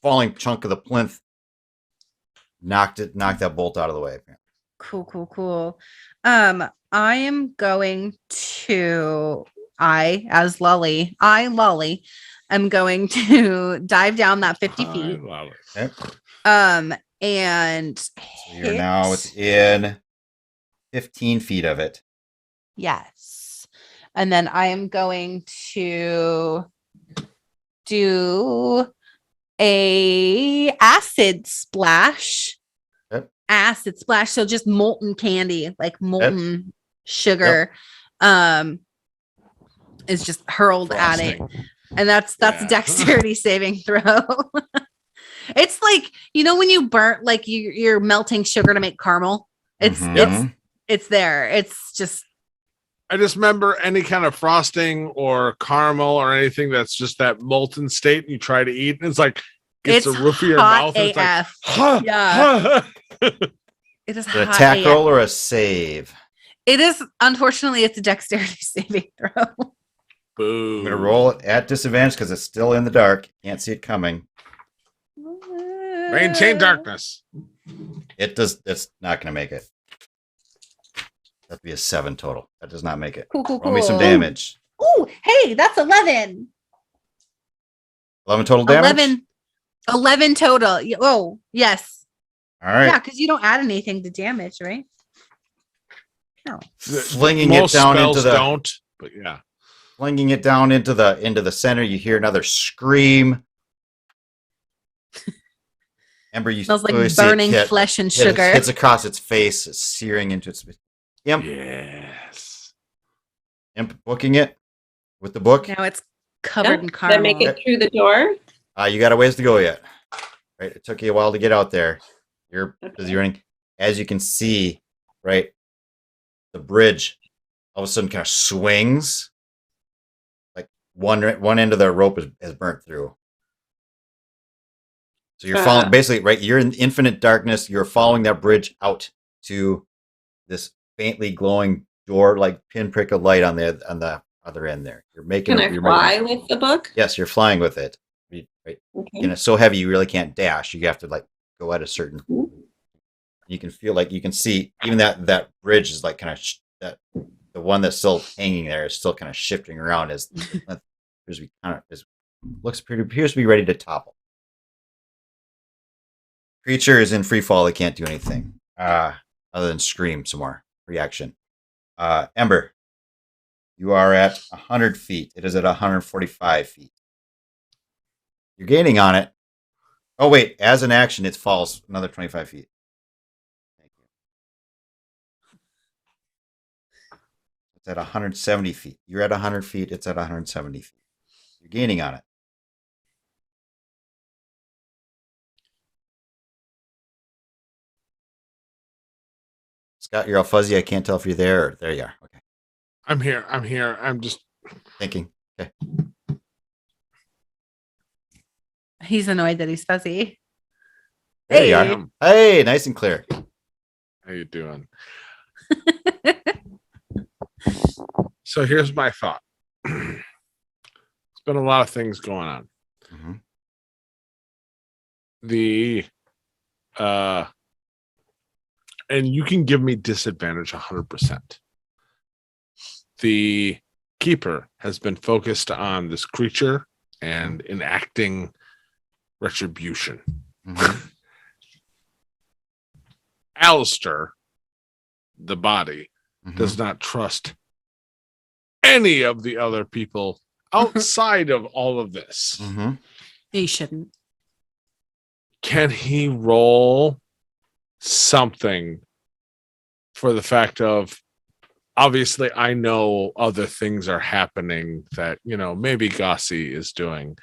falling chunk of the plinth knocked that bolt out of the way. Cool. I am going to as Lolly, am going to dive down that 50 feet. Okay. And So you're now within 15 feet of it. yes. And then I am going to do a acid splash. Yep. Acid splash. So just molten candy, like molten sugar, is just hurled at it. And that's a dexterity saving throw. It's like, when you burn, like you're melting sugar to make caramel. It's there. It's just, I just remember any kind of frosting or caramel or anything that's just that molten state and you try to eat, and it's like gets it's the roof of your hot mouth. And AF. it's like, Yeah. It is An hot attack AF. roll or a save? It is, unfortunately, it's a dexterity saving throw. Boo. I'm going to roll it at disadvantage because it's still in the dark. Can't see it coming. Maintain darkness. It's not going to make it. That'd be a 7 total. That does not make it. Cool. Roll me some damage. Oh, hey, that's 11. 11 total damage? 11 total. Oh, yes. All right. Yeah, because you don't add anything to damage, right? No. Flinging Most it down spells into the don't, but yeah. flinging it down into the center. You hear another scream. Ember, you Smells like clearly see it burning flesh and sugar. Hits across its face, searing into its. Imp, Yes. Imp booking it with the book. Now it's covered in Did I caramel. make it through the door? You got a ways to go yet. Right, it took you a while to get out there. You're running. As you can see, right, the bridge all of a sudden kind of swings. Like one end of the rope is burnt through. So you're following basically, right? You're in infinite darkness. You're following that bridge out to this faintly glowing door, like pinprick of light on the other end there. You're making. Can I fly with the book? Yes, you're flying with it. Right? Okay. And it's so heavy you really can't dash. You have to like go at a certain. Ooh. You can feel like you can see even that bridge is like kind of that the one that's still hanging there is still kind of shifting around as appears to be ready to topple. Creature is in free fall. They can't do anything other than scream some more reaction. Ember, you are at 100 feet. It is at 145 feet. You're gaining on it. Oh, wait. As an action, it falls another 25 feet. Thank you. It's at 170 feet. You're at 100 feet. It's at 170 feet. You're gaining on it. Scott, you're all fuzzy. I can't tell if you're there or there you are. Okay. I'm here. I'm just Thinking. Okay. He's annoyed that he's fuzzy. There you are. Hey, nice and clear. How you doing? So here's my thought. There's been a lot of things going on. Mm-hmm. And you can give me disadvantage 100%. The keeper has been focused on this creature and enacting retribution. Mm-hmm. Alistair, the body, does not trust any of the other people outside of all of this. Mm-hmm. He shouldn't. Can he roll something for the fact of, obviously I know other things are happening that, maybe Gossi is doing,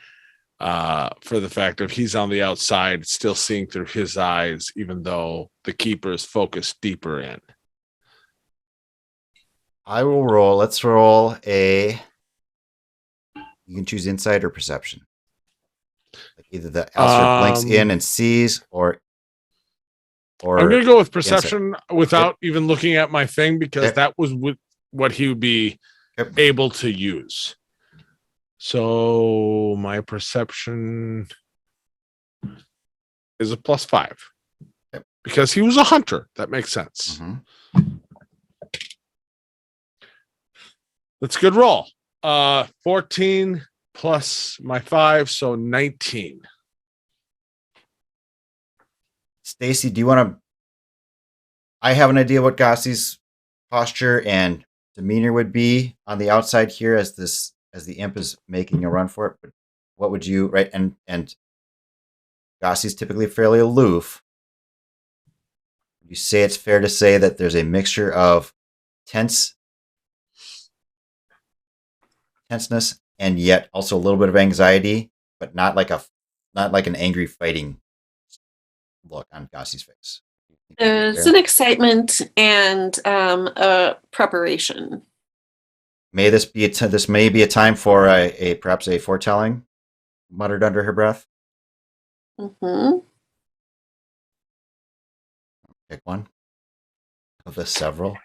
for the fact of he's on the outside still seeing through his eyes, even though the keeper is focused deeper in. I will roll. Let's roll a. You can choose insight or perception. Like either the Alistair blinks in Um, and sees, or I'm going to go with insight. perception without even looking at my thing because Okay. that was what he would be Yep. able to use. So my perception is a +5 Yep. because he was a hunter. That makes sense. Mhm. That's a good roll. 14 plus my 5, so 19. Stacy, do you want to? I have an idea what Gossie's posture and demeanor would be on the outside here as the imp is making a run for it. But what would you right? And Gossie's typically fairly aloof. You say it's fair to say that there's a mixture of tenseness and yet also a little bit of anxiety, but not like an angry fighting look on Gossie's face. There's an excitement and a preparation. May this be this may be a time for a perhaps a foretelling, muttered under her breath. Mm-hmm. Pick one of the several.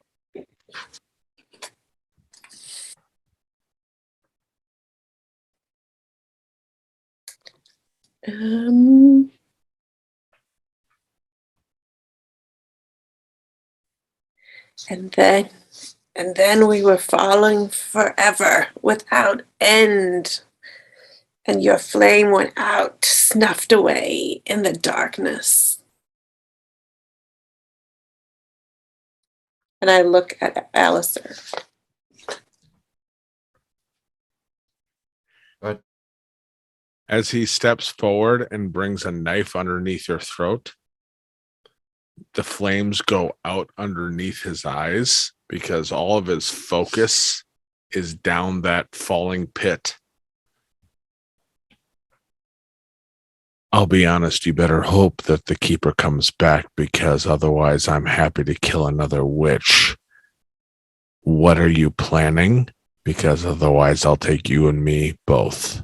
And then we were falling forever without end. And your flame went out, snuffed away in the darkness. And I look at Alistair. Good. As he steps forward and brings a knife underneath your throat, the flames go out underneath his eyes because all of his focus is down that falling pit. I'll be honest, you better hope that the keeper comes back because otherwise I'm happy to kill another witch. What are you planning? Because otherwise I'll take you and me both.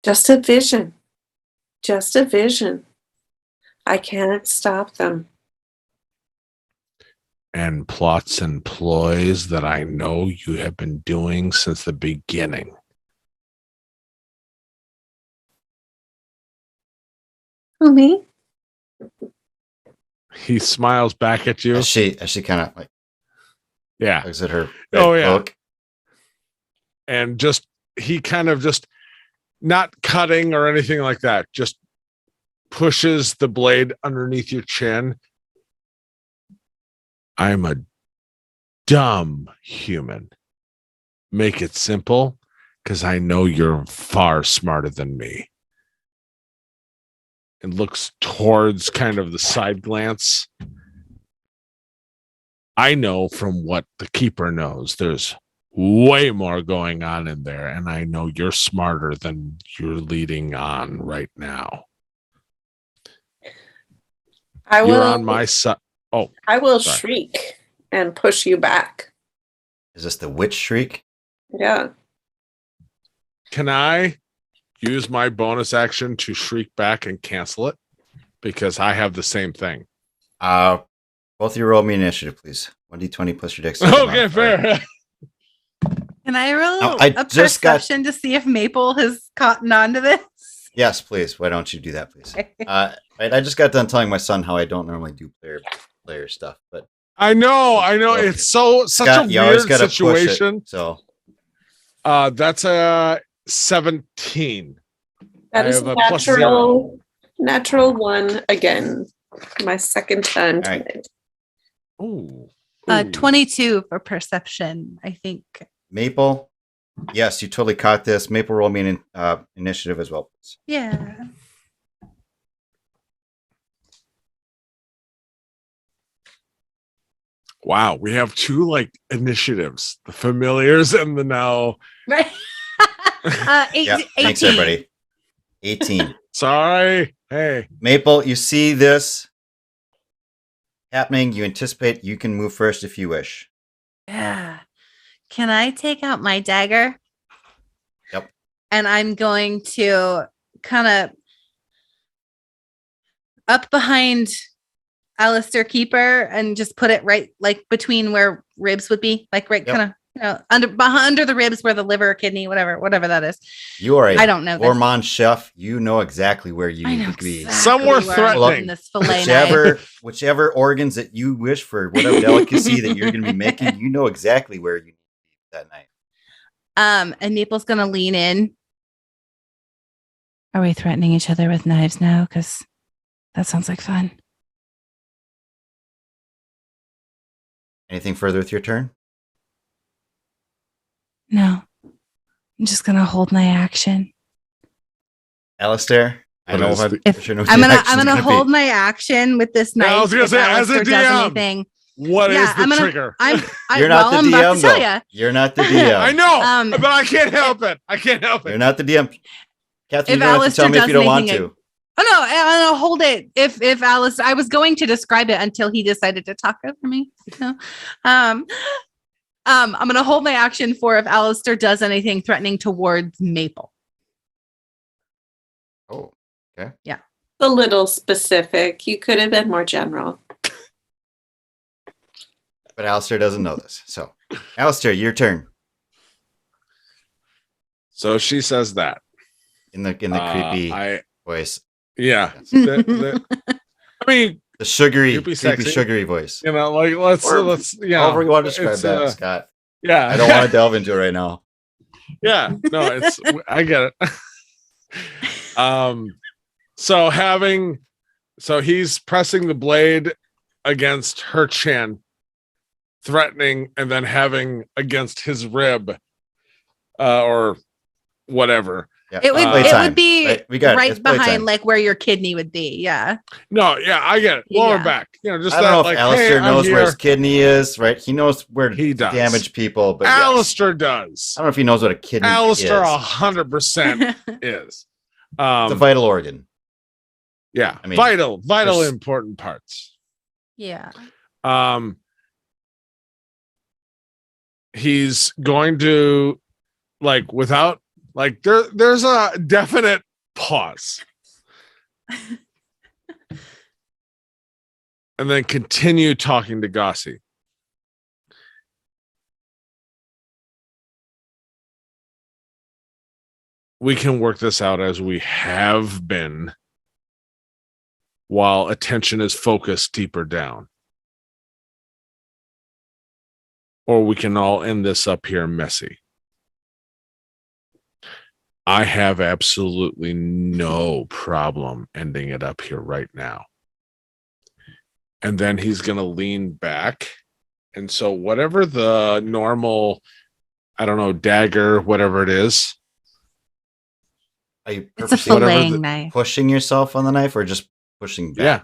Just a vision. Just a vision. I can't stop them. And plots and ploys that I know you have been doing since the beginning. Who, me? He smiles back at you. As she kind of like Yeah. looks at her red Oh, yeah. cloak. And just, he kind of just, not cutting or anything like that, just pushes the blade underneath your chin. I'm a dumb human. Make it simple, because I know you're far smarter than me. And looks towards kind of the side glance. I know from what the keeper knows, there's way more going on in there, and I know you're smarter than you're leading on right now. You're on my side. Oh, I will sorry. shriek and push you back. Is this the witch shriek? Yeah. Can I use my bonus action to shriek back and cancel it? Because I have the same thing. Both of you roll me initiative, please. 1d20 plus your dexterity. Okay, fair. Can I roll No, I a just got- perception to see if Maple has gotten onto this? Yes, please. Why don't you do that, please? Right, I just got done telling my son how I don't normally do player stuff, but I know. It's such Scott, a you always weird gotta push it, situation. so That's a 17. That I is have a a +0. natural one again. My second time All right. tonight. Ooh. 22 for perception, I think. Maple. Yes, you totally caught this. Maple, roll me an initiative as well, please. Yeah. Wow, we have two like initiatives: the familiars and the now. Right. Yeah, 18. thanks everybody. 18. Sorry. Hey. Maple, you see this happening. You anticipate. You can move first if you wish. Yeah. can I take out my dagger? Yep. And I'm going to kind of up behind Alistair Keeper and just put it right like between where ribs would be, like right Yep. kind of under the ribs where the liver, kidney, whatever that is. You are I don't know this. gourmand chef. You know exactly where you I need know to be. exactly Somewhere where I'm threatening. putting this fillet knife. Whichever organs that you wish for, whatever delicacy that you're going to be making, you know exactly where you need to be that night. And Maple's gonna lean in. Are we threatening each other with knives now? Because that sounds like fun. Anything further with your turn? No, I'm just gonna hold my action. Alistair? I What know is I'm the- for sure know what I'm your gonna action's I'm gonna gonna be. hold my action with this knife. Yeah, I was gonna if say, as a Alistair does DM. anything. What is Yeah, the I'm gonna- trigger? You're not the I'm about DM, to tell though. ya. You're not the DM. I know, Um, but I can't help it. I can't help You're it. not the DM. Catherine, If you don't have to tell Alistair me if does you don't want anything, to. Oh no, I'll hold it. If Alice, I was going to describe it until he decided to talk over me. So, I'm gonna hold my action for if Alistair does anything threatening towards Maple. Oh, A little specific. You could have been more general. but Alistair doesn't know this. So, Alistair, your turn. So she says that. In the creepy voice. Yeah. Yes. I mean, The sugary, You'd be creepy, sexy. sugary voice. you know, like let's yeah. However you want to describe it's, that, Scott. Yeah. I don't want to delve into it right now. Yeah. No, it's I get it. So he's pressing the blade against her chin, threatening, and then having against his rib, or whatever. Yeah. It would Playtime. be Right, we got it. right It's playtime. behind like where your kidney would be. Yeah. No, yeah, I get it. Lower Yeah. back. You know, just I don't that know if like Alistair hey, I'm knows where his here. kidney is, right? He knows where He to does. damage people, but yes. Alistair does. I don't know if he knows what a kidney Alistair is. 100% is. It's a vital organ. Yeah, I mean, vital there's- important parts. Yeah. He's going to like without like there's a definite pause. And then continue talking to Gossi. We can work this out as we have been while attention is focused deeper down. Or we can all end this up here messy. I have absolutely no problem ending it up here right now. And then he's going to lean back. And so whatever the normal, I don't know, dagger, whatever it is. Are you It's a purposely filleting knife. pushing yourself on the knife or just pushing back? Yeah.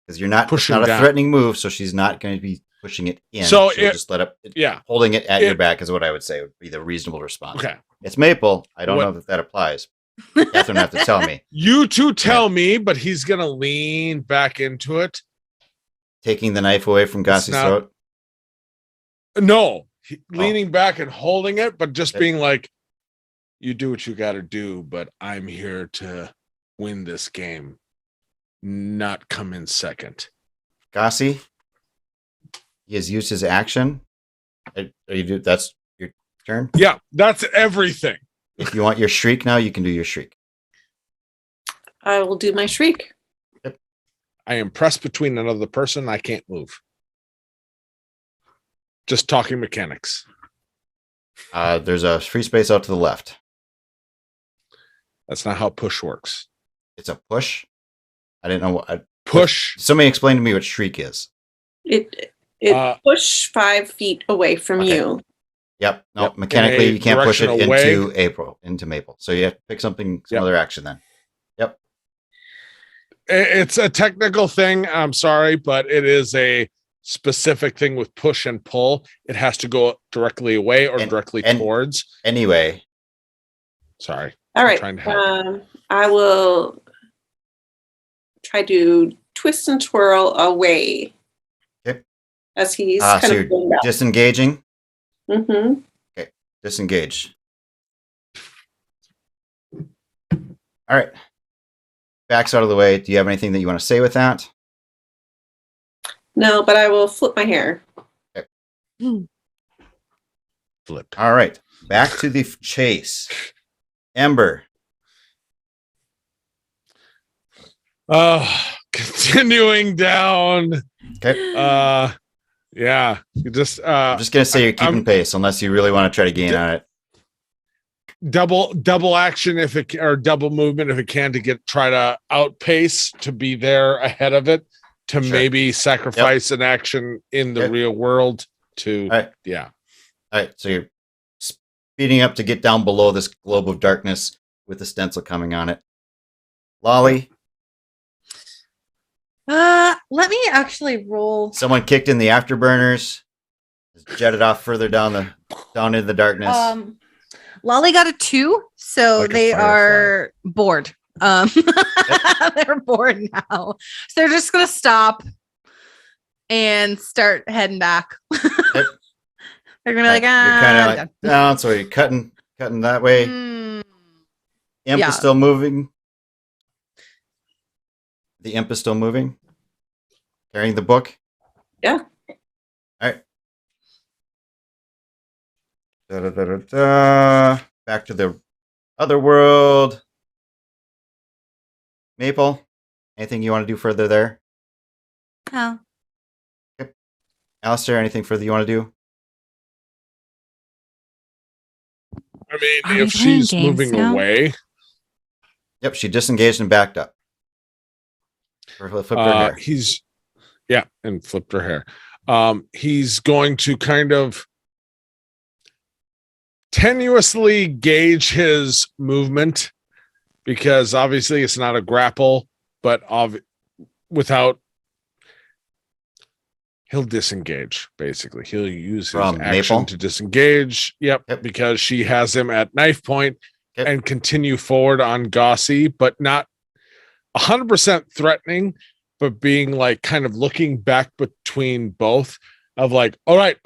Because you're not Pushing it's not a down. threatening move, so she's not going to be pushing it in. So She'll it- just let it Yeah. holding it at your It- back is what I would say would be the reasonable response. Okay. It's Maple. I don't What- know if that applies. Catherine have to tell me. You two tell me, but he's going to lean back into it. Taking the knife away from Gossi's not- throat. No, leaning back and holding it, but just Okay. being like, you do what you got to do, but I'm here to win this game, not come in second. Gossi, he has used his action. That's your turn. Yeah, that's everything. If you want your shriek now, you can do your shriek. I will do my shriek. I am pressed between another person. I can't move. Just talking mechanics. There's a free space out to the left. That's not how push works. It's a push. I didn't know what. Push. Somebody explain to me what shriek is. It push 5 feet away from Okay. you. Yep. No, Yep. mechanically In a you can't push it direction away. into Maple. So you have to pick some Yep. other action then. It's a technical thing. I'm sorry, but it is a specific thing with push and pull. It has to go directly away or directly towards. Anyway, Sorry. All right. trying to help. I will try to twist and twirl away. Okay. As he's so kind you're of going back. disengaging. Mm-hmm. Disengage. All right. Back's out of the way. Do you have anything that you want to say with that? No, but I will flip my hair. Flip. All right. Back to the chase. Ember. Continuing down. Okay. Yeah. You just I'm just gonna say you're keeping pace, unless you really want to try to gain on it. double action if it or double movement if it can to try to outpace to be there ahead of it to Sure. maybe sacrifice an action in the real world to All right. yeah. All right. So you're speeding up to get down below this globe of darkness with the stencil coming on it. Lolly. Let me actually roll. Someone kicked in the afterburners. Jetted off further down into the darkness. Lolly got a 2, so Like a they firefly. are bored. They're bored now, so they're just gonna stop and start heading back. They're gonna be like, you're kind of I'm like down, so you're cutting that way. done." Imp yeah. is still moving. The imp is still moving. Carrying the book. Yeah. All right. Da-da-da-da-da. Back to the other world. Maple, anything you want to do further there? Oh. Alistair, anything further you want to do? I Are mean, we if playing she's games moving now? away, Yep, she disengaged and backed up. Or flipped her hair. and flipped her hair. He's going to kind of tenuously gauge his movement because obviously it's not a grapple, but without he'll disengage. Basically, he'll use his From action Maple? to disengage. Yep, Yep. because she has him at knife point Yep. and continue forward on Gossi, but not 100% threatening, but being like kind of looking back between both of like, all right.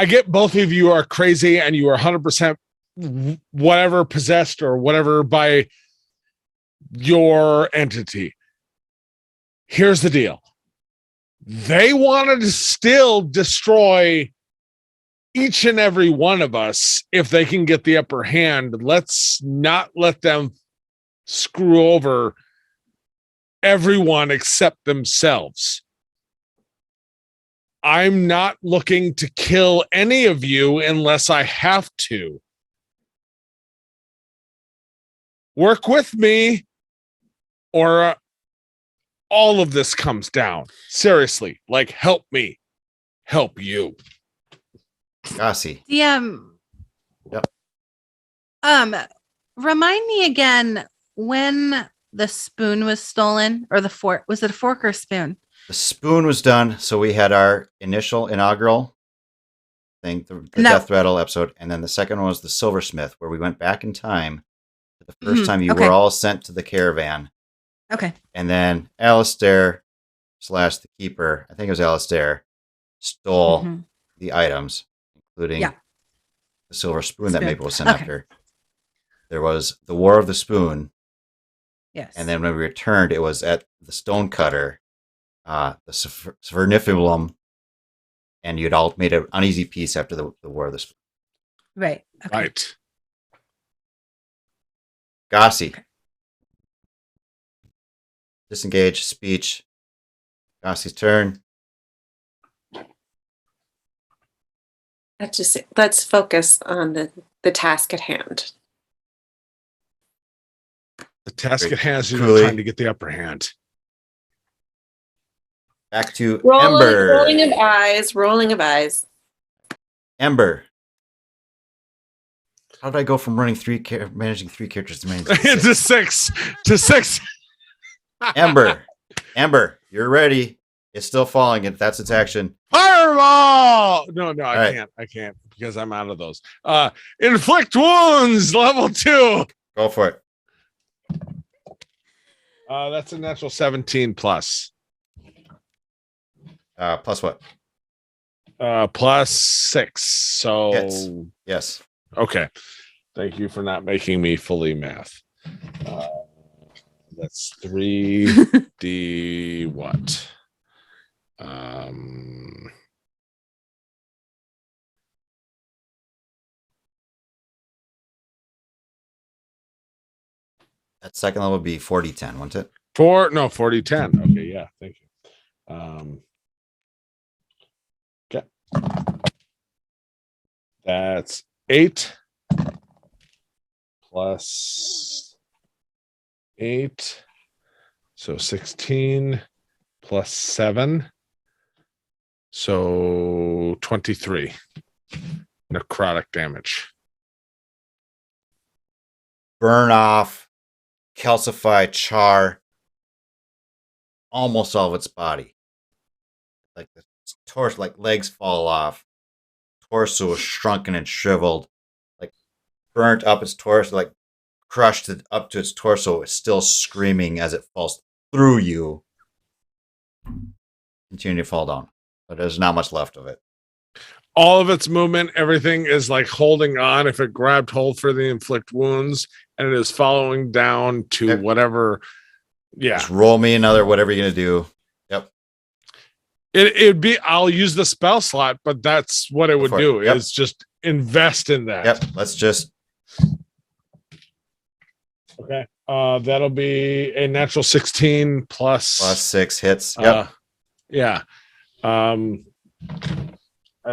I get both of you are crazy and you are 100% whatever possessed or whatever by your entity. Here's the deal. They wanted to still destroy each and every one of us if they can get the upper hand. Let's not let them screw over everyone except themselves. I'm not looking to kill any of you unless I have to. Work with me or all of this comes down. Seriously, like help me. Help you. Gossi. DM. Yep. Remind me again when the spoon was stolen, or the fork. Was it a fork or a spoon? The spoon was done, so we had our inaugural thing, the Deathrattle episode, and then the second one was the silversmith, where we went back in time. The first time you were all sent to the caravan. Okay. And then Alistair / the keeper, I think it was Alistair, stole the items, including the silver spoon that Maple was sent after. There was the War of the Spoon. Yes. And then when we returned, it was at the stone cutter, the Sphernifilum, and you'd all made an uneasy peace after the War of the Spoon. Right. Okay. Right. Gossi. Disengage, speech. Gossi's turn. Let's focus on the task at hand. The task Great. at hand is Coolly. trying to get the upper hand. Back to Rolling Ember. rolling of eyes. Ember. How did I go from managing 3 characters to managing 6? to six. Ember, you're ready. It's still falling. If that's its action. Fireball! No, I right. can't because I'm out of those. Inflict wounds, level 2. Go for it. That's a natural 17 plus. Plus what? Plus 6. So Hits. Yes. okay. Thank you for not making me fully math. That's 3D what? That second level would be 40-10, wouldn't it? 40-10. Okay, yeah, thank you. Okay. That's 8 plus 8. So 16 plus 7. So 23 necrotic damage. Burn off, calcify, char almost all of its body. Like the torso, like legs fall off. Torso is shrunken and shriveled. Like burnt up its torso, like crushed it up to its torso. It's still screaming as it falls through you. Continue to fall down. But there's not much left of it. All of its movement, everything is like holding on. If it grabbed hold for the inflict wounds, and it is following down to whatever. Yeah. Just roll me another whatever you're gonna do. Yep. It'd be I'll use the spell slot, but that's what it would do is just invest in that. Yep. Let's just okay. That'll be a natural 16 plus 6 hits. Yep. Yeah. I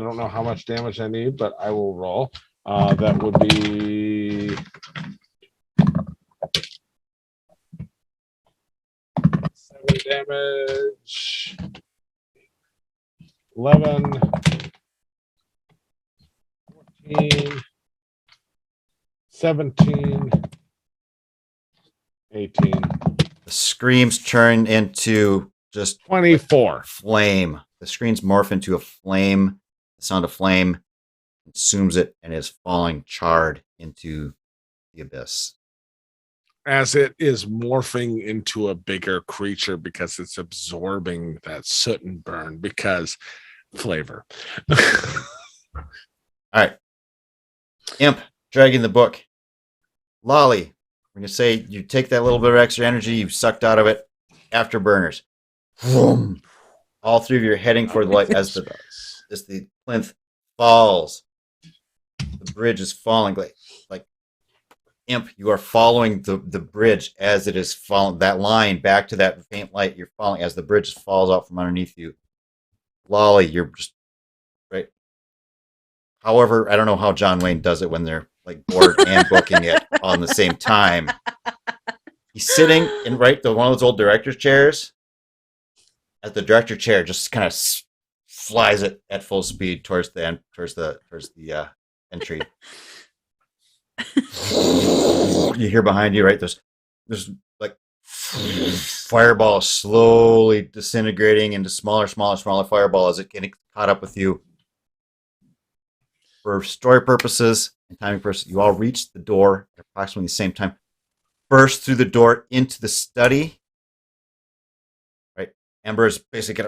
don't know how much damage I need, but I will roll. That would be 7 damage. 11, 14, 17, 18. The screams turn into just 24. Flame. The screams morph into a flame. The sound of flame consumes it and is falling charred into the abyss. As it is morphing into a bigger creature because it's absorbing that soot and burn because flavor. All right. Imp, dragging the book. Lolly, we're going to say you take that little bit of extra energy you've sucked out of it. Afterburners. Vroom. All three of you are heading for the light as the plinth falls. The bridge is falling. Like Imp, you are following the bridge as it is falling. That line back to that faint light, you're following as the bridge falls out from underneath you. Lolly, you're just right. However, I don't know how John Wayne does it when they're like bored and booking it on the same time. He's sitting in one of those old director's chairs. As the director chair just kind of flies it at full speed towards the entry. You hear behind you, right? There's like fireballs slowly disintegrating into smaller fireballs as it getting caught up with you. For story purposes and timing purposes, you all reach the door at approximately the same time. Burst through the door into the study. Right, Ember is basically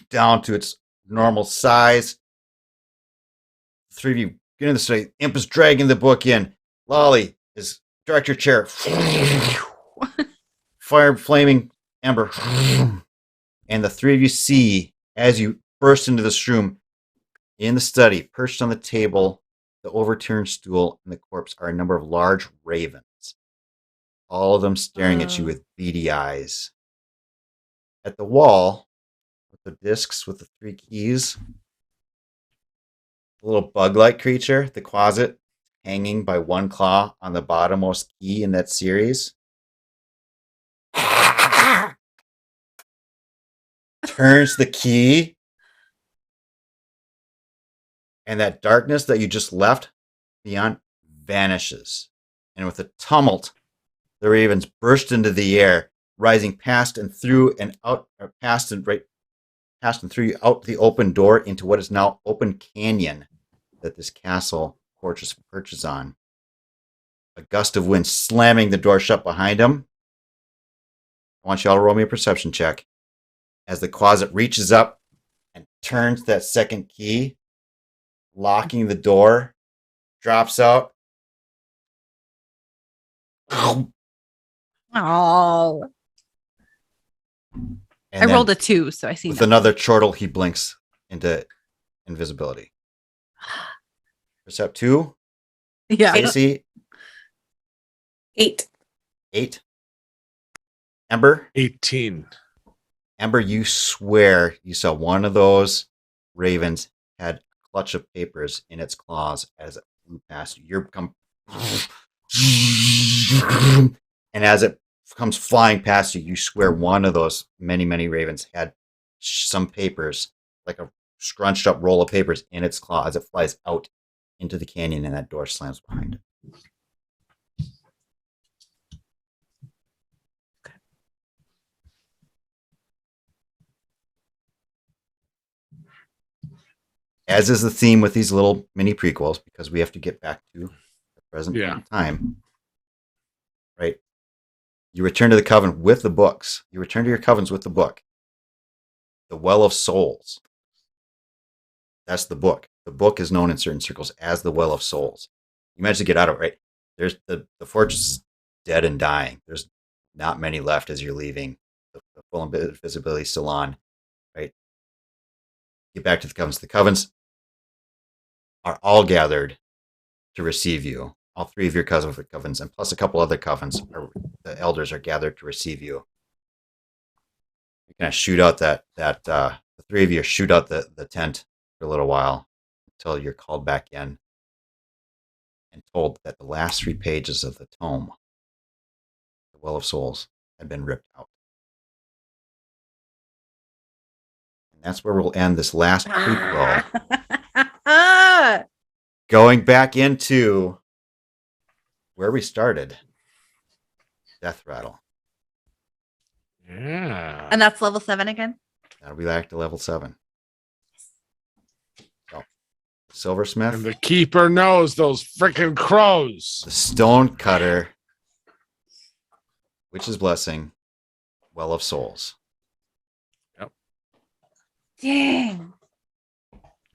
down to its normal size. The three of you get in the study. Imp is dragging the book in. Lolly is director chair. Fire flaming Ember. And the three of you see, as you burst into this room, in the study, perched on the table, the overturned stool, and the corpse are a number of large ravens. All of them staring at you with beady eyes. At the wall, with the discs with the 3 keys, a little bug-like creature, the closet, hanging by one claw on the bottommost key in that series. Turns the key, and that darkness that you just left beyond vanishes. And with a tumult, the ravens burst into the air, rising past and through and out, or past and through out the open door into what is now open canyon that this castle fortress perches on. A gust of wind slamming the door shut behind him. I want you all to roll me a perception check as the closet reaches up and turns that second key, locking the door, drops out. Oh, And I then rolled a 2, so I see with nothing. another chortle, he blinks into invisibility. Percept 2. Yeah. Stacey, 8. 8. Ember, 18. Ember, you swear you saw one of those ravens had a clutch of papers in its claws as it flew past you. You're come, and as it comes flying past you, you swear one of those many, many ravens had some papers, like a scrunched up roll of papers in its claw as it flies out into the canyon, and that door slams behind it. As is the theme with these little mini prequels, because we have to get back to the present time. Right? You return to the coven with the books. You return to your covens with the book. The Well of Souls. That's the book. The book is known in certain circles as the Well of Souls. You managed to get out of it, right? There's the fortress is dead and dying. There's not many left as you're leaving. The full invisibility is still on, right? Get back to the covens. The covens are all gathered to receive you. All 3 of your covens, and plus a couple other covens, the elders are gathered to receive you. You kind of shoot out the 3 of you shoot out the tent for a little while until you're called back in and told that the last 3 pages of the tome, the Well of Souls, had been ripped out. And that's where we'll end this last prequel. Going back into where we started, Deathrattle. Yeah. And that's level 7 again? That'll be back to level 7. So, Silversmith. And the keeper knows those freaking crows. The Stonecutter. Witch's Blessing. Well of Souls. Yep. Dang.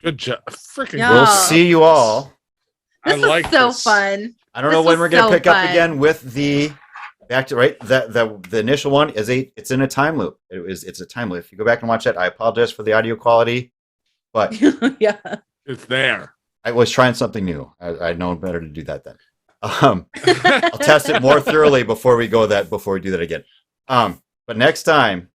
Good job. Freaking Yeah. We'll see you all. This I was like so this. fun. I don't This know when was we're going to so pick up fun. again with the back to right. The initial one is it's in a time loop. It's a time loop. If you go back and watch it, I apologize for the audio quality, but Yeah. It's there. I was trying something new. I'd known better to do that then. I'll test it more thoroughly before we do that again. But next time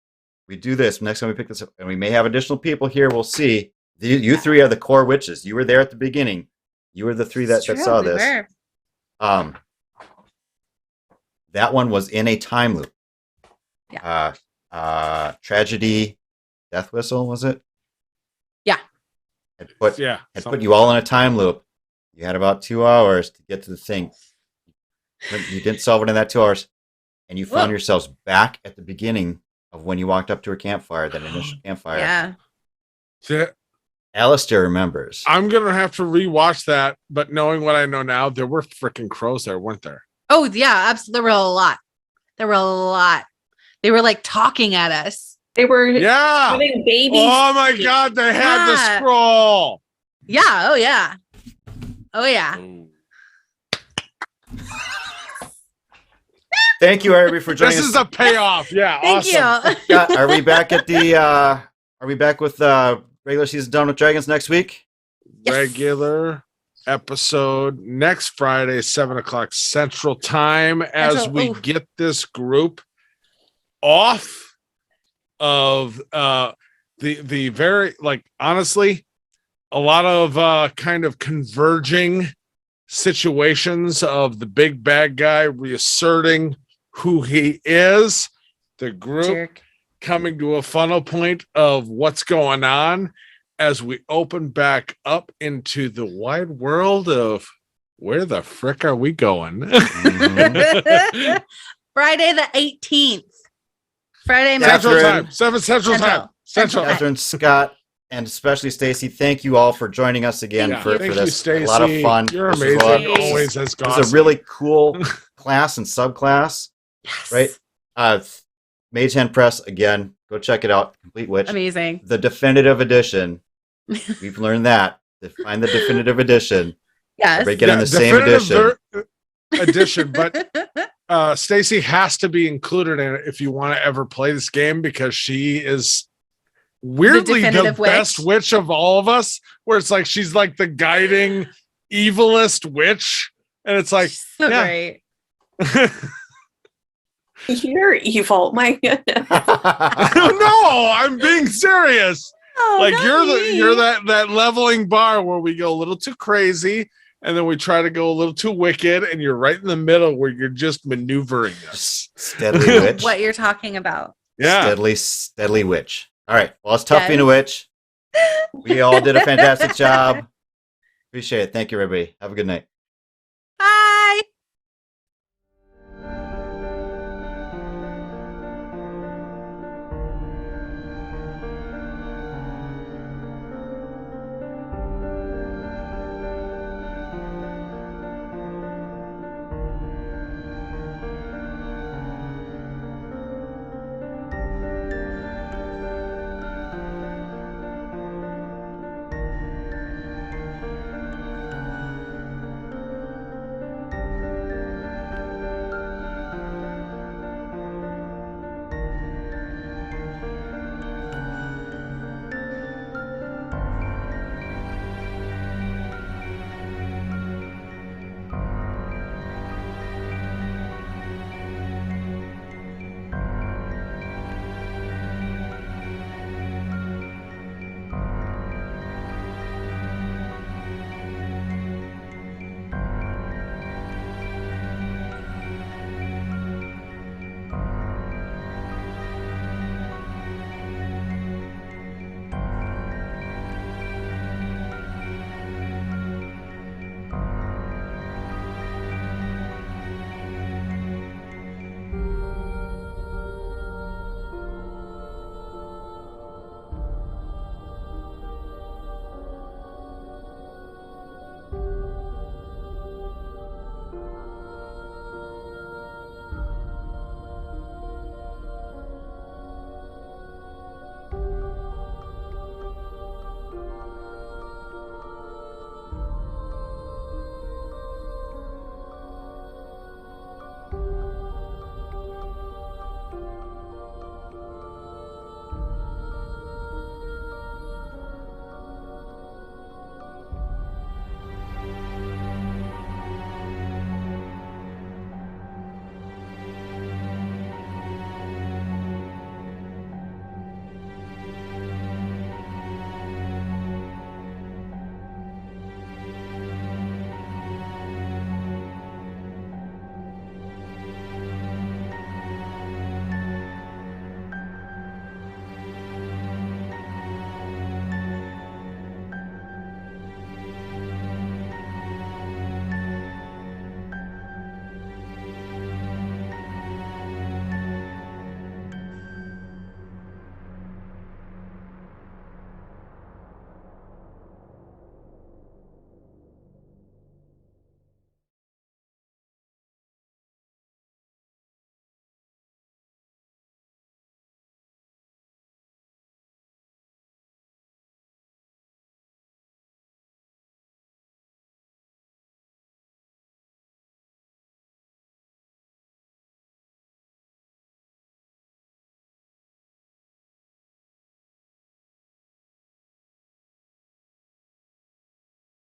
we do this, next time we pick this up, and we may have additional people here, we'll see. You 3 are the core witches. You were there at the beginning. You were the 3 that saw this. Were. That one was in a time loop. Yeah. Tragedy, Death Whistle, was it? Yeah. Had put something you all in a time loop. You had about 2 hours to get to the thing. You didn't solve it in that 2 hours, and you found yourselves back at the beginning of when you walked up to her campfire, that initial campfire. Yeah. See, Alistair remembers. I'm gonna have to rewatch that, but knowing what I know now, there were freaking crows there, weren't there? Oh, yeah. Absolutely. There were a lot. They were like talking at us. They were Yeah. having babies. Oh my god, they had the Yeah. scroll. Yeah. Oh, yeah. Oh, yeah. Thank you, everybody, for joining This us. is a payoff. Yeah, Thank awesome. you. Yeah, are we back at the? Are we back with regular season Down with Dragons next week? Yes. Regular episode next Friday, 7:00 Central Time, as we get this group off of the very, like, honestly, a lot of kind of converging situations of the big bad guy reasserting who he is, the group Jerk. coming to a funnel point of what's going on as we open back up into the wide world of where the frick are we going? Mhm. Friday the 18th. Friday, Yeah, March Central Catherine. time, 7 Central time. Central. Catherine, Scott, and especially Stacy, thank you all for joining us again Yeah, for thank this. you, A lot of Stacey. fun. You're This was a lot of- amazing. Always has It was gossip. a really cool class and subclass, Yes. right? Mage Hand Press, again, go check it out. Complete Witch. Amazing. The definitive edition. We've learned that. To find the definitive edition. Yes. Everybody get on the same definitive edition. edition, but Stacy has to be included in it if you want to ever play this game, because she is weirdly the definitive best witch. witch of all of us, where it's like she's like the guiding evilest witch, and it's like So great. You're evil. My goodness. no, I'm being serious. Oh, Like not you're me. that leveling bar where we go a little too crazy and then we try to go a little too wicked, and you're right in the middle where you're just maneuvering us. Steadily Witch. What you're talking about. Yeah. Steadily Witch. All right. Well, it's tough Yes. being a witch. We all did a fantastic job. Appreciate it. Thank you, everybody. Have a good night.